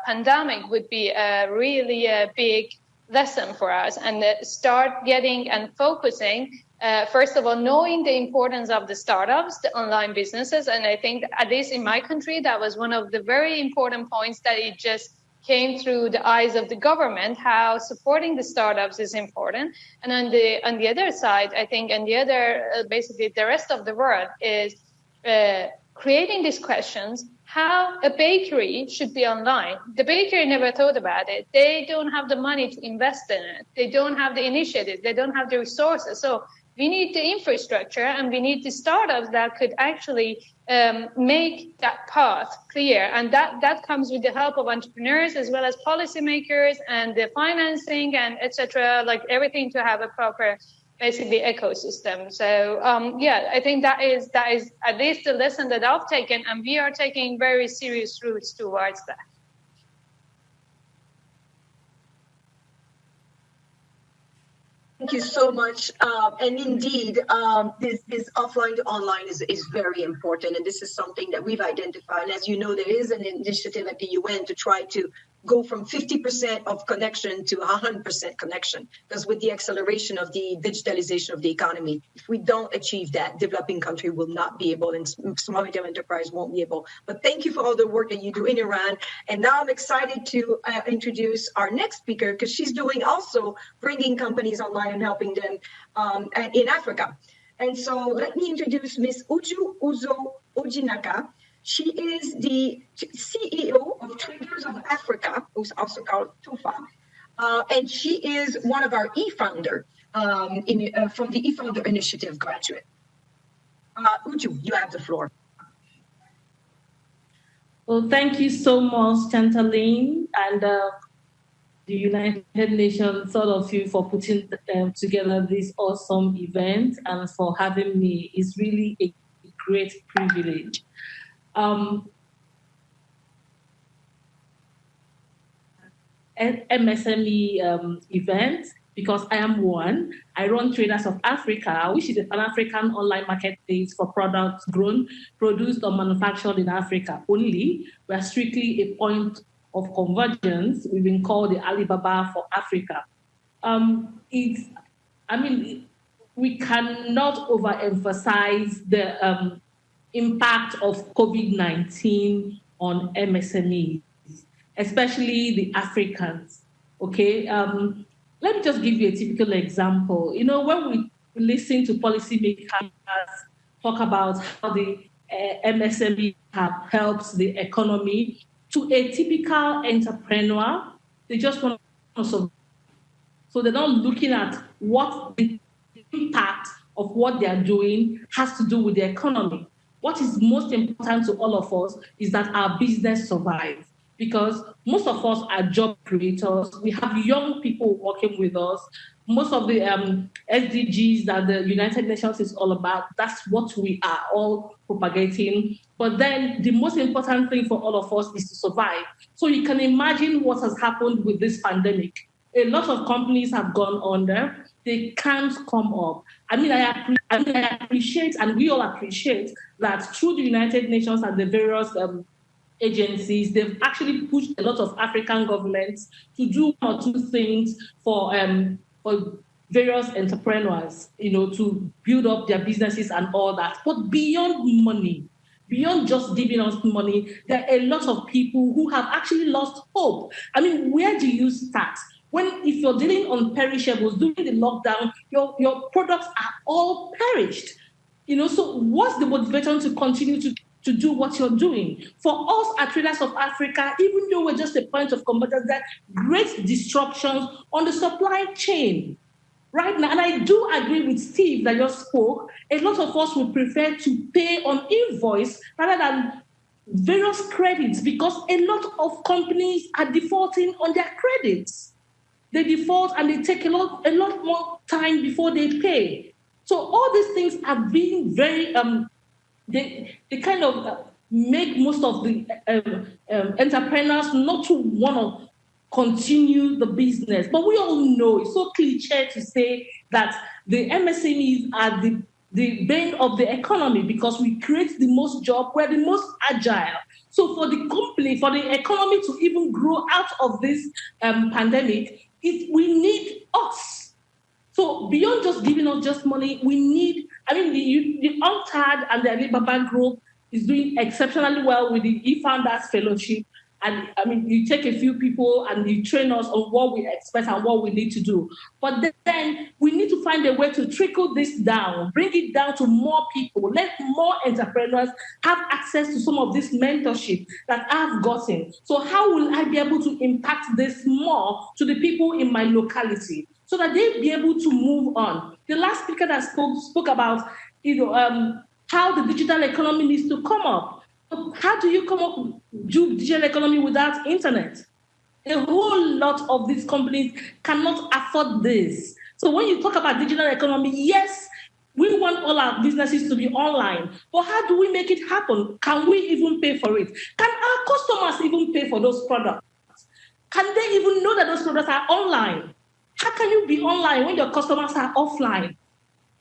pandemic would be really a big lesson for us, and start getting and focusing, first of all, knowing the importance of the startups, the online businesses. And I think, at least in my country, that was one of the very important points that it just came through the eyes of the government, how supporting the startups is important. And on the other side, I think, and the other, basically the rest of the world is creating these questions, how a bakery should be online. The bakery never thought about it. They don't have the money to invest in it. They don't have the initiative. They don't have the resources. So we need the infrastructure, and we need the startups that could actually make that path clear. And that comes with the help of entrepreneurs as well as policymakers and the financing and etc. Like everything to have a proper basically ecosystem. So I think that is at least the lesson that I've taken, and we are taking very serious routes towards that. Thank you so much. And indeed, this offline to online is very important. And this is something that we've identified. And as you know, there is an initiative at the UN to try to go from 50% of connection to 100% connection. Because with the acceleration of the digitalization of the economy, if we don't achieve that, developing country will not be able, and small medium enterprise won't be able. But thank you for all the work that you do in Iran. And now I'm excited to introduce our next speaker, because she's doing also bringing companies online and helping them in Africa. And so let me introduce Ms. Uju Uzo Ojinaka. She is the CEO of Traders of Africa, who's also called TUFA, and she is one of our e-founder from the e-founder initiative graduate. Uju, you have the floor. Well, thank you so much, Chantaline, and the United Nations, all of you, for putting together this awesome event and for having me. It's really a great privilege. MSME event, because I am one. I run Traders of Africa, which is a Pan-African online marketplace for products grown, produced, or manufactured in Africa only. We are strictly a point of convergence. We've been called the Alibaba for Africa. We cannot overemphasize the impact of COVID-19 on MSMEs, especially the Africans. Okay, let me just give you a typical example. You know, when we listen to policymakers talk about how the MSME have helped the economy, to a typical entrepreneur, they just want to survive. So they're not looking at what the impact of what they are doing has to do with the economy. What is most important to all of us is that our business survives. because most of us are job creators. We have young people working with us. Most of the SDGs that the United Nations is all about, that's what we are all propagating. But then the most important thing for all of us is to survive. So you can imagine what has happened with this pandemic. A lot of companies have gone under. They can't come up. I appreciate, and we all appreciate, that through the United Nations and the various agencies, they've actually pushed a lot of African governments to do one or two things for various entrepreneurs, to build up their businesses and all that. But beyond money, beyond just giving us money, there are a lot of people who have actually lost hope. Where do you start? If you're dealing on perishables during the lockdown, your products are all perished. So what's the motivation to continue to do what you're doing? For us at Traders of Africa, even though we're just a point of convergence, there are great disruptions on the supply chain right now. And I do agree with Steve that just spoke. A lot of us would prefer to pay on invoice rather than various credits, because a lot of companies are defaulting on their credits. They default and they take a lot more time before they pay. So all these things are being very, they kind of make most of the entrepreneurs not to want to continue the business. But we all know, it's so cliche to say that the MSMEs are the bane of the economy, because we create the most jobs, we're the most agile. So for the economy to even grow out of this pandemic, we need us. So beyond just giving us just money, we need, the UNTAD and the Alibaba Group is doing exceptionally well with the eFounders Fellowship. And you take a few people and you train us on what we expect and what we need to do. But then we need to find a way to trickle this down, bring it down to more people, let more entrepreneurs have access to some of this mentorship that I've gotten. So how will I be able to impact this more to the people in my locality so that they'll be able to move on? The last speaker that spoke about, how the digital economy needs to come up. How do you come up with digital economy without internet? A whole lot of these companies cannot afford this. So when you talk about digital economy, yes, we want all our businesses to be online, but how do we make it happen? Can we even pay for it? Can our customers even pay for those products? Can they even know that those products are online? How can you be online when your customers are offline?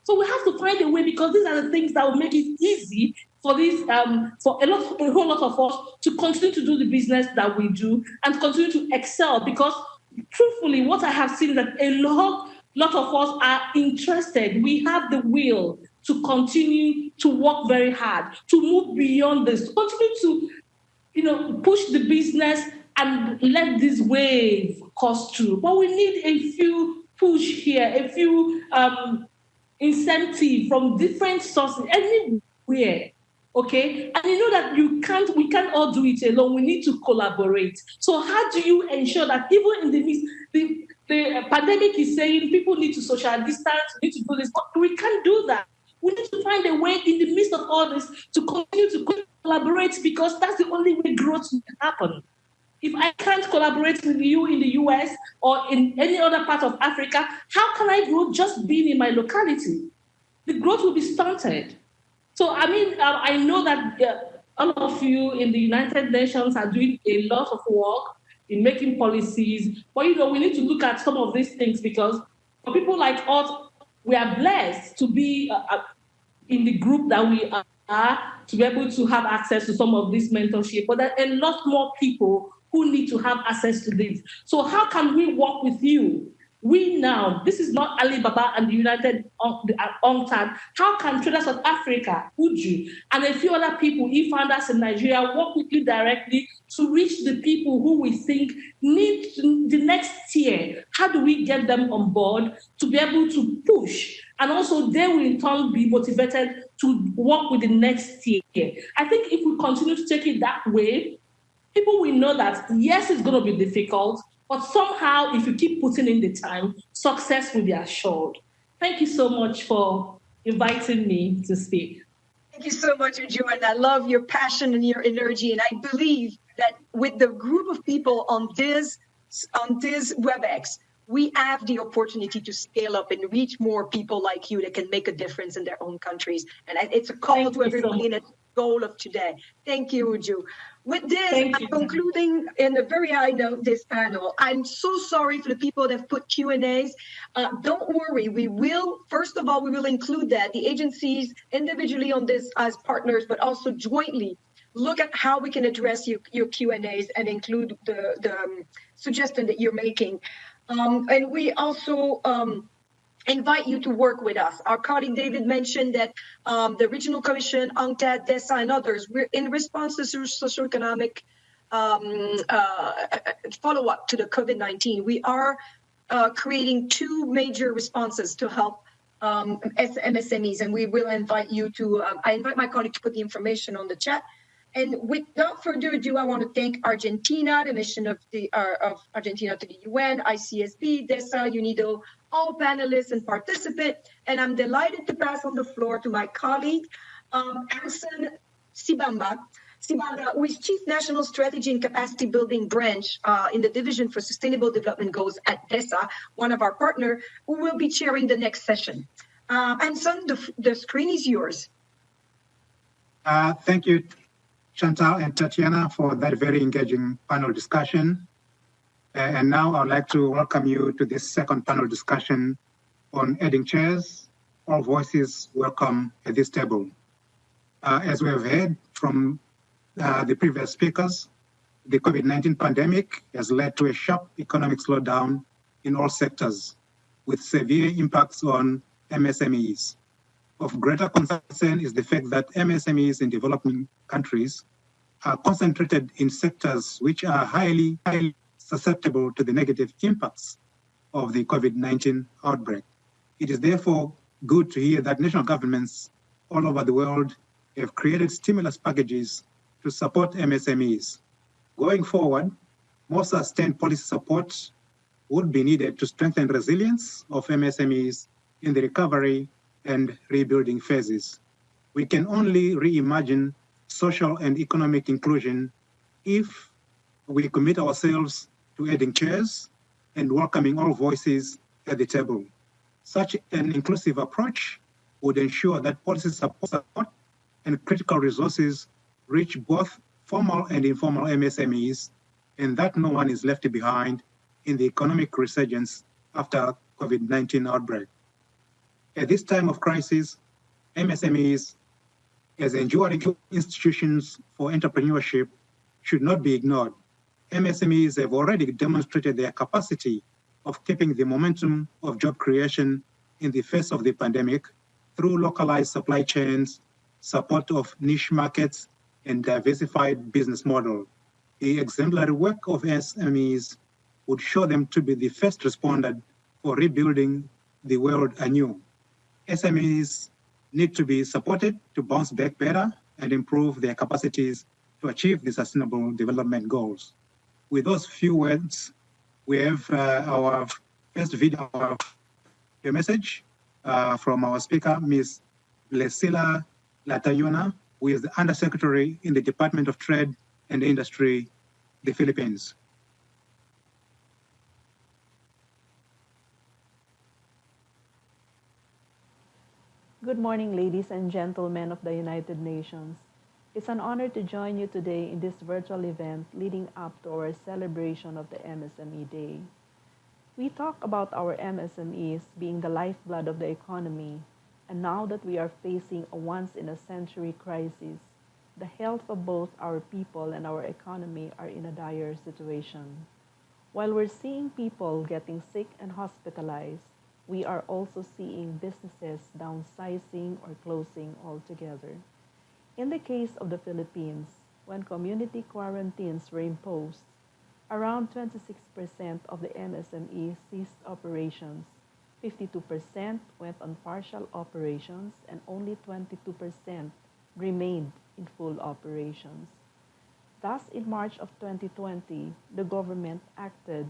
So we have to find a way, because these are the things that will make it easy for a whole lot of us to continue to do the business that we do and continue to excel. Because truthfully, what I have seen is that a lot of us are interested. We have the will to continue to work very hard, to move beyond this, to continue to, push the business and let this wave course through. But we need a few push here, a few incentive from different sources, anywhere. Okay, and that we can't all do it alone. We need to collaborate. So how do you ensure that even in the midst, the pandemic is saying people need to social distance, need to do this, but we can't do that. We need to find a way in the midst of all this to continue to collaborate, because that's the only way growth will happen. If I can't collaborate with you in the US or in any other part of Africa, how can I grow just being in my locality? The growth will be stunted. So, I know that all of you in the United Nations are doing a lot of work in making policies, but, we need to look at some of these things, because for people like us, we are blessed to be in the group that we are, to be able to have access to some of this mentorship, but there are a lot more people who need to have access to this. So how can we work with you? We now, this is not Alibaba and the United UNTAD. How can Traders of Africa, Uju, and a few other people, eFounders in Nigeria, work with you directly to reach the people who we think need the next tier? How do we get them on board to be able to push? And also they will in turn be motivated to work with the next tier. I think if we continue to take it that way, people will know that, yes, it's going to be difficult, but somehow, if you keep putting in the time, success will be assured. Thank you so much for inviting me to speak. Thank you so much, Uju, and I love your passion and your energy, and I believe that with the group of people on this WebEx, we have the opportunity to scale up and reach more people like you that can make a difference in their own countries. And it's a call to everybody and a goal of today. Thank you, Uju. With this, I'm concluding in a very high note this panel. I'm so sorry for the people that have put Q&As. Don't worry, we will include that, the agencies individually on this as partners, but also jointly look at how we can address your Q&As and include the suggestion that you're making. And we also invite you to work with us. Our colleague David mentioned that the Regional Commission, UNCTAD, DESA, and others, we're in response to socioeconomic follow-up to the COVID-19. We are creating two major responses to help MSMEs, and we will invite you to, I invite my colleague to put the information on the chat. And without further ado, I want to thank Argentina, the mission of Argentina to the UN, Icsb, DESA, UNIDO, all panelists and participants. And I'm delighted to pass on the floor to my colleague, Anson Sibanda, who is Chief National Strategy and Capacity Building Branch in the Division for Sustainable Development Goals at DESA, one of our partners, who will be chairing the next session. Anson, the screen is yours. Thank you, Chantal and Tatiana, for that very engaging panel discussion. And now I'd like to welcome you to this second panel discussion on adding chairs. All voices welcome at this table. As we have heard from the previous speakers, the COVID-19 pandemic has led to a sharp economic slowdown in all sectors, with severe impacts on MSMEs. Of greater concern is the fact that MSMEs in developing countries are concentrated in sectors which are highly susceptible to the negative impacts of the COVID-19 outbreak. It is therefore good to hear that national governments all over the world have created stimulus packages to support MSMEs. Going forward, more sustained policy support would be needed to strengthen resilience of MSMEs in the recovery and rebuilding phases. We can only reimagine social and economic inclusion if we commit ourselves to adding chairs and welcoming all voices at the table. Such an inclusive approach would ensure that policy support and critical resources reach both formal and informal MSMEs, and that no one is left behind in the economic resurgence after COVID-19 outbreak. At this time of crisis, MSMEs, as enduring institutions for entrepreneurship, should not be ignored. MSMEs have already demonstrated their capacity of keeping the momentum of job creation in the face of the pandemic through localized supply chains, support of niche markets, and diversified business model. The exemplary work of SMEs would show them to be the first responder for rebuilding the world anew. SMEs need to be supported to bounce back better and improve their capacities to achieve the sustainable development goals. With those few words, we have our first video message from our speaker, Ms. Lesila Latayona, who is the Undersecretary in the Department of Trade and Industry, the Philippines. Good morning, ladies and gentlemen of the United Nations. It's an honor to join you today in this virtual event leading up to our celebration of the MSME Day. We talk about our MSMEs being the lifeblood of the economy, and now that we are facing a once-in-a-century crisis, the health of both our people and our economy are in a dire situation. While we're seeing people getting sick and hospitalized, we are also seeing businesses downsizing or closing altogether. In the case of the Philippines, when community quarantines were imposed, around 26% of the MSMEs ceased operations, 52% went on partial operations, and only 22% remained in full operations. Thus, in March of 2020, the government acted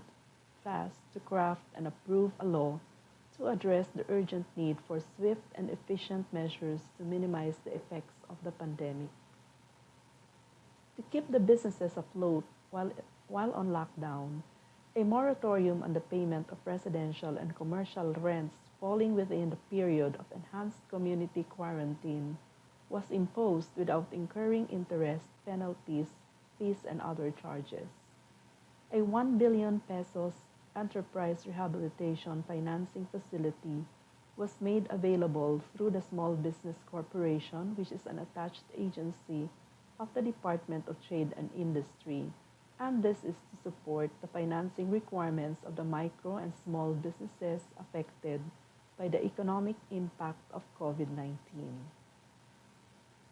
fast to craft and approve a law to address the urgent need for swift and efficient measures to minimize the effects of the pandemic. To keep the businesses afloat while on lockdown, a moratorium on the payment of residential and commercial rents falling within the period of enhanced community quarantine was imposed without incurring interest, penalties, fees, and other charges. A 1 billion pesos enterprise rehabilitation financing facility was made available through the Small Business Corporation, which is an attached agency of the Department of Trade and Industry, and this is to support the financing requirements of the micro and small businesses affected by the economic impact of COVID-19.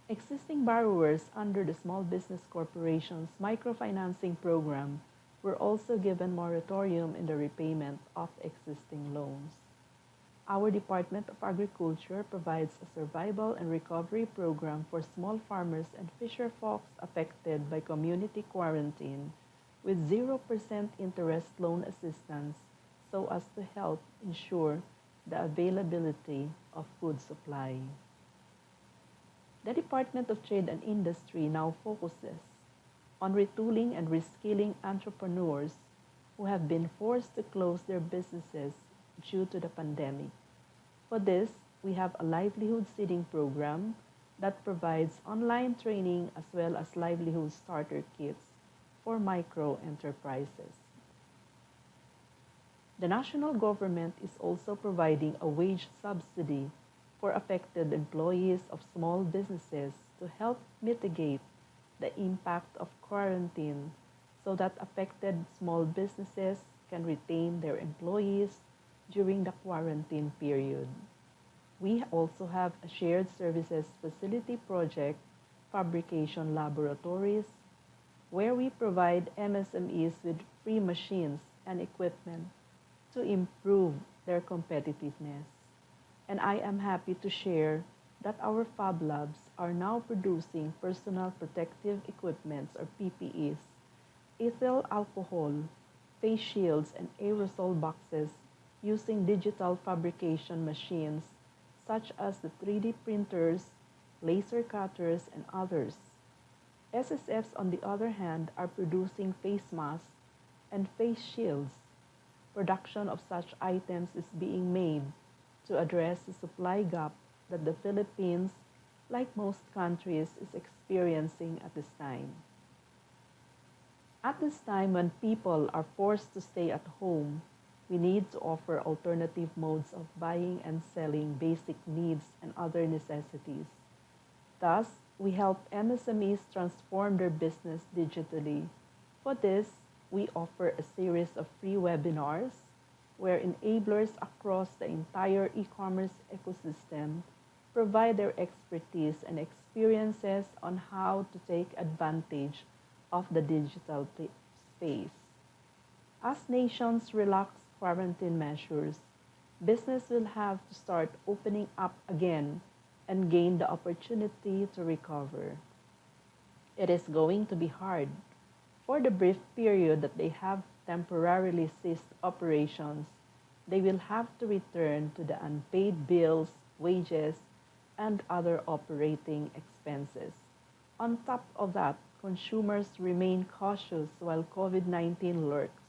Existing borrowers under the Small Business Corporation's microfinancing program were also given moratorium in the repayment of existing loans. Our Department of Agriculture provides a survival and recovery program for small farmers and fisher folks affected by community quarantine with 0% interest loan assistance so as to help ensure the availability of food supply. The Department of Trade and Industry now focuses on retooling and reskilling entrepreneurs who have been forced to close their businesses due to the pandemic. For this, we have a livelihood seeding program that provides online training as well as livelihood starter kits for micro enterprises. The national government is also providing a wage subsidy for affected employees of small businesses to help mitigate the impact of quarantine so that affected small businesses can retain their employees during the quarantine period. We also have a shared services facility project, fabrication laboratories, where we provide MSMEs with free machines and equipment to improve their competitiveness. And I am happy to share that our Fab Labs are now producing personal protective equipments or PPEs, ethyl alcohol, face shields, and aerosol boxes using digital fabrication machines such as the 3D printers, laser cutters, and others. SSFs, on the other hand, are producing face masks and face shields. Production of such items is being made to address the supply gap that the Philippines, like most countries, is experiencing at this time. At this time when people are forced to stay at home, we need to offer alternative modes of buying and selling basic needs and other necessities. Thus, we help MSMEs transform their business digitally. For this, we offer a series of free webinars where enablers across the entire e-commerce ecosystem provide their expertise and experiences on how to take advantage of the digital space. As nations relax quarantine measures, business will have to start opening up again and gain the opportunity to recover. It is going to be hard. For the brief period that they have temporarily ceased operations, they will have to return to the unpaid bills, wages, and other operating expenses. On top of that, consumers remain cautious while COVID-19 lurks.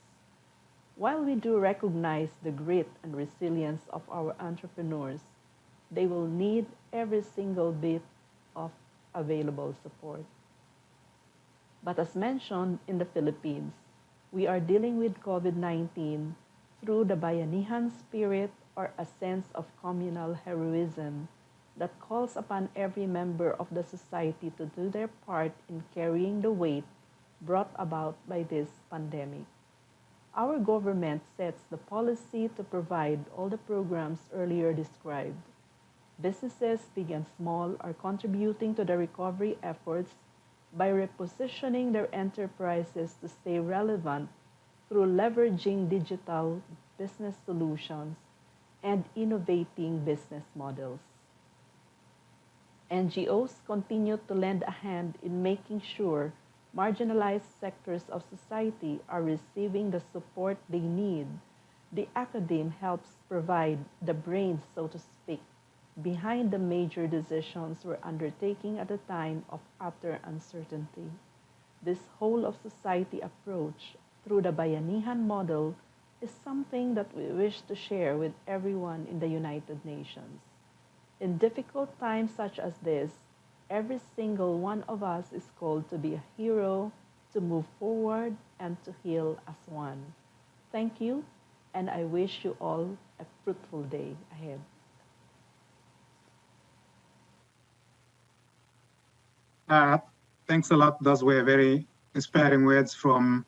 While we do recognize the grit and resilience of our entrepreneurs, they will need every single bit of available support. But as mentioned in the Philippines, we are dealing with COVID-19 through the bayanihan spirit or a sense of communal heroism that calls upon every member of the society to do their part in carrying the weight brought about by this pandemic. Our government sets the policy to provide all the programs earlier described. Businesses, big and small, are contributing to the recovery efforts by repositioning their enterprises to stay relevant through leveraging digital business solutions and innovating business models. NGOs continue to lend a hand in making sure marginalized sectors of society are receiving the support they need. The academe helps provide the brains, so to speak, behind the major decisions we're undertaking at a time of utter uncertainty. This whole of society approach through the Bayanihan model is something that we wish to share with everyone in the United Nations. In difficult times such as this, every single one of us is called to be a hero, to move forward, and to heal as one. Thank you, and I wish you all a fruitful day ahead. Thanks a lot. Those were very inspiring words from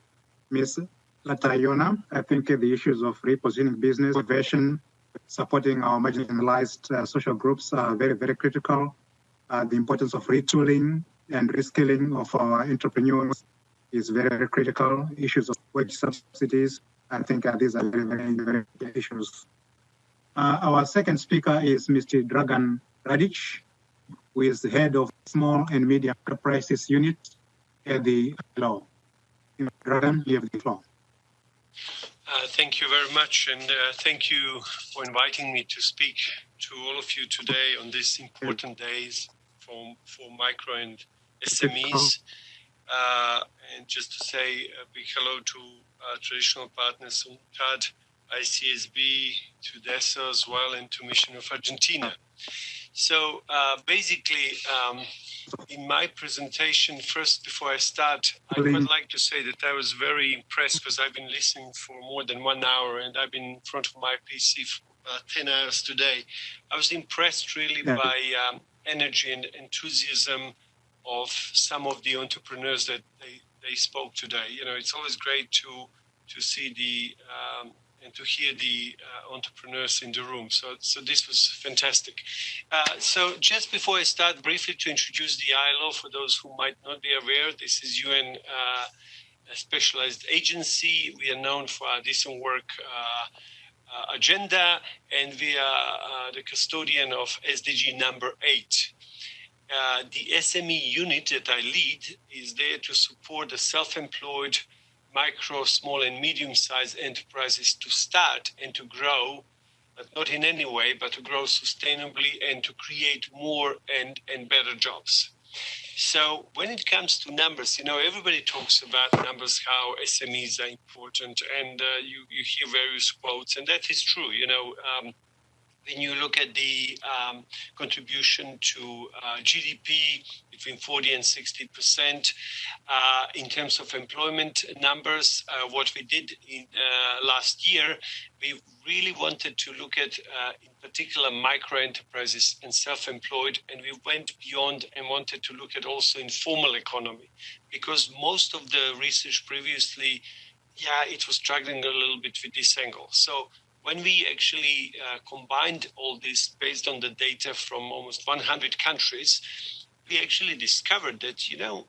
Ms. Latayona. I think the issues of repositioning business, innovation, supporting our marginalized social groups are very, very critical. The importance of retooling and reskilling of our entrepreneurs is very, very critical. Issues of wage subsidies, I think these are very, very, very big issues. Our second speaker is Mr. Dragan Radic, who is the head of Small and Medium Enterprises Unit at the law. Dragan, you have the floor. Thank you very much, and thank you for inviting me to speak to all of you today on these important days for micro and SMEs. And just to say a big hello to traditional partners, UNCTAD, Icsb, to DESA as well, and to Mission of Argentina. So basically, in my presentation, first, before I start, I would like to say that I was very impressed because I've been listening for more than 1 hour and I've been in front of my PC for 10 hours today. I was impressed really by energy and enthusiasm of some of the entrepreneurs that they spoke today. You know, it's always great to see the and to hear the entrepreneurs in the room. So this was fantastic. So just before I start, briefly to introduce the ILO for those who might not be aware, this is UN a specialized agency. We are known for our decent work agenda, and we are the custodian of SDG number 8. The SME unit that I lead is there to support the self-employed, micro, small, and medium-sized enterprises to start and to grow, but not in any way, but to grow sustainably and to create more and better jobs. So when it comes to numbers, you know, everybody talks about numbers, how SMEs are important, and you hear various quotes, and that is true. You know, when you look at the contribution to GDP between 40 and 60%, in terms of employment numbers, what we did in last year, we really wanted to look at, in particular, micro enterprises and self-employed, and we went beyond and wanted to look at also informal economy, because most of the research previously, it was struggling a little bit with this angle. So when we actually combined all this based on the data from almost 100 countries, we actually discovered that, you know,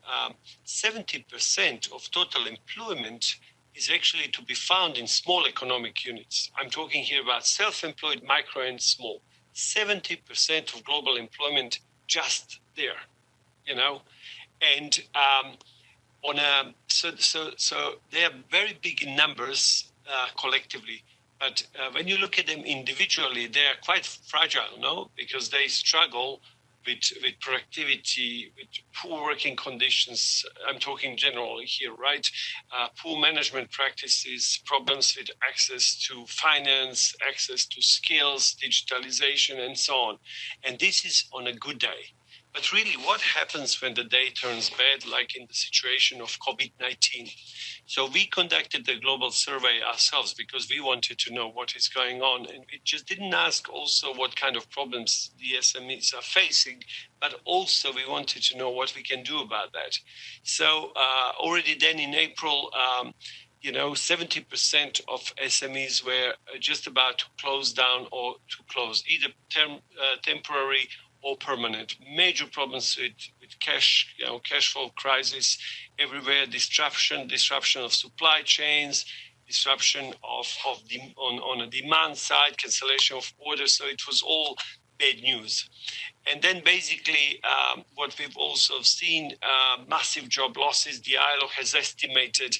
70% of total employment is actually to be found in small economic units. I'm talking here about self-employed, micro and small. 70% of global employment just there, you know, and so they are very big in numbers collectively. But when you look at them individually, they are quite fragile, no? Because they struggle with productivity, with poor working conditions. I'm talking generally here, right? Poor management practices, problems with access to finance, access to skills, digitalization, and so on. And this is on a good day. But really, what happens when the day turns bad, like in the situation of COVID-19? So we conducted the global survey ourselves because we wanted to know what is going on. And we just didn't ask also what kind of problems the SMEs are facing, but also we wanted to know what we can do about that. So already then in April, 70% of SMEs were just about to close down or to close, either temporary or permanent. Major problems with cash flow crisis everywhere, disruption of supply chains, disruption on a demand side, cancellation of orders. So it was all bad news. And then basically what we've also seen, massive job losses. The ILO has estimated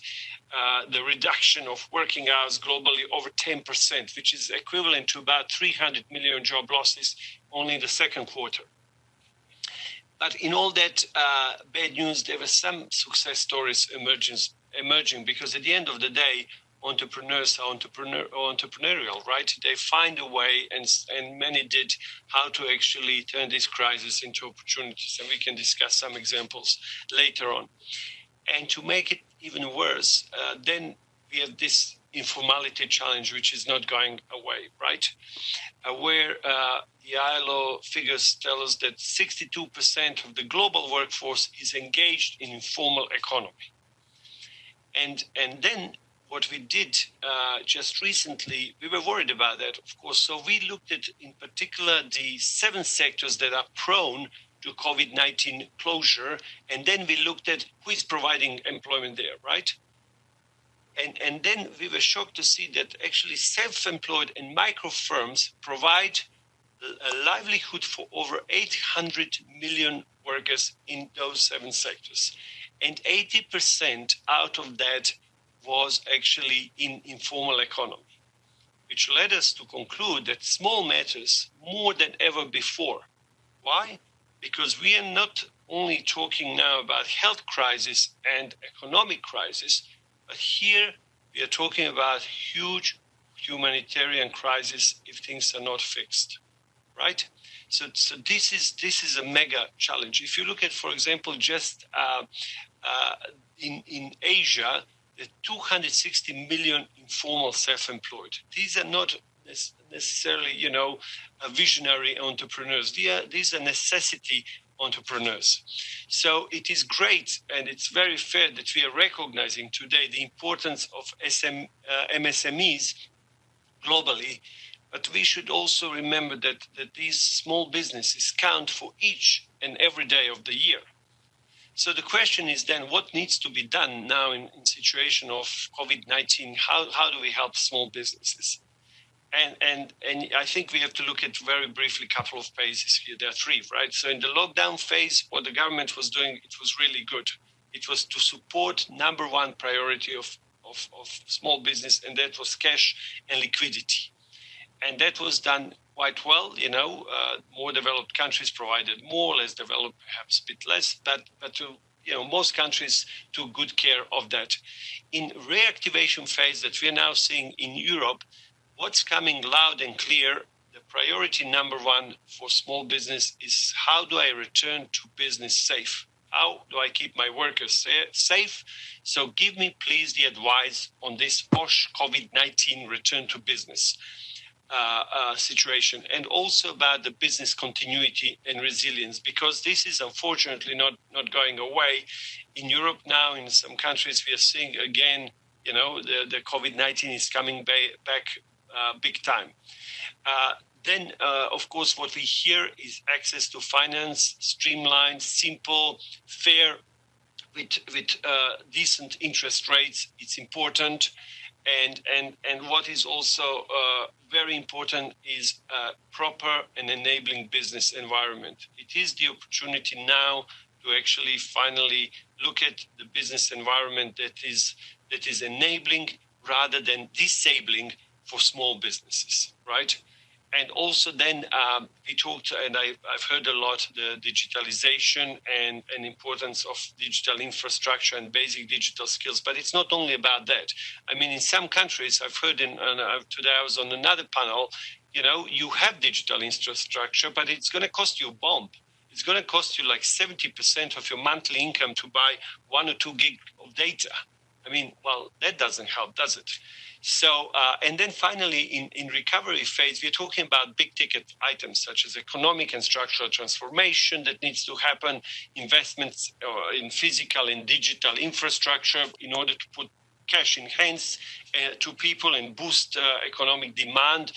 the reduction of working hours globally over 10%, which is equivalent to about 300 million job losses only in the second quarter. But in all that bad news, there were some success stories emerging, because at the end of the day, entrepreneurs are entrepreneurial, right? They find a way, and many did, how to actually turn this crisis into opportunities. And we can discuss some examples later on. And to make it even worse, then we have this informality challenge, which is not going away, right? Where the ILO figures tell us that 62% of the global workforce is engaged in informal economy. And then what we did just recently, we were worried about that, of course. So we looked at, in particular, the 7 sectors that are prone to COVID-19 closure, and then we looked at who is providing employment there, right? And then we were shocked to see that actually self-employed and micro firms provide a livelihood for over 800 million workers in those 7 sectors. And 80% out of that was actually in informal economy, which led us to conclude that small matters more than ever before. Why? Because we are not only talking now about health crisis and economic crisis, but here we are talking about huge humanitarian crisis if things are not fixed, right? So this is a mega challenge. If you look at, for example, just in Asia, the 260 million informal self-employed. These are not necessarily, visionary entrepreneurs. These are necessity entrepreneurs. So it is great, and it's very fair that we are recognizing today the importance of MSMEs globally, but we should also remember that these small businesses count for each and every day of the year. So the question is then, what needs to be done now in situation of COVID-19? How do we help small businesses? And I think we have to look at very briefly a couple of phases here. There are 3, right? So in the lockdown phase, what the government was doing, it was really good. It was to support number 1 priority of small business, and that was cash and liquidity. And that was done quite well. More developed countries provided more, less developed perhaps a bit less, but most countries took good care of that. In reactivation phase that we are now seeing in Europe, what's coming loud and clear, the priority number 1 for small business is how do I return to business safe? How do I keep my workers safe? So give me, please, the advice on this post-COVID-19 return to business situation, and also about the business continuity and resilience, because this is unfortunately not going away. In Europe now, in some countries, we are seeing again, the COVID-19 is coming back big time. Then, of course, what we hear is access to finance, streamlined, simple, fair, with decent interest rates. It's important. And what is also very important is a proper and enabling business environment. It is the opportunity now to actually finally look at the business environment that is enabling rather than disabling for small businesses, right? And also then we talked, and I've heard a lot, the digitalization and importance of digital infrastructure and basic digital skills. But it's not only about that. I mean, in some countries, I've heard today I was on another panel, you have digital infrastructure, but it's going to cost you a bomb. It's going to cost you like 70% of your monthly income to buy 1 or 2 gig of data. I mean, well, that doesn't help, does it? So, and then finally, in recovery phase, we're talking about big ticket items such as economic and structural transformation that needs to happen, investments in physical and digital infrastructure in order to put cash in hands to people and boost economic demand.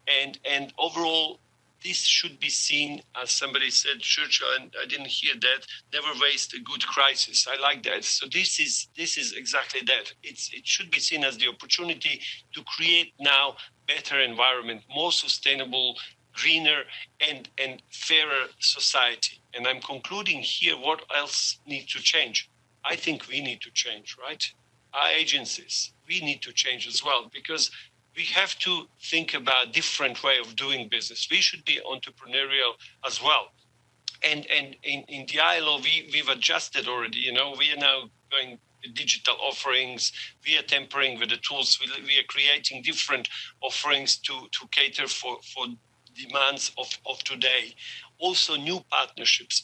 And overall, this should be seen, as somebody said, Churchill, and I didn't hear that, never waste a good crisis. I like that. So this is exactly that. It should be seen as the opportunity to create now better environment, more sustainable, greener, and fairer society. And I'm concluding here, what else needs to change? I think we need to change, right? Our agencies, we need to change as well, because we have to think about a different way of doing business. We should be entrepreneurial as well. And in the ILO, we've adjusted already. You know, we are now going with digital offerings. We are tempering with the tools. We are creating different offerings to cater for demands of today. Also, new partnerships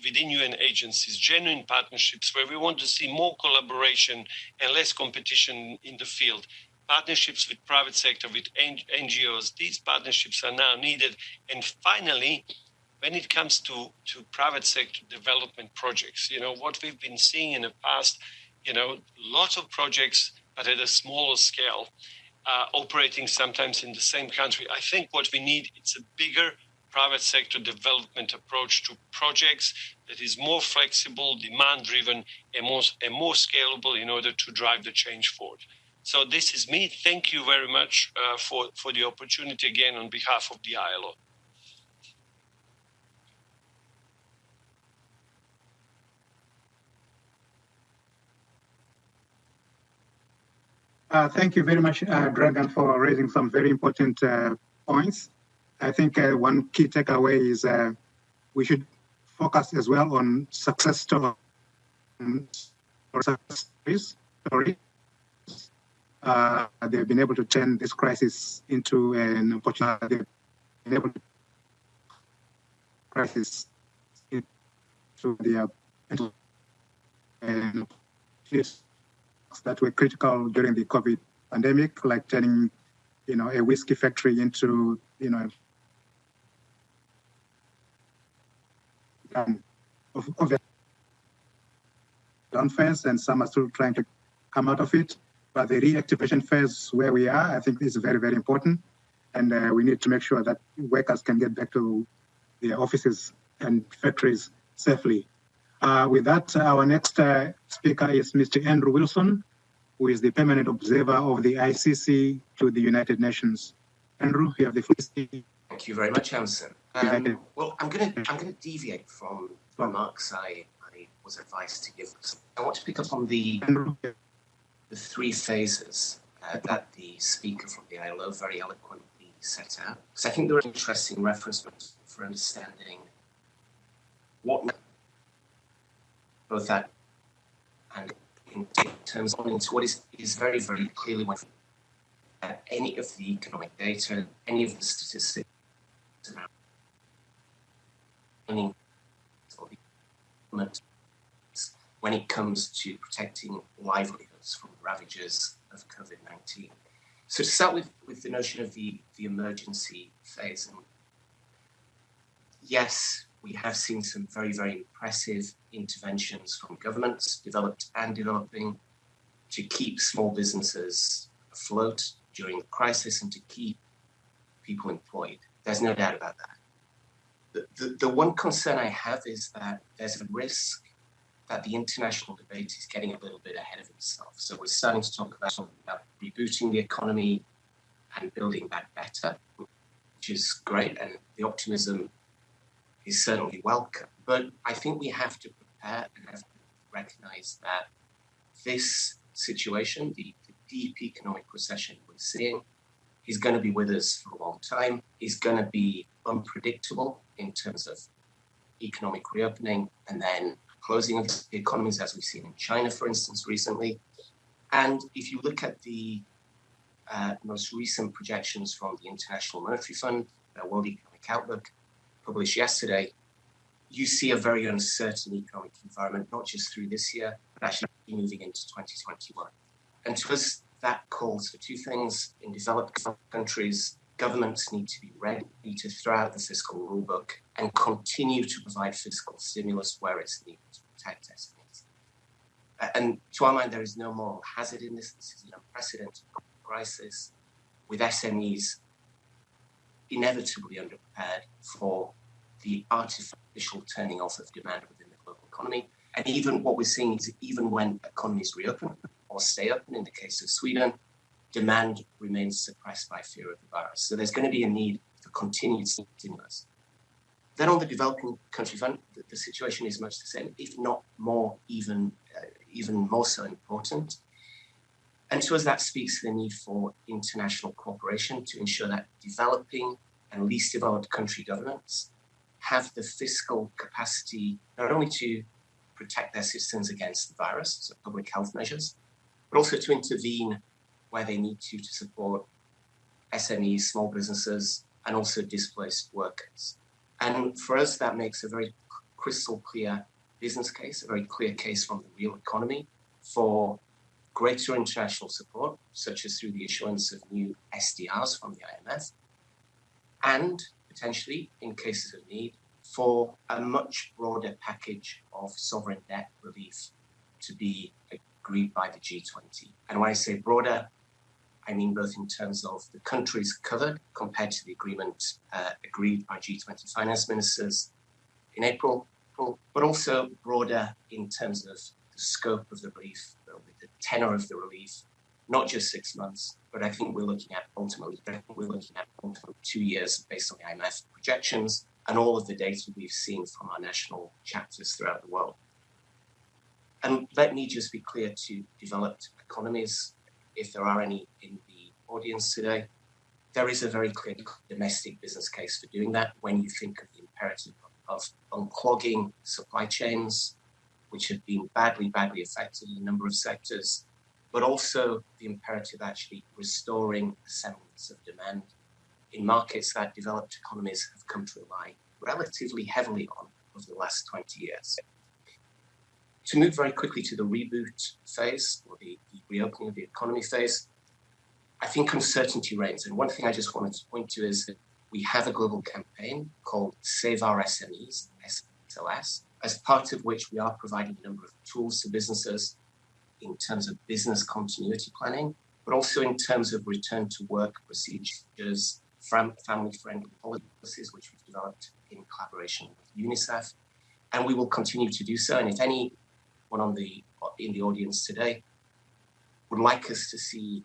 within UN agencies, genuine partnerships where we want to see more collaboration and less competition in the field. Partnerships with private sector, with NGOs. These partnerships are now needed. And finally, when it comes to private sector development projects, you know, what we've been seeing in the past, you know, lots of projects, but at a smaller scale, operating sometimes in the same country. I think what we need, it's a bigger private sector development approach to projects that is more flexible, demand-driven, and more scalable in order to drive the change forward. So this is me. Thank you very much for the opportunity again on behalf of the ILO. Thank you very much, Dragan, for raising some very important points. I think one key takeaway is we should focus as well on success stories. They've been able to turn this crisis into an opportunity. They've been able to crisis into the and that were critical during the COVID pandemic, like turning, you know, a whiskey factory into, you know, of down phase, and some are still trying to come out of it. But the reactivation phase where we are, I think is very, very important. And we need to make sure that workers can get back to their offices and factories safely. With that, our next speaker is Mr. Andrew Wilson, who is the permanent observer of the ICC to the United Nations. Andrew, you have the floor. Thank you very much, Emerson. Well, I'm going to deviate from the remarks I was advised to give. I want to pick up on the three phases that the speaker from the ILO very eloquently set out. Because I think there are interesting reference points for understanding what both that and in terms of into what is very, very clearly when any of the economic data, any of the statistics around when it comes to protecting livelihoods from the ravages of COVID-19. So to start with the notion of the emergency phase, and yes, we have seen some very, very impressive interventions from governments, developed and developing, to keep small businesses afloat during the crisis and to keep people employed. There's no doubt about that. The one concern I have is that there's a risk that the international debate is getting a little bit ahead of itself. So we're starting to talk about rebooting the economy and building back better, which is great, and the optimism is certainly welcome. But I think we have to prepare and have to recognize that this situation, the deep economic recession we're seeing, is going to be with us for a long time, is going to be unpredictable in terms of economic reopening and then closing of the economies, as we've seen in China, for instance, recently. And if you look at the most recent projections from the International Monetary Fund, their World Economic Outlook, published yesterday, you see a very uncertain economic environment, not just through this year, but actually moving into 2021. And to us, that calls for two things. In developed countries, governments need to be ready to throw out the fiscal rulebook and continue to provide fiscal stimulus where it's needed to protect SMEs. And to our mind, there is no moral hazard in this. This is an unprecedented crisis with SMEs inevitably underprepared for the artificial turning off of demand within the global economy. And even what we're seeing is even when economies reopen or stay open, in the case of Sweden, demand remains suppressed by fear of the virus. So there's going to be a need for continued stimulus. Then on the developing country fund, the situation is much the same, if not more, even more so important. And to us, that speaks to the need for international cooperation to ensure that developing and least developed country governments have the fiscal capacity not only to protect their citizens against the virus, so public health measures, but also to intervene where they need to support SMEs, small businesses, and also displaced workers. And for us, that makes a very crystal clear business case, a very clear case from the real economy for greater international support, such as through the issuance of new SDRs from the IMF, and potentially, in cases of need, for a much broader package of sovereign debt relief to be agreed by the G20. And when I say broader, I mean both in terms of the countries covered compared to the agreement agreed by G20 finance ministers in April, but also broader in terms of the scope of the relief, the tenor of the relief, not just 6 months, but I think we're looking at ultimately 2 years based on the IMF projections and all of the data we've seen from our national chapters throughout the world. And let me just be clear to developed economies, if there are any in the audience today, there is a very clear domestic business case for doing that when you think of the imperative of unclogging supply chains, which have been badly affected in a number of sectors, but also the imperative actually restoring a semblance of demand in markets that developed economies have come to rely relatively heavily on over the last 20 years. To move very quickly to the reboot phase, or the reopening of the economy phase, I think uncertainty reigns. And one thing I just wanted to point to is that we have a global campaign called Save Our SMEs, SLS, as part of which we are providing a number of tools to businesses in terms of business continuity planning, but also in terms of return to work procedures, family-friendly policies, which we've developed in collaboration with UNICEF. And we will continue to do so. And if anyone in the audience today would like us to see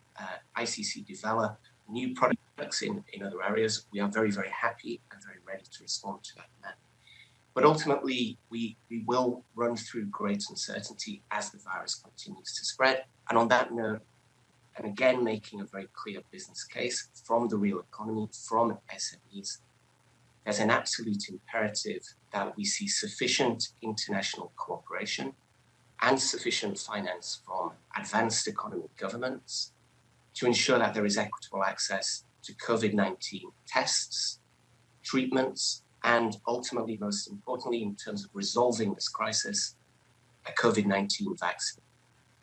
ICC develop new products in other areas, we are very, very happy and very ready to respond to that demand. But ultimately, we will run through great uncertainty as the virus continues to spread. And on that note, and again, making a very clear business case from the real economy, from SMEs, there's an absolute imperative that we see sufficient international cooperation and sufficient finance from advanced economy governments to ensure that there is equitable access to COVID-19 tests, treatments, and ultimately, most importantly, in terms of resolving this crisis, a COVID-19 vaccine.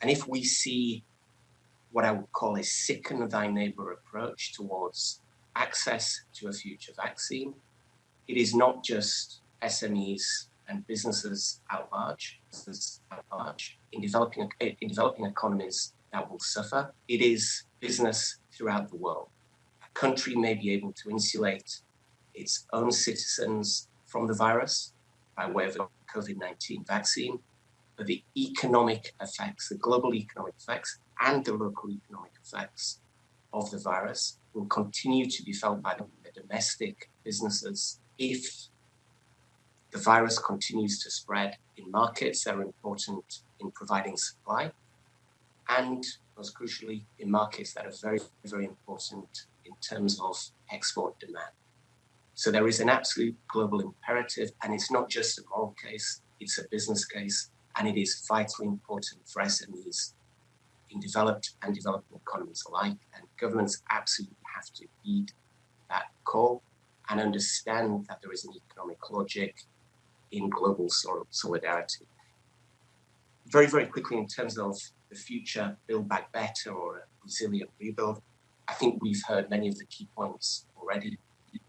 And if we see what I would call a sicken thy neighbor approach towards access to a future vaccine, it is not just SMEs and businesses at large in developing economies that will suffer. It is business throughout the world. A country may be able to insulate its own citizens from the virus by way of a COVID-19 vaccine, but the economic effects, the global economic effects, and the local economic effects of the virus will continue to be felt by the domestic businesses if the virus continues to spread in markets that are important in providing supply, and most crucially, in markets that are very, very important in terms of export demand. So there is an absolute global imperative, and it's not just a moral case, it's a business case, and it is vitally important for SMEs in developed and developing economies alike, and governments absolutely have to heed that call and understand that there is an economic logic in global solidarity. Very, very quickly, in terms of the future Build Back Better or a resilient rebuild, I think we've heard many of the key points already.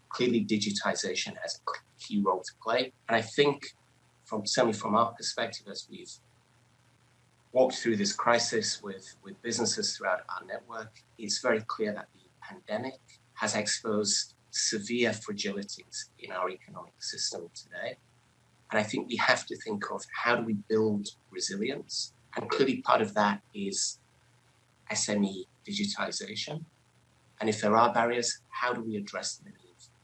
Clearly, digitization has a key role to play. And I think, certainly from our perspective, as we've walked through this crisis with businesses throughout our network, it's very clear that the pandemic has exposed severe fragilities in our economic system today. And I think we have to think of how do we build resilience? And clearly part of that is SME digitization. And if there are barriers, how do we address them?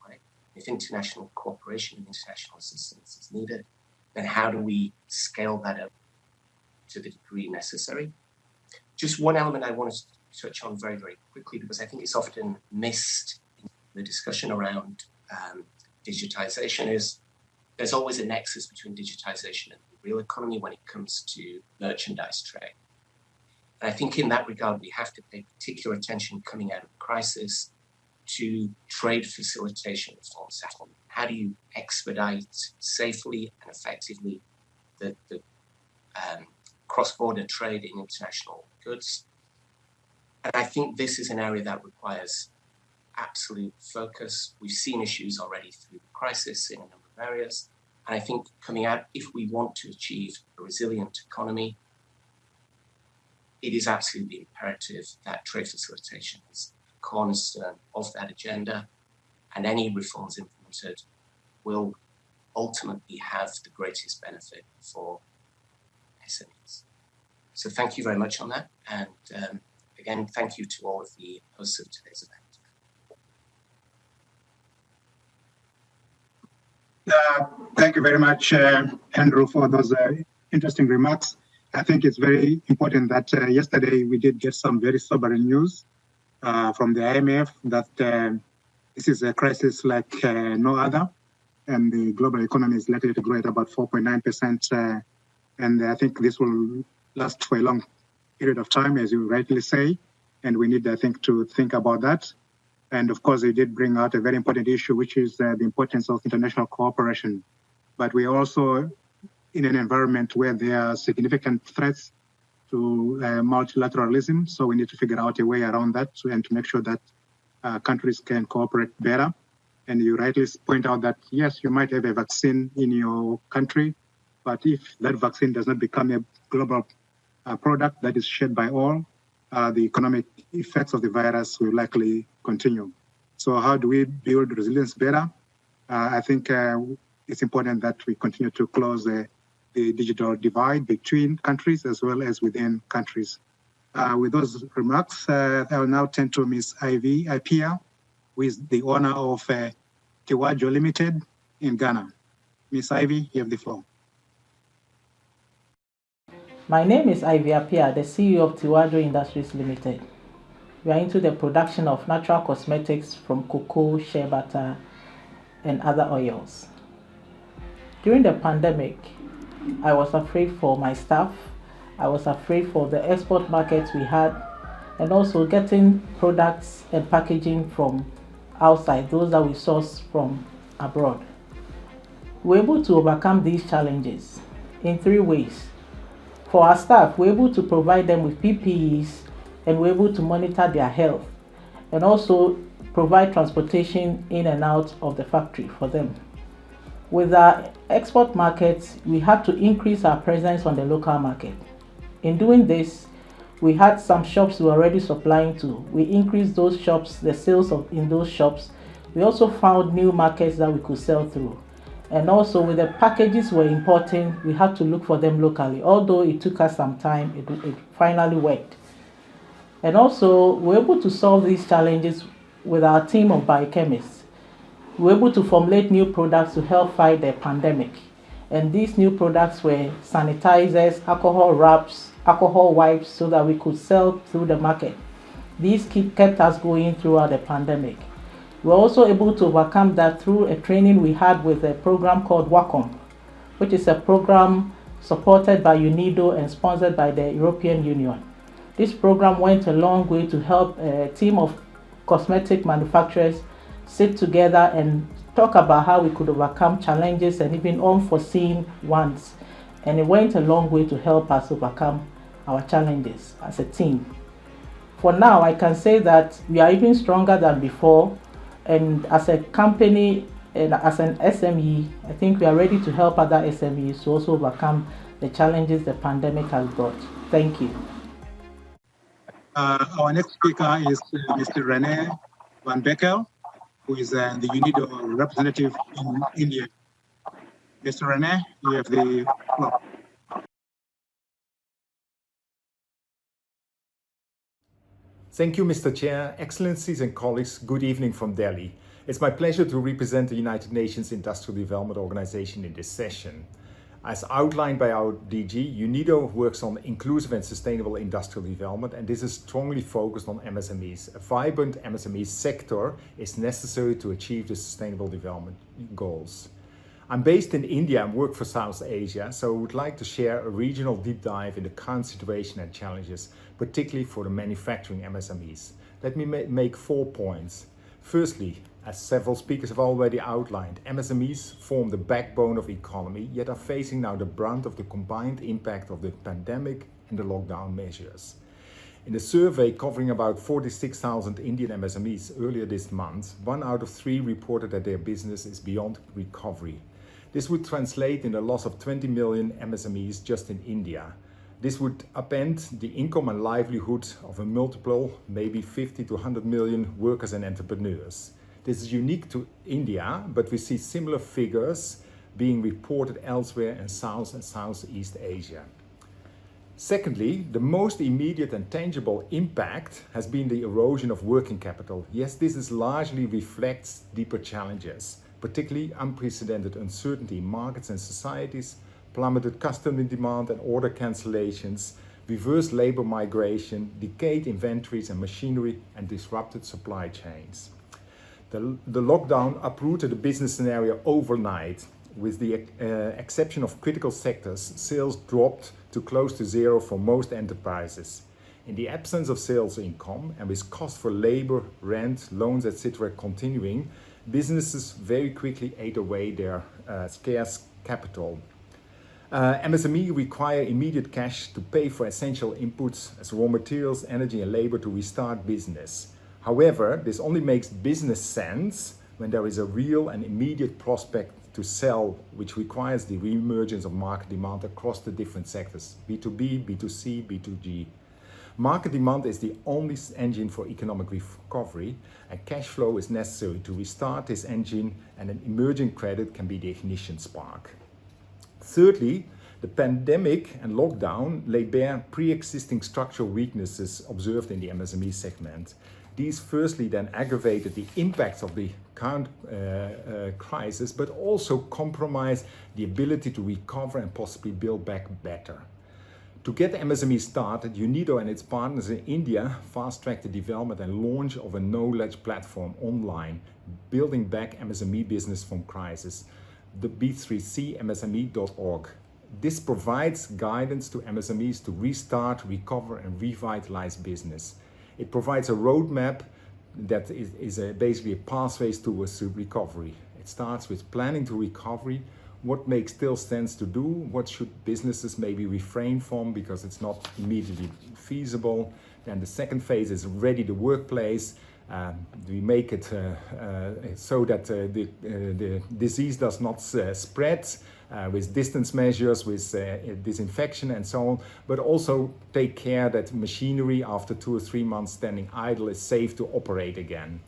Right? If international cooperation and international assistance is needed, then how do we scale that up to the degree necessary? Just one element I wanted to touch on very, very quickly, because I think it's often missed in the discussion around digitization, is there's always a nexus between digitization and the real economy when it comes to merchandise trade. And I think in that regard, we have to pay particular attention coming out of the crisis to trade facilitation reform settlement. How do you expedite safely and effectively the cross-border trade in international goods? And I think this is an area that requires absolute focus. We've seen issues already through the crisis in a number of areas. And I think coming out, if we want to achieve a resilient economy, it is absolutely imperative that trade facilitation is the cornerstone of that agenda, and any reforms implemented will ultimately have the greatest benefit for SMEs. So thank you very much on that. And again, thank you to all of the hosts of today's event. Thank you very much, Andrew, for those interesting remarks. I think it's very important that yesterday we did get some very sobering news from the IMF that this is a crisis like no other, and the global economy is likely to grow at about 4.9%. And I think this will last for a long period of time, as you rightly say, and we need, I think, to think about that. And of course, they did bring out a very important issue, which is the importance of international cooperation. But we're also in an environment where there are significant threats to multilateralism. So we need to figure out a way around that and to make sure that countries can cooperate better. And you rightly point out that, yes, you might have a vaccine in your country, but if that vaccine does not become a global product that is shared by all, the economic effects of the virus will likely continue. So how do we build resilience better? I think it's important that we continue to close the digital divide between countries as well as within countries. With those remarks, I'll now turn to Ms. Ivy Apia, who is the owner of Tiwajo Limited in Ghana. Ms. Ivy, you have the floor. My name is Ivy Apia, the CEO of Tiwajo Industries Limited. We are into the production of natural cosmetics from cocoa, shea butter, and other oils. During the pandemic, I was afraid for my staff. I was afraid for the export markets we had, and also getting products and packaging from outside, those that we source from abroad. We were able to overcome these challenges in 3 ways. For our staff, we're able to provide them with PPEs, and we're able to monitor their health and also provide transportation in and out of the factory for them. With our export markets, we had to increase our presence on the local market. In doing this, we had some shops we were already supplying to. We increased those shops, the sales in those shops. We also found new markets that we could sell through. And also with the packages we're importing, we had to look for them locally. Although it took us some time, it finally worked. And also we're able to solve these challenges with our team of biochemists. We're able to formulate new products to help fight the pandemic. And these new products were sanitizers, alcohol wraps, alcohol wipes, so that we could sell through the market. These kept us going throughout the pandemic. We're also able to overcome that through a training we had with a program called WACOM, which is a program supported by UNIDO and sponsored by the European Union. This program went a long way to help a team of cosmetic manufacturers sit together and talk about how we could overcome challenges and even unforeseen ones. And it went a long way to help us overcome our challenges as a team. For now, I can say that we are even stronger than before. And as a company and as an SME, I think we are ready to help other SMEs to also overcome the challenges the pandemic has brought. Thank you. Our next speaker is Mr. Rene Van Beckel, who is the UNIDO representative in India. Mr. Rene, you have the floor. Thank you, Mr. Chair. Excellencies and colleagues, good evening from Delhi. It's my pleasure to represent the United Nations Industrial Development Organization in this session. As outlined by our DG, UNIDO works on inclusive and sustainable industrial development, and this is strongly focused on MSMEs. A vibrant MSME sector is necessary to achieve the sustainable development goals. I'm based in India and work for South Asia, so I would like to share a regional deep dive in the current situation and challenges, particularly for the manufacturing MSMEs. Let me make 4 points. Firstly, as several speakers have already outlined, MSMEs form the backbone of the economy, yet are facing now the brunt of the combined impact of the pandemic and the lockdown measures. In a survey covering about 46,000 Indian MSMEs earlier this month, 1 out of 3 reported that their business is beyond recovery. This would translate in a loss of 20 million MSMEs just in India. This would upend the income and livelihood of a multiple, maybe 50 to 100 million workers and entrepreneurs. This is unique to India, but we see similar figures being reported elsewhere in South and Southeast Asia. Secondly, the most immediate and tangible impact has been the erosion of working capital. Yes, this largely reflects deeper challenges, particularly unprecedented uncertainty in markets and societies, plummeted customer demand and order cancellations, reverse labor migration, decayed inventories and machinery, and disrupted supply chains. The lockdown uprooted the business scenario overnight. With the exception of critical sectors, sales dropped to close to zero for most enterprises. In the absence of sales income and with costs for labor, rent, loans, etc. continuing, businesses very quickly ate away their scarce capital. MSME require immediate cash to pay for essential inputs as raw materials, energy and labor to restart business. However, this only makes business sense when there is a real and immediate prospect to sell, which requires the re-emergence of market demand across the different sectors, B2B, B2C, B2G. Market demand is the only engine for economic recovery, and cash flow is necessary to restart this engine, and an emerging credit can be the ignition spark. Thirdly, the pandemic and lockdown lay bare pre-existing structural weaknesses observed in the MSME segment. These firstly then aggravated the impacts of the current crisis, but also compromised the ability to recover and possibly build back better. To get MSME started, UNIDO and its partners in India fast-tracked the development and launch of a knowledge platform online, building back MSME business from crisis, the b3cmsme.org. This provides guidance to MSMEs to restart, recover, and revitalize business. It provides a roadmap that is basically a pathway towards recovery. It starts with planning to recovery, what makes still sense to do, what should businesses maybe refrain from because it's not immediately feasible. Then the second phase is ready the workplace. We make it so that the disease does not spread with distance measures, with disinfection and so on, but also take care that machinery after 2 or 3 months standing idle is safe to operate again.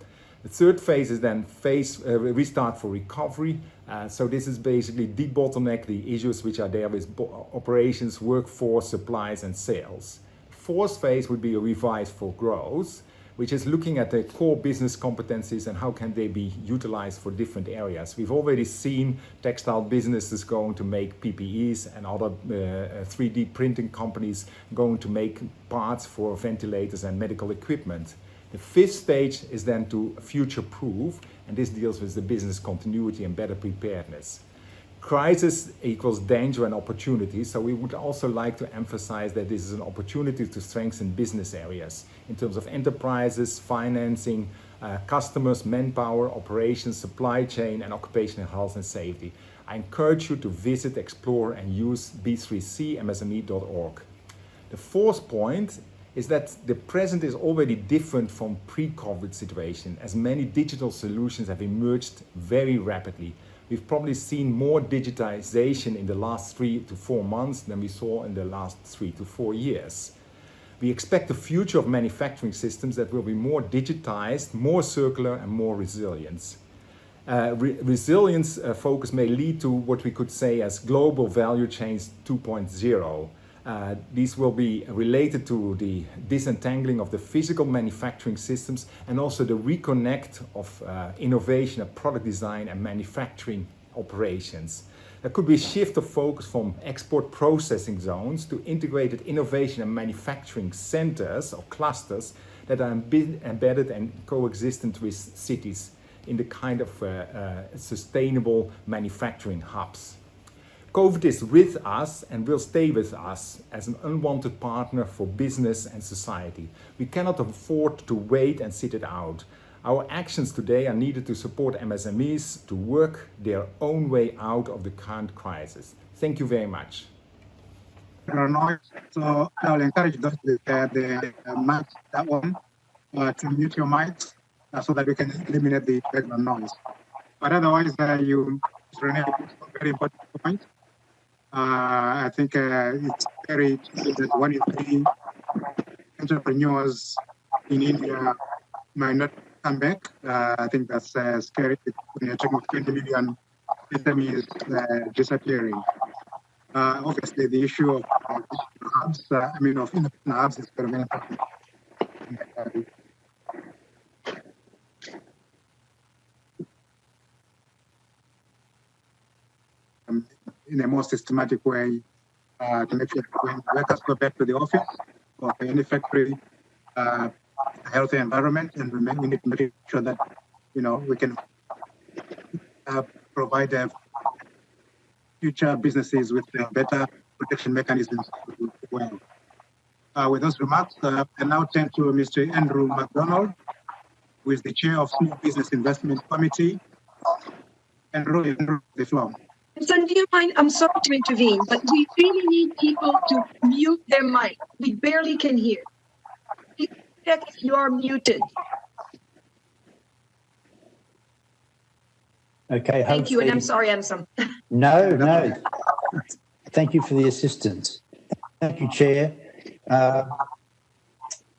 The third phase is then restart for recovery. So this is basically debottleneck the issues which are there with operations, workforce, supplies and sales. The fourth phase would be a revise for growth, which is looking at the core business competencies and how can they be utilized for different areas. We've already seen textile businesses going to make PPEs and other 3D printing companies going to make parts for ventilators and medical equipment. The fifth stage is then to future-proof, and this deals with the business continuity and better preparedness. Crisis equals danger and opportunity, so we would also like to emphasize that this is an opportunity to strengthen business areas in terms of enterprises, financing, customers, manpower, operations, supply chain, and occupational health and safety. I encourage you to visit, explore, and use b3cmsme.org. The fourth point is that the present is already different from pre-COVID situation, as many digital solutions have emerged very rapidly. We've probably seen more digitization in the last 3 to 4 months than we saw in the last 3 to 4 years. We expect a future of manufacturing systems that will be more digitized, more circular, and more resilient. Resilience focus may lead to what we could say as global value chains 2.0. These will be related to the disentangling of the physical manufacturing systems and also the reconnect of innovation of product design and manufacturing operations. There could be a shift of focus from export processing zones to integrated innovation and manufacturing centers or clusters that are embedded and coexistent with cities. in the kind of sustainable manufacturing hubs. COVID is with us and will stay with us as an unwanted partner for business and society. We cannot afford to wait and sit it out. Our actions today are needed to support MSMEs to work their own way out of the current crisis. Thank you very much. So I'll encourage those with the mic, that one, to mute your mics so that we can eliminate the background noise. But otherwise, you very important point. I think it's very true that 1 in 3 entrepreneurs in India might not come back. I think that's scary when you're talking of 20 million SMEs disappearing. Obviously, the issue of hubs, of independent hubs is very important. In a more systematic way to make sure when workers go back to the office or to any factory, a healthy environment, and we need to make sure that we can provide future businesses with better protection mechanisms as well. With those remarks, I now turn to Mr. Andrew McDonald, who is the chair of Small Business Investment Committee. Andrew, the floor. Son, do you mind? I'm sorry to intervene, but we really need people to mute their mic. We barely can hear. Check if you are muted. Okay. Thank you, and I'm sorry, Emsme. No. Thank you for the assistance. Thank you, Chair.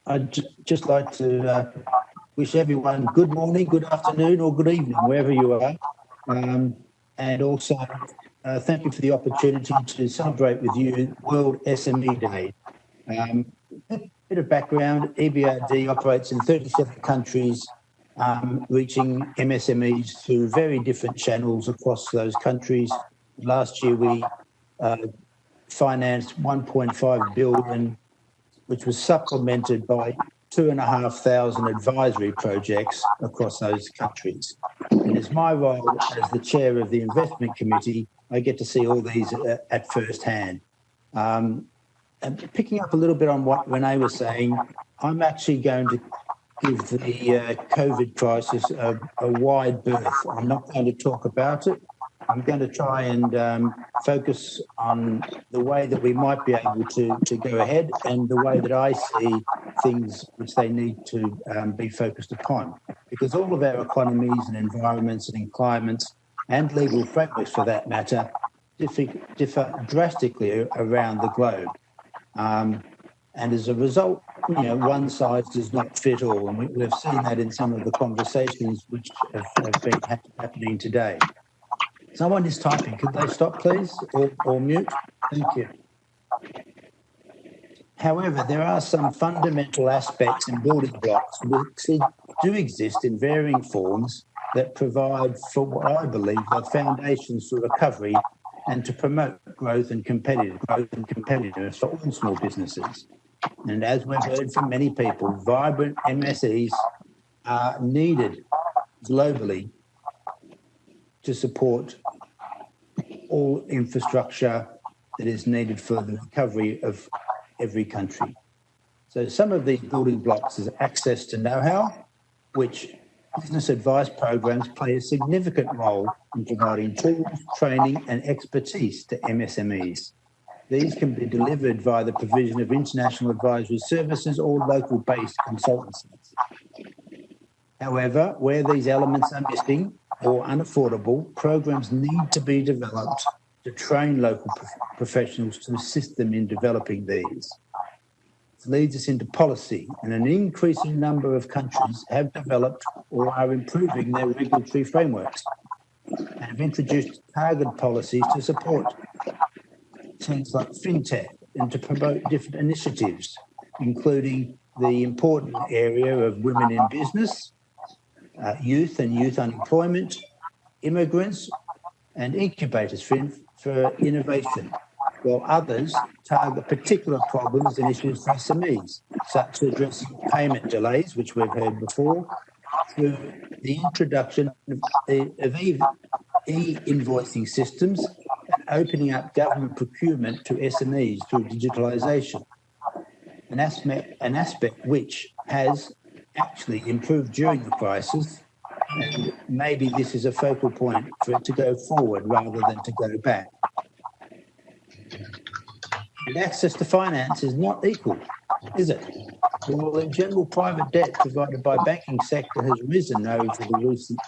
I'd just like to wish everyone good morning, good afternoon, or good evening, wherever you are. And also, thank you for the opportunity to celebrate with you World SME Day. A bit of background, EBRD operates in 37 countries, reaching MSMEs through very different channels across those countries. Last year, we financed 1.5 billion, which was supplemented by 2,500 advisory projects across those countries. And as my role as the chair of the investment committee, I get to see all these at first hand. And picking up a little bit on what Renee was saying, I'm actually going to give the COVID crisis a wide berth. I'm not going to talk about it. I'm going to try and focus on the way that we might be able to go ahead and the way that I see things which they need to be focused upon. Because all of our economies and environments and climates and legal frameworks, for that matter, differ drastically around the globe. And as a result, one size does not fit all. And we've seen that in some of the conversations which have been happening today. Someone is typing. Could they stop, please, or mute? Thank you. However, there are some fundamental aspects and building blocks which do exist in varying forms that provide for what I believe are foundations for recovery and to promote growth and competitiveness for all small businesses. And as we've heard from many people, vibrant MSEs are needed globally to support all infrastructure that is needed for the recovery of every country. So some of these building blocks is access to know-how, which business advice programs play a significant role in providing tools, training and expertise to MSMEs. These can be delivered via the provision of international advisory services or local-based consultancies. However, where these elements are missing or unaffordable, programs need to be developed to train local professionals to assist them in developing these. This leads us into policy, and an increasing number of countries have developed or are improving their regulatory frameworks and have introduced targeted policies to support things like fintech and to promote different initiatives, including the important area of women in business, youth and youth unemployment, immigrants, and incubators for innovation, while others target particular problems and issues for SMEs, such as addressing payment delays, which we've heard before, through the introduction of e-invoicing systems and opening up government procurement to SMEs through digitalisation, an aspect which has actually improved during the crisis, and maybe this is a focal point for it to go forward rather than to go back. But access to finance is not equal, is it? While the general private debt provided by banking sector has risen over the recent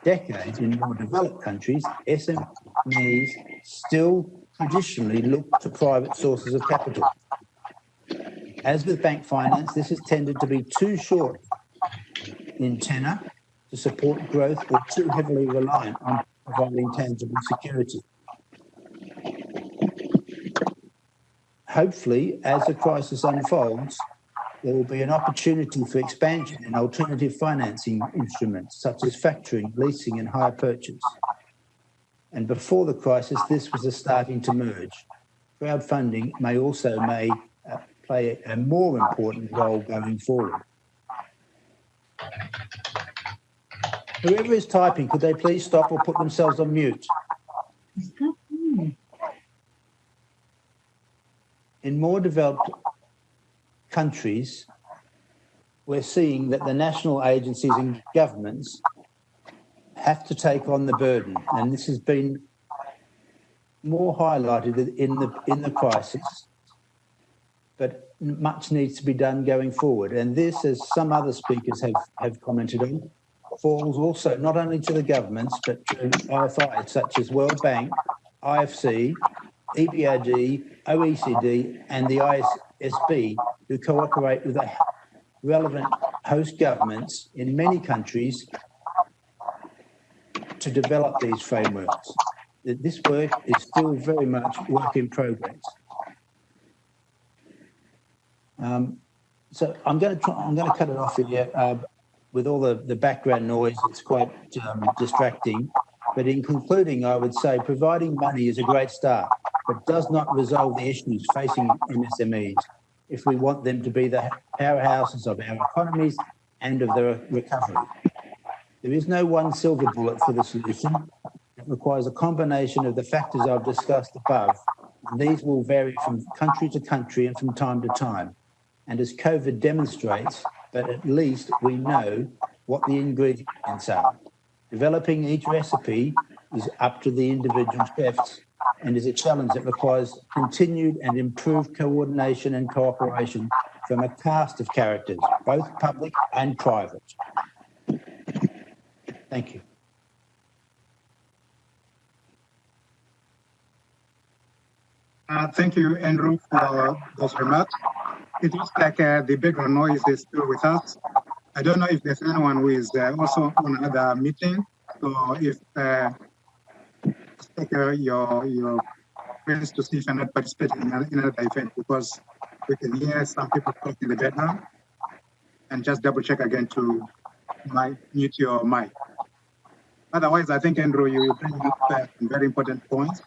decades in more developed countries, SMEs still traditionally look to private sources of capital. As with bank finance, this has tended to be too short in tenor to support growth or too heavily reliant on providing tangible security. Hopefully, as the crisis unfolds, there will be an opportunity for expansion in alternative financing instruments such as factoring, leasing and hire purchase. And before the crisis, this was starting to merge. Crowdfunding may play a more important role going forward. Whoever is typing, could they please stop or put themselves on mute? In more developed countries, we're seeing that the national agencies and governments have to take on the burden, and this has been more highlighted in the crisis. But much needs to be done going forward, and this, as some other speakers have commented on, falls also not only to the governments but to RFIs such as World Bank, IFC, EBRD, OECD and the Icsb, who cooperate with the relevant host governments in many countries to develop these frameworks. This work is still very much work in progress. So I'm going to cut it off here. With all the background noise, it's quite distracting. But in concluding, I would say providing money is a great start, but does not resolve the issues facing MSMEs if we want them to be the powerhouses of our economies and of the recovery. There is no one silver bullet for the solution. It requires a combination of the factors I've discussed above, and these will vary from country to country and from time to time. And as COVID demonstrates, but at least we know what the ingredients are. Developing each recipe is up to the individual chefs and is a challenge that requires continued and improved coordination and cooperation from a cast of characters, both public and private. Thank you. Thank you, Andrew, for those remarks. It looks like the background noise is still with us. I don't know if there's anyone who is also on another meeting. So if take your friends to see if you're not participating in another event, because we can hear some people talking in the background. And just double check again to mute your mic. Otherwise, I think, Andrew, you bring up some very important points.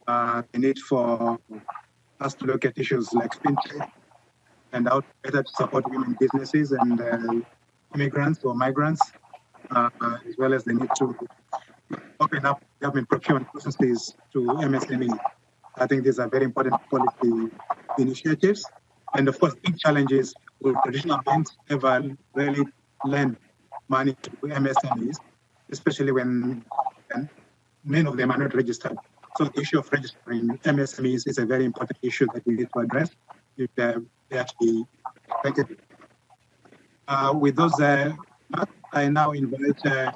The need for us to look at issues like fintech and how better to support women businesses and immigrants or migrants, as well as the need to open up government procurement processes to MSME. I think these are very important policy initiatives. And of course, big challenges will traditional banks ever really lend money to MSMEs, especially when many of them are not registered. So the issue of registering MSMEs is a very important issue that we need to address if they actually affected. With those, I now invite the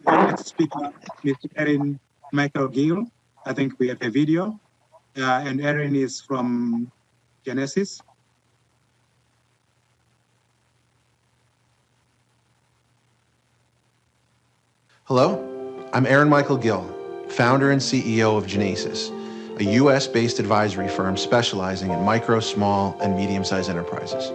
next speaker, Mr. Erin Michael Gill. I think we have a video, and Erin is from Genesis. Hello, I'm Aaron Michael Gill, founder and CEO of Genesis, a US-based advisory firm specializing in micro, small, and medium-sized enterprises.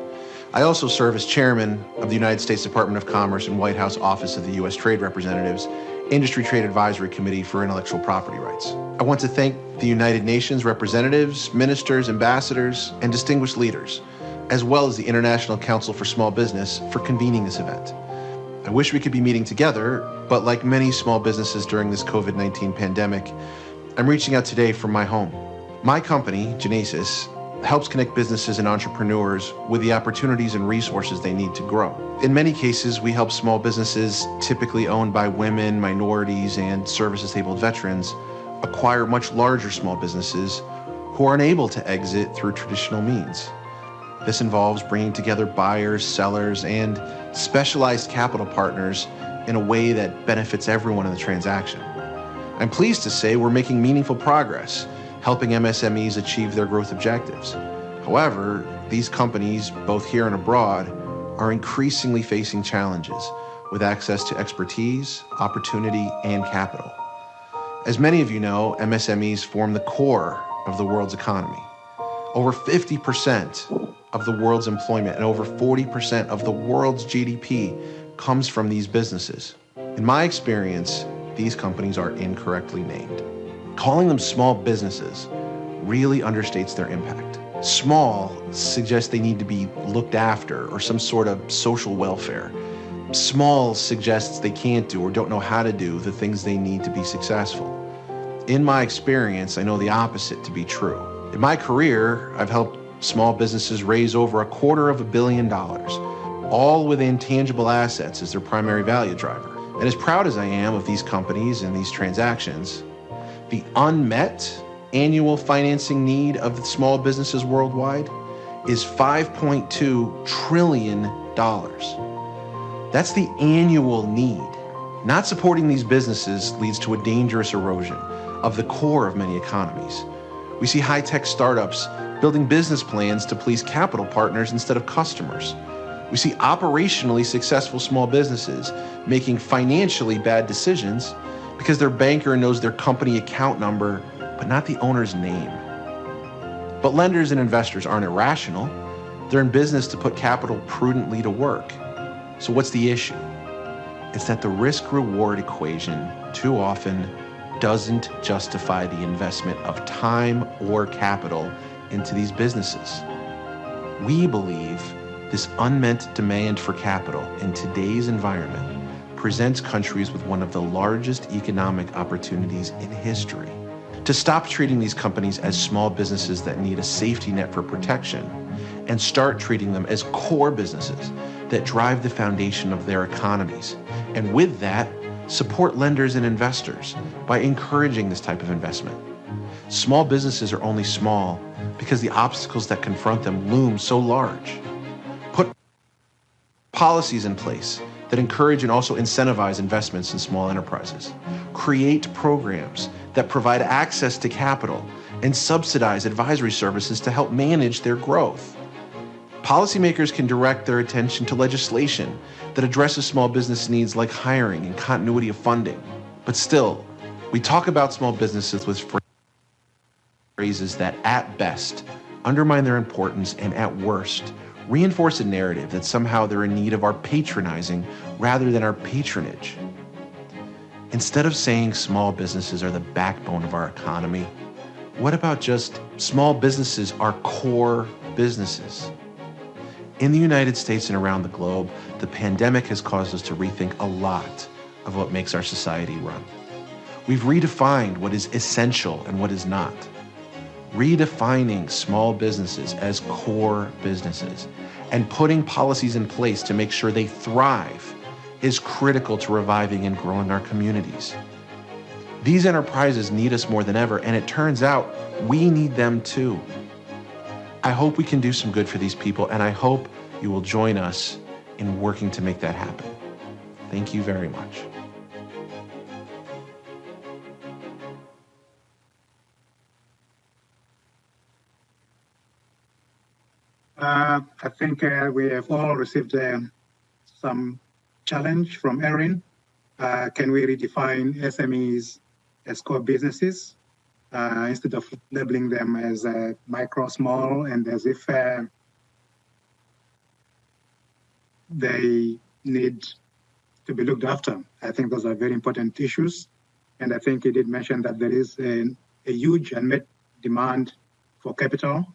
I also serve as chairman of the United States Department of Commerce and White House Office of the U.S. Trade Representative's Industry Trade Advisory Committee for Intellectual Property Rights. I want to thank the United Nations representatives, ministers, ambassadors, and distinguished leaders, as well as the International Council for Small Business for convening this event. I wish we could be meeting together, but like many small businesses during this COVID-19 pandemic, I'm reaching out today from my home. My company, Genesis, helps connect businesses and entrepreneurs with the opportunities and resources they need to grow. In many cases, we help small businesses, typically owned by women, minorities, and service-disabled veterans, acquire much larger small businesses who are unable to exit through traditional means. This involves bringing together buyers, sellers, and specialized capital partners in a way that benefits everyone in the transaction. I'm pleased to say we're making meaningful progress, helping MSMEs achieve their growth objectives. However, these companies, both here and abroad, are increasingly facing challenges with access to expertise, opportunity, and capital. As many of you know, MSMEs form the core of the world's economy. Over 50% of the world's employment and over 40% of the world's GDP comes from these businesses. In my experience, these companies are incorrectly named. Calling them small businesses really understates their impact. Small suggests they need to be looked after or some sort of social welfare. Small suggests they can't do or don't know how to do the things they need to be successful. In my experience, I know the opposite to be true. In my career, I've helped small businesses raise over $250 million, all with intangible assets as their primary value driver. And as proud as I am of these companies and these transactions, the unmet annual financing need of small businesses worldwide is $5.2 trillion. That's the annual need. Not supporting these businesses leads to a dangerous erosion of the core of many economies. We see high-tech startups building business plans to please capital partners instead of customers. We see operationally successful small businesses making financially bad decisions because their banker knows their company account number, but not the owner's name. But lenders and investors aren't irrational. They're in business to put capital prudently to work. So what's the issue? It's that the risk-reward equation too often doesn't justify the investment of time or capital into these businesses. We believe this unmet demand for capital in today's environment presents countries with one of the largest economic opportunities in history to stop treating these companies as small businesses that need a safety net for protection and start treating them as core businesses that drive the foundation of their economies. And with that, support lenders and investors by encouraging this type of investment. Small businesses are only small because the obstacles that confront them loom so large. Put policies in place that encourage and also incentivize investments in small enterprises. Create programs that provide access to capital and subsidize advisory services to help manage their growth. Policymakers can direct their attention to legislation that addresses small business needs like hiring and continuity of funding. But still, we talk about small businesses with phrases that, at best, undermine their importance and, at worst, reinforce a narrative that somehow they're in need of our patronizing rather than our patronage. Instead of saying small businesses are the backbone of our economy, what about just small businesses are core businesses? In the United States and around the globe, the pandemic has caused us to rethink a lot of what makes our society run. We've redefined what is essential and what is not. Redefining small businesses as core businesses and putting policies in place to make sure they thrive is critical to reviving and growing our communities. These enterprises need us more than ever, and it turns out we need them too. I hope we can do some good for these people, and I hope you will join us in working to make that happen. Thank you very much. I think we have all received some challenge from Erin. Can we redefine SMEs as core businesses instead of labeling them as micro, small, and as if they need to be looked after? I think those are very important issues. And I think you did mention that there is a huge unmet demand for capital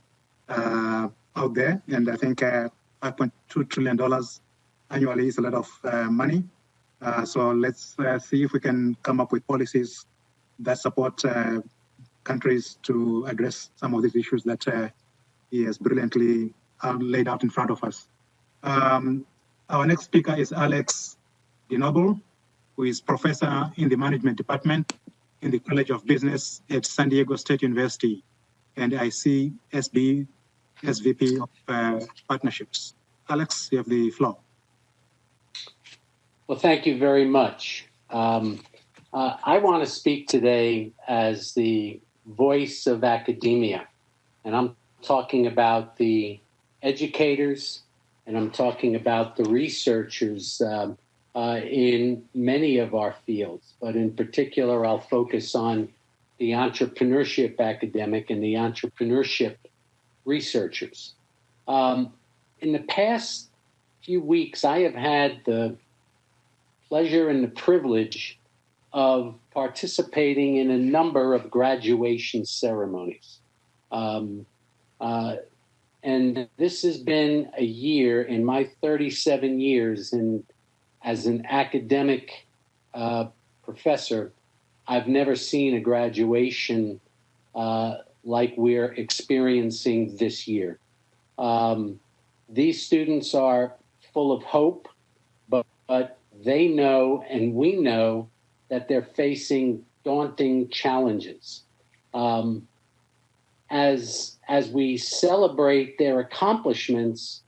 out there. And I think $5.2 trillion annually is a lot of money. So let's see if we can come up with policies that support countries to address some of these issues that he has brilliantly laid out in front of us. Our next speaker is Alex Diogo, who is professor in the management department in the College of Business at San Diego State University, and Icsb as VP of Partnerships. Alex, you have the floor. Well, thank you very much. I want to speak today as the voice of academia, and I'm talking about the educators, and I'm talking about the researchers in many of our fields, but in particular, I'll focus on the entrepreneurship academic and the entrepreneurship researchers. In the past few weeks, I have had the pleasure and the privilege of participating in a number of graduation ceremonies. And this has been a year in my 37 years as an academic professor. I've never seen a graduation like we're experiencing this year. These students are full of hope, but they know and we know that they're facing daunting challenges. As we celebrate their accomplishments,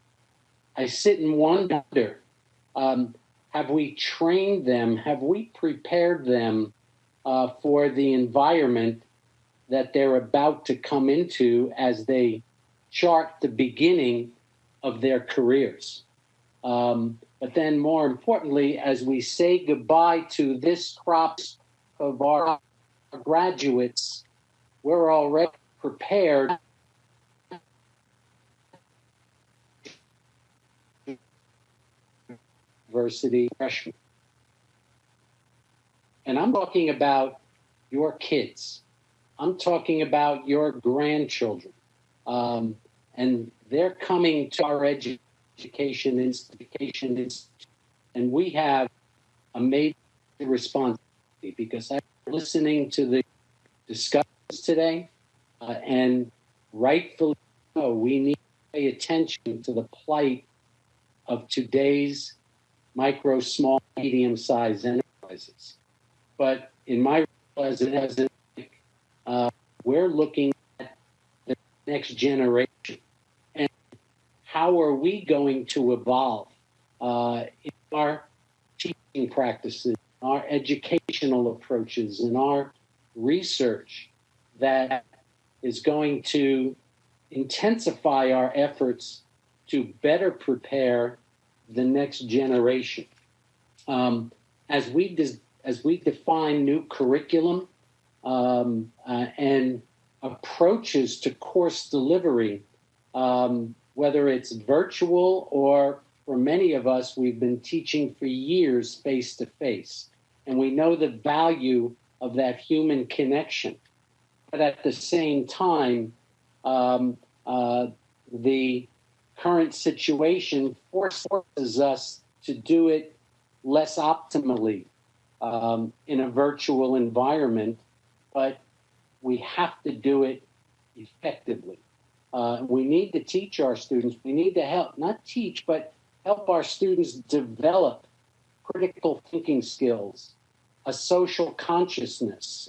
I sit and wonder, have we trained them? Have we prepared them for the environment that they're about to come into as they chart the beginning of their careers? But then more importantly, as we say goodbye to this crop of our graduates, we're already prepared university freshmen. And I'm talking about your kids. I'm talking about your grandchildren. And they're coming to our education institutions, and we have a major responsibility because I'm listening to the discussions today, and rightfully so, we need to pay attention to the plight of today's micro, small, medium-sized enterprises. But in my role as an academic, we're looking at the next generation. And how are we going to evolve in our teaching practices, our educational approaches, and our research that is going to intensify our efforts to better prepare the next generation. As we define new curriculum and approaches to course delivery, whether it's virtual or for many of us, we've been teaching for years face-to-face. And we know the value of that human connection. But at the same time, the current situation forces us to do it less optimally in a virtual environment, but we have to do it effectively. We need to teach our students. We need to help, not teach, but help our students develop critical thinking skills, a social consciousness.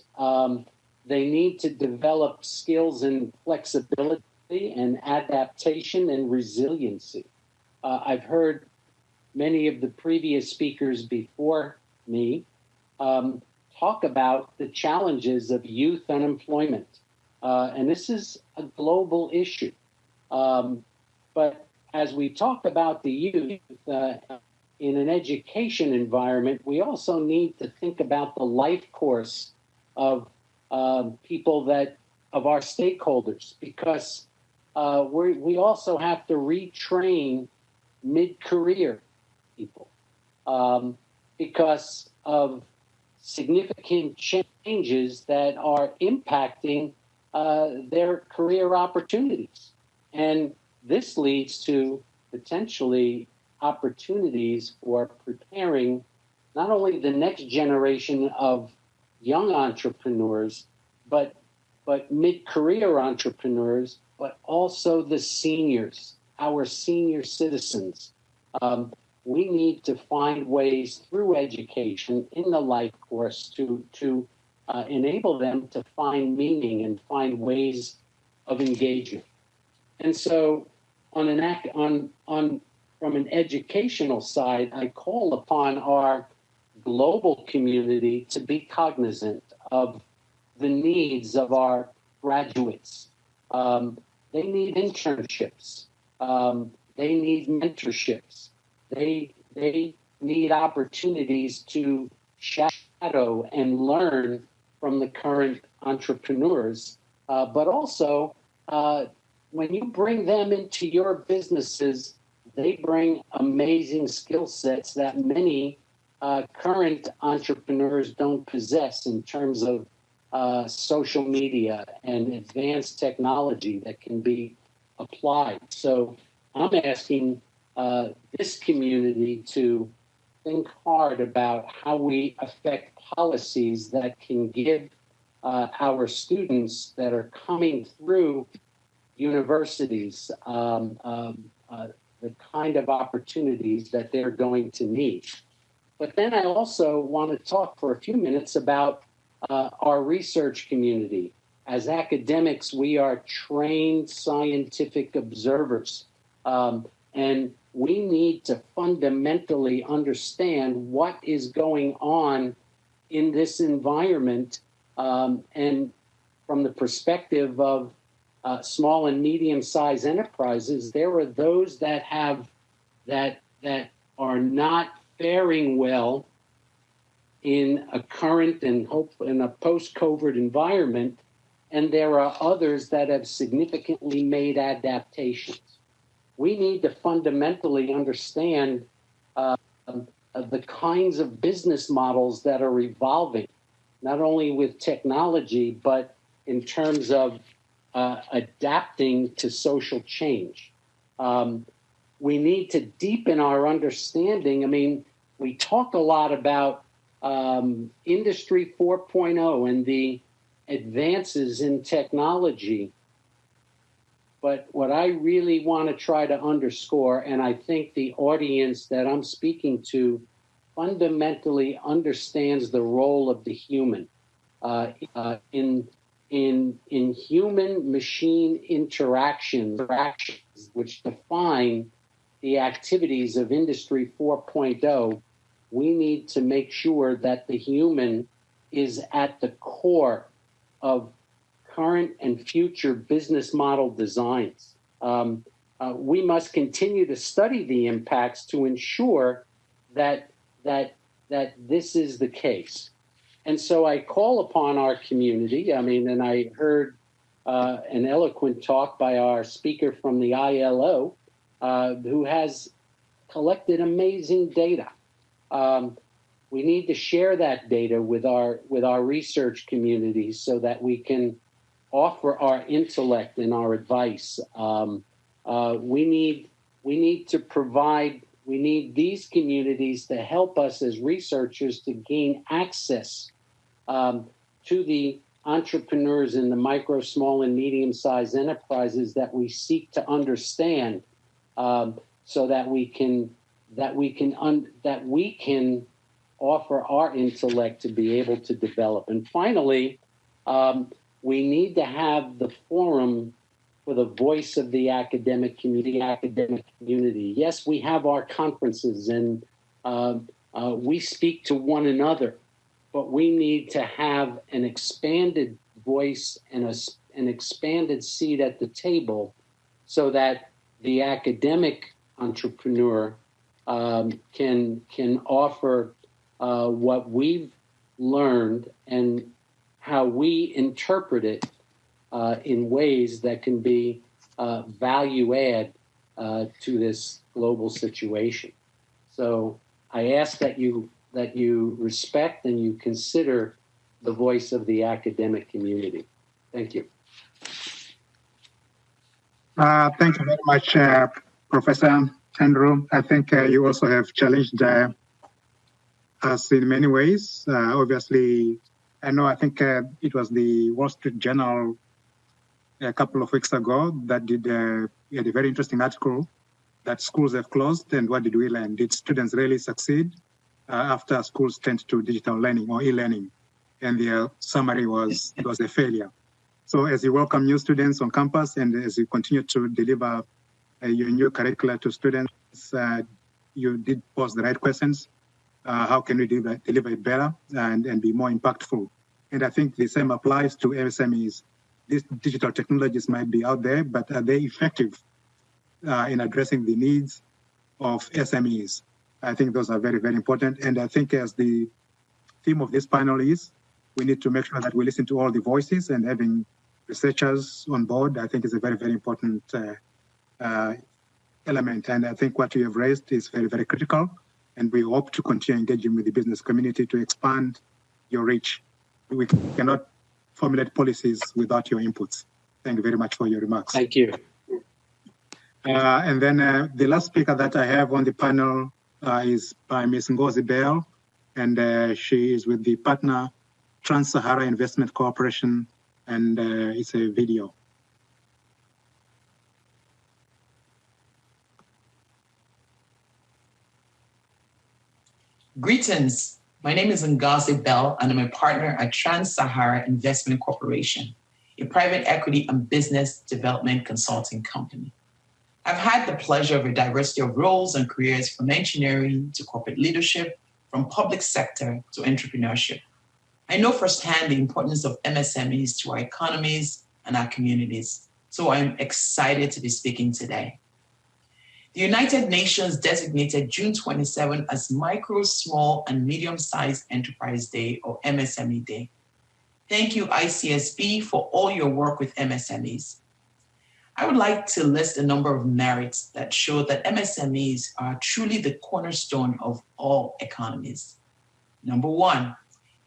They need to develop skills in flexibility and adaptation and resiliency. I've heard many of the previous speakers before me talk about the challenges of youth unemployment. And this is a global issue. But as we talk about the youth in an education environment, we also need to think about the life course of people of our stakeholders, because we also have to retrain mid-career people because of significant changes that are impacting their career opportunities. And this leads to potentially opportunities for preparing not only the next generation of young entrepreneurs, but mid-career entrepreneurs, but also the seniors, our senior citizens. We need to find ways through education in the life course to enable them to find meaning and find ways of engagement. And so from an educational side, I call upon our global community to be cognizant of the needs of our graduates. They need internships. They need mentorships. They need opportunities to shadow and learn from the current entrepreneurs. But also, when you bring them into your businesses, they bring amazing skill sets that many current entrepreneurs don't possess in terms of social media and advanced technology that can be applied. So I'm asking this community to think hard about how we affect policies that can give our students that are coming through universities the kind of opportunities that they're going to need. But then I also want to talk for a few minutes about our research community. As academics, we are trained scientific observers, and we need to fundamentally understand what is going on in this environment, and from the perspective of small and medium-sized enterprises, there are those that are not faring well in a current and in a post-COVID environment, and there are others that have significantly made adaptations. We need to fundamentally understand the kinds of business models that are evolving, not only with technology, but in terms of adapting to social change. We need to deepen our understanding. I mean, we talk a lot about Industry 4.0 and the advances in technology. But what I really want to try to underscore, and I think the audience that I'm speaking to fundamentally understands the role of the human in human-machine interactions, which define the activities of Industry 4.0, we need to make sure that the human is at the core of current and future business model designs. We must continue to study the impacts to ensure that this is the case. And so I call upon our community. I mean, and I heard an eloquent talk by our speaker from the ILO, who has collected amazing data. We need to share that data with our research communities so that we can offer our intellect and our advice. We need to provide. We need these communities to help us as researchers to gain access to the entrepreneurs in the micro, small, and medium-sized enterprises that we seek to understand, so that we can offer our intellect to be able to develop. And finally, we need to have the forum for the voice of the academic community. Yes, we have our conferences and we speak to one another, but we need to have an expanded voice and an expanded seat at the table so that the academic entrepreneur can offer what we've learned and how we interpret it in ways that can be value add to this global situation. So I ask that you respect and you consider the voice of the academic community. Thank you. Thank you very much, Professor Andrew. I think you also have challenged us in many ways. Obviously, I think it was the Wall Street Journal a couple of weeks ago that had a very interesting article that schools have closed, and what did we learn? Did students really succeed after schools turned to digital learning or e-learning? And their summary was it was a failure. So as you welcome new students on campus and as you continue to deliver your new curricula to students, you did pose the right questions. How can we deliver it better and be more impactful? And I think the same applies to MSMEs. These digital technologies might be out there, but are they effective in addressing the needs of SMEs? I think those are very, very important. And I think as the theme of this panel is, we need to make sure that we listen to all the voices, and having researchers on board, I think is a very, very important element. And I think what you have raised is very, very critical. And we hope to continue engaging with the business community to expand your reach. We cannot formulate policies without your inputs. Thank you very much for your remarks. Thank you. And then the last speaker that I have on the panel is by Ms. Ngozi Bell, and she is with the partner Trans-Sahara Investment Corporation, and it's a video. Greetings. My name is Ngozi Bell, and I'm a partner at Trans-Sahara Investment Corporation, a private equity and business development consulting company. I've had the pleasure of a diversity of roles and careers, from engineering to corporate leadership, from public sector to entrepreneurship. I know firsthand the importance of MSMEs to our economies and our communities, so I'm excited to be speaking today. The United Nations designated June 27 as Micro, Small, and Medium-Sized Enterprise Day, or MSME Day. Thank you, Icsb, for all your work with MSMEs. I would like to list a number of merits that show that MSMEs are truly the cornerstone of all economies. Number one,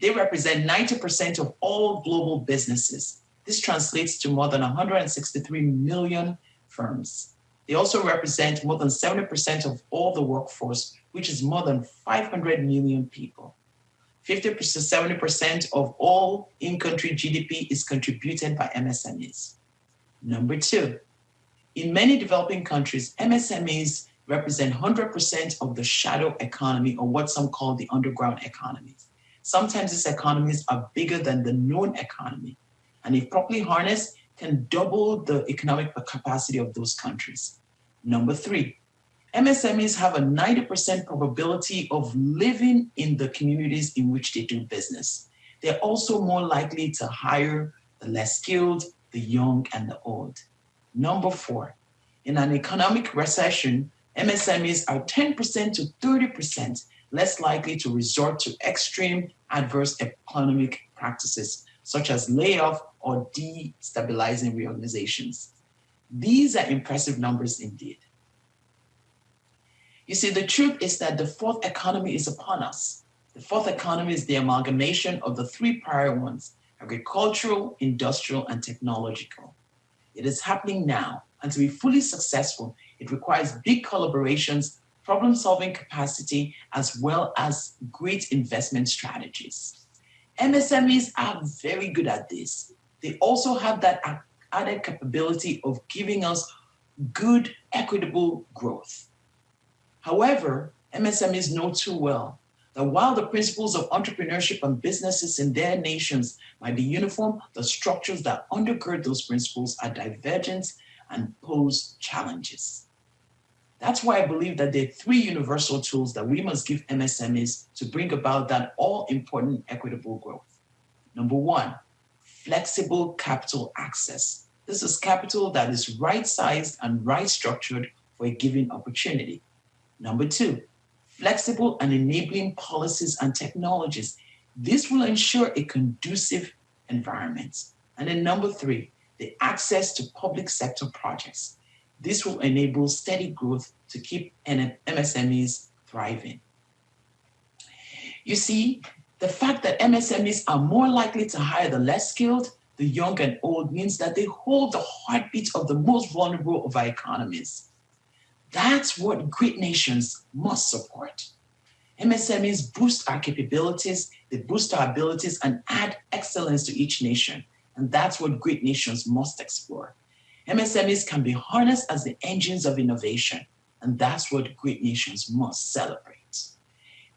they represent 90% of all global businesses. This translates to more than 163 million firms. They also represent more than 70% of all the workforce, which is more than 500 million people. 50% to 70% of all in-country GDP is contributed by MSMEs. Number two, in many developing countries, MSMEs represent 100% of the shadow economy, or what some call the underground economies. Sometimes these economies are bigger than the known economy, and if properly harnessed, can double the economic capacity of those countries. Number three, MSMEs have a 90% probability of living in the communities in which they do business. They're also more likely to hire the less skilled, the young, and the old. Number four, in an economic recession, MSMEs are 10% to 30% less likely to resort to extreme adverse economic practices, such as layoff or destabilizing reorganizations. These are impressive numbers indeed. You see, the truth is that the fourth economy is upon us. The fourth economy is the amalgamation of the three prior ones: agricultural, industrial, and technological. It is happening now, and to be fully successful, it requires big collaborations, problem-solving capacity, as well as great investment strategies. MSMEs are very good at this. They also have that added capability of giving us good, equitable growth. However, MSMEs know too well that while the principles of entrepreneurship and businesses in their nations might be uniform, the structures that undergird those principles are divergent and pose challenges. That's why I believe that there are three universal tools that we must give MSMEs to bring about that all-important equitable growth. Number one, flexible capital access. This is capital that is right-sized and right-structured for a given opportunity. Number two, flexible and enabling policies and technologies. This will ensure a conducive environment. And then number three, the access to public sector projects. This will enable steady growth to keep MSMEs thriving. You see, the fact that MSMEs are more likely to hire the less skilled, the young and old, means that they hold the heartbeat of the most vulnerable of our economies. That's what great nations must support. MSMEs boost our capabilities, they boost our abilities and add excellence to each nation. And that's what great nations must explore. MSMEs can be harnessed as the engines of innovation, and that's what great nations must celebrate.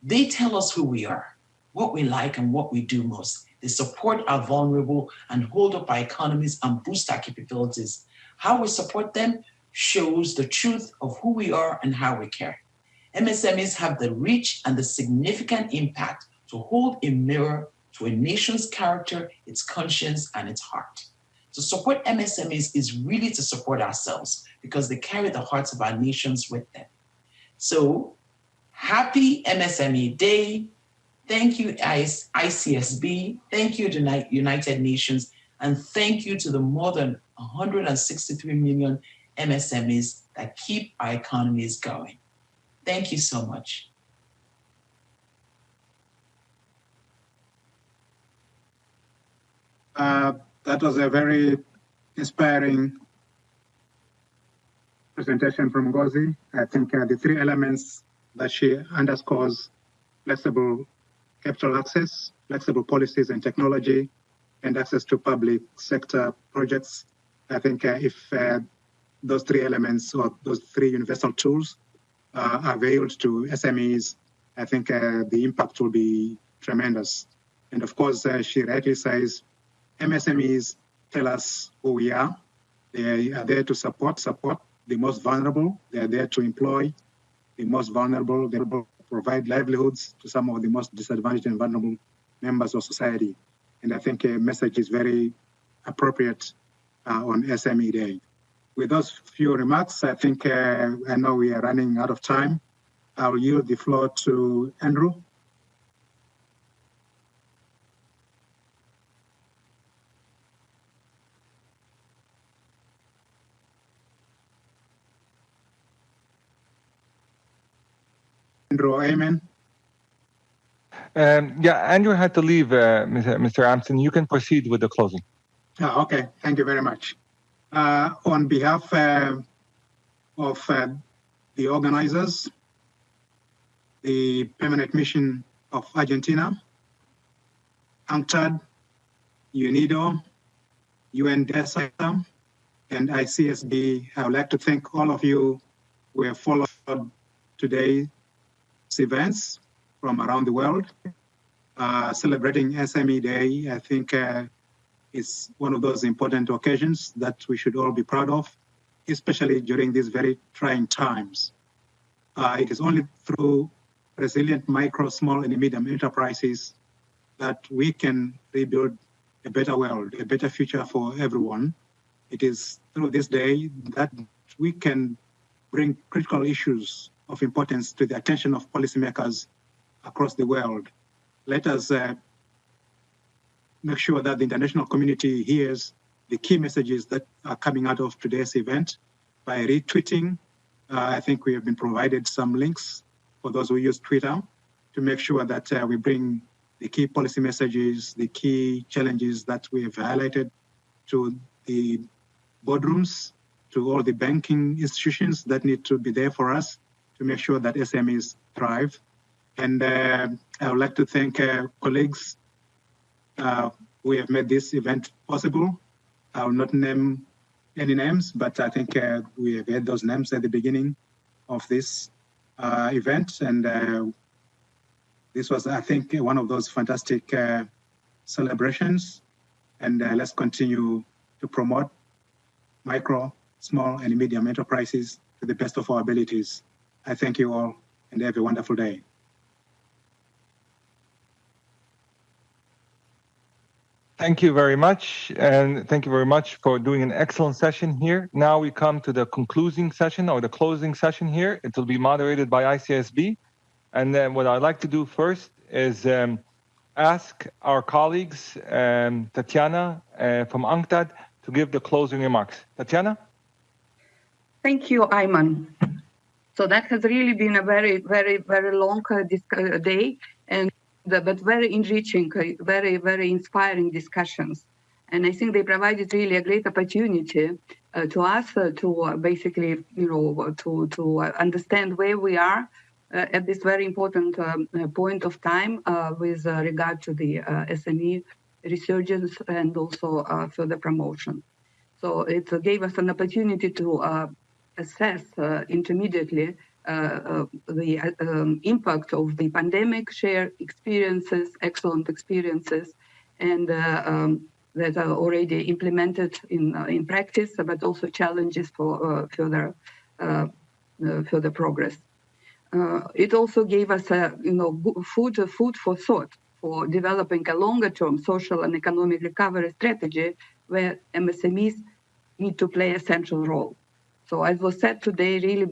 They tell us who we are, what we like and what we do most. They support our vulnerable and hold up our economies and boost our capabilities. How we support them shows the truth of who we are and how we care. MSMEs have the reach and the significant impact to hold a mirror to a nation's character, its conscience, and its heart. To support MSMEs is really to support ourselves because they carry the hearts of our nations with them. So, happy MSME Day. Thank you, ICSB. Thank you to United Nations. And thank you to the more than 163 million MSMEs that keep our economies going. Thank you so much. That was a very inspiring presentation from Ngozi. I think the three elements that she underscores: flexible capital access, flexible policies and technology, and access to public sector projects. I think if those three elements or those three universal tools are availed to SMEs, I think the impact will be tremendous. And of course, she rightly says, MSMEs tell us who we are. They are there to support the most vulnerable. They are there to employ the most vulnerable. They provide livelihoods to some of the most disadvantaged and vulnerable members of society. And I think a message is very appropriate on SME Day. With those few remarks, I think I know we are running out of time. I'll yield the floor to Andrew. Andrew, amen. Yeah, Andrew had to leave, Mr. Amson. You can proceed with the closing. Oh, okay, thank you very much. On behalf of the organizers, the Permanent Mission of Argentina, UNCTAD, UNIDO, UNDESA, and ICSB, I would like to thank all of you who have followed today's events from around the world. Celebrating SME Day, I think is one of those important occasions that we should all be proud of, especially during these very trying times. It is only through resilient micro, small, and medium enterprises that we can rebuild a better world, a better future for everyone. It is through this day that we can bring critical issues of importance to the attention of policymakers across the world. Let us make sure that the international community hears the key messages that are coming out of today's event by retweeting. I think we have been provided some links for those who use Twitter to make sure that we bring the key policy messages, the key challenges that we have highlighted to the boardrooms, to all the banking institutions that need to be there for us to make sure that SMEs thrive. And I would like to thank colleagues who have made this event possible. I will not name any names, but I think we have had those names at the beginning of this event. And this was, I think, one of those fantastic celebrations. And let's continue to promote micro, small, and medium enterprises to the best of our abilities. I thank you all and have a wonderful day. Thank you very much, and thank you very much for doing an excellent session here. Now we come to the concluding session or the closing session here. It will be moderated by ICSB. And then what I'd like to do first is ask our colleagues, Tatiana from UNCTAD, to give the closing remarks. Tatiana? Thank you, Ayman. So that has really been a very, very, very long day, and but very enriching, very, very inspiring discussions. And I think they provided really a great opportunity to us to basically, to understand where we are, at this very important point of time with regard to the SME resurgence and also further promotion. So it gave us an opportunity to assess intermediately the impact of the pandemic, share experiences, excellent experiences, and that are already implemented in practice, but also challenges for further progress. It also gave us food for thought for developing a longer-term social and economic recovery strategy where MSMEs need to play a central role. So as was said today, really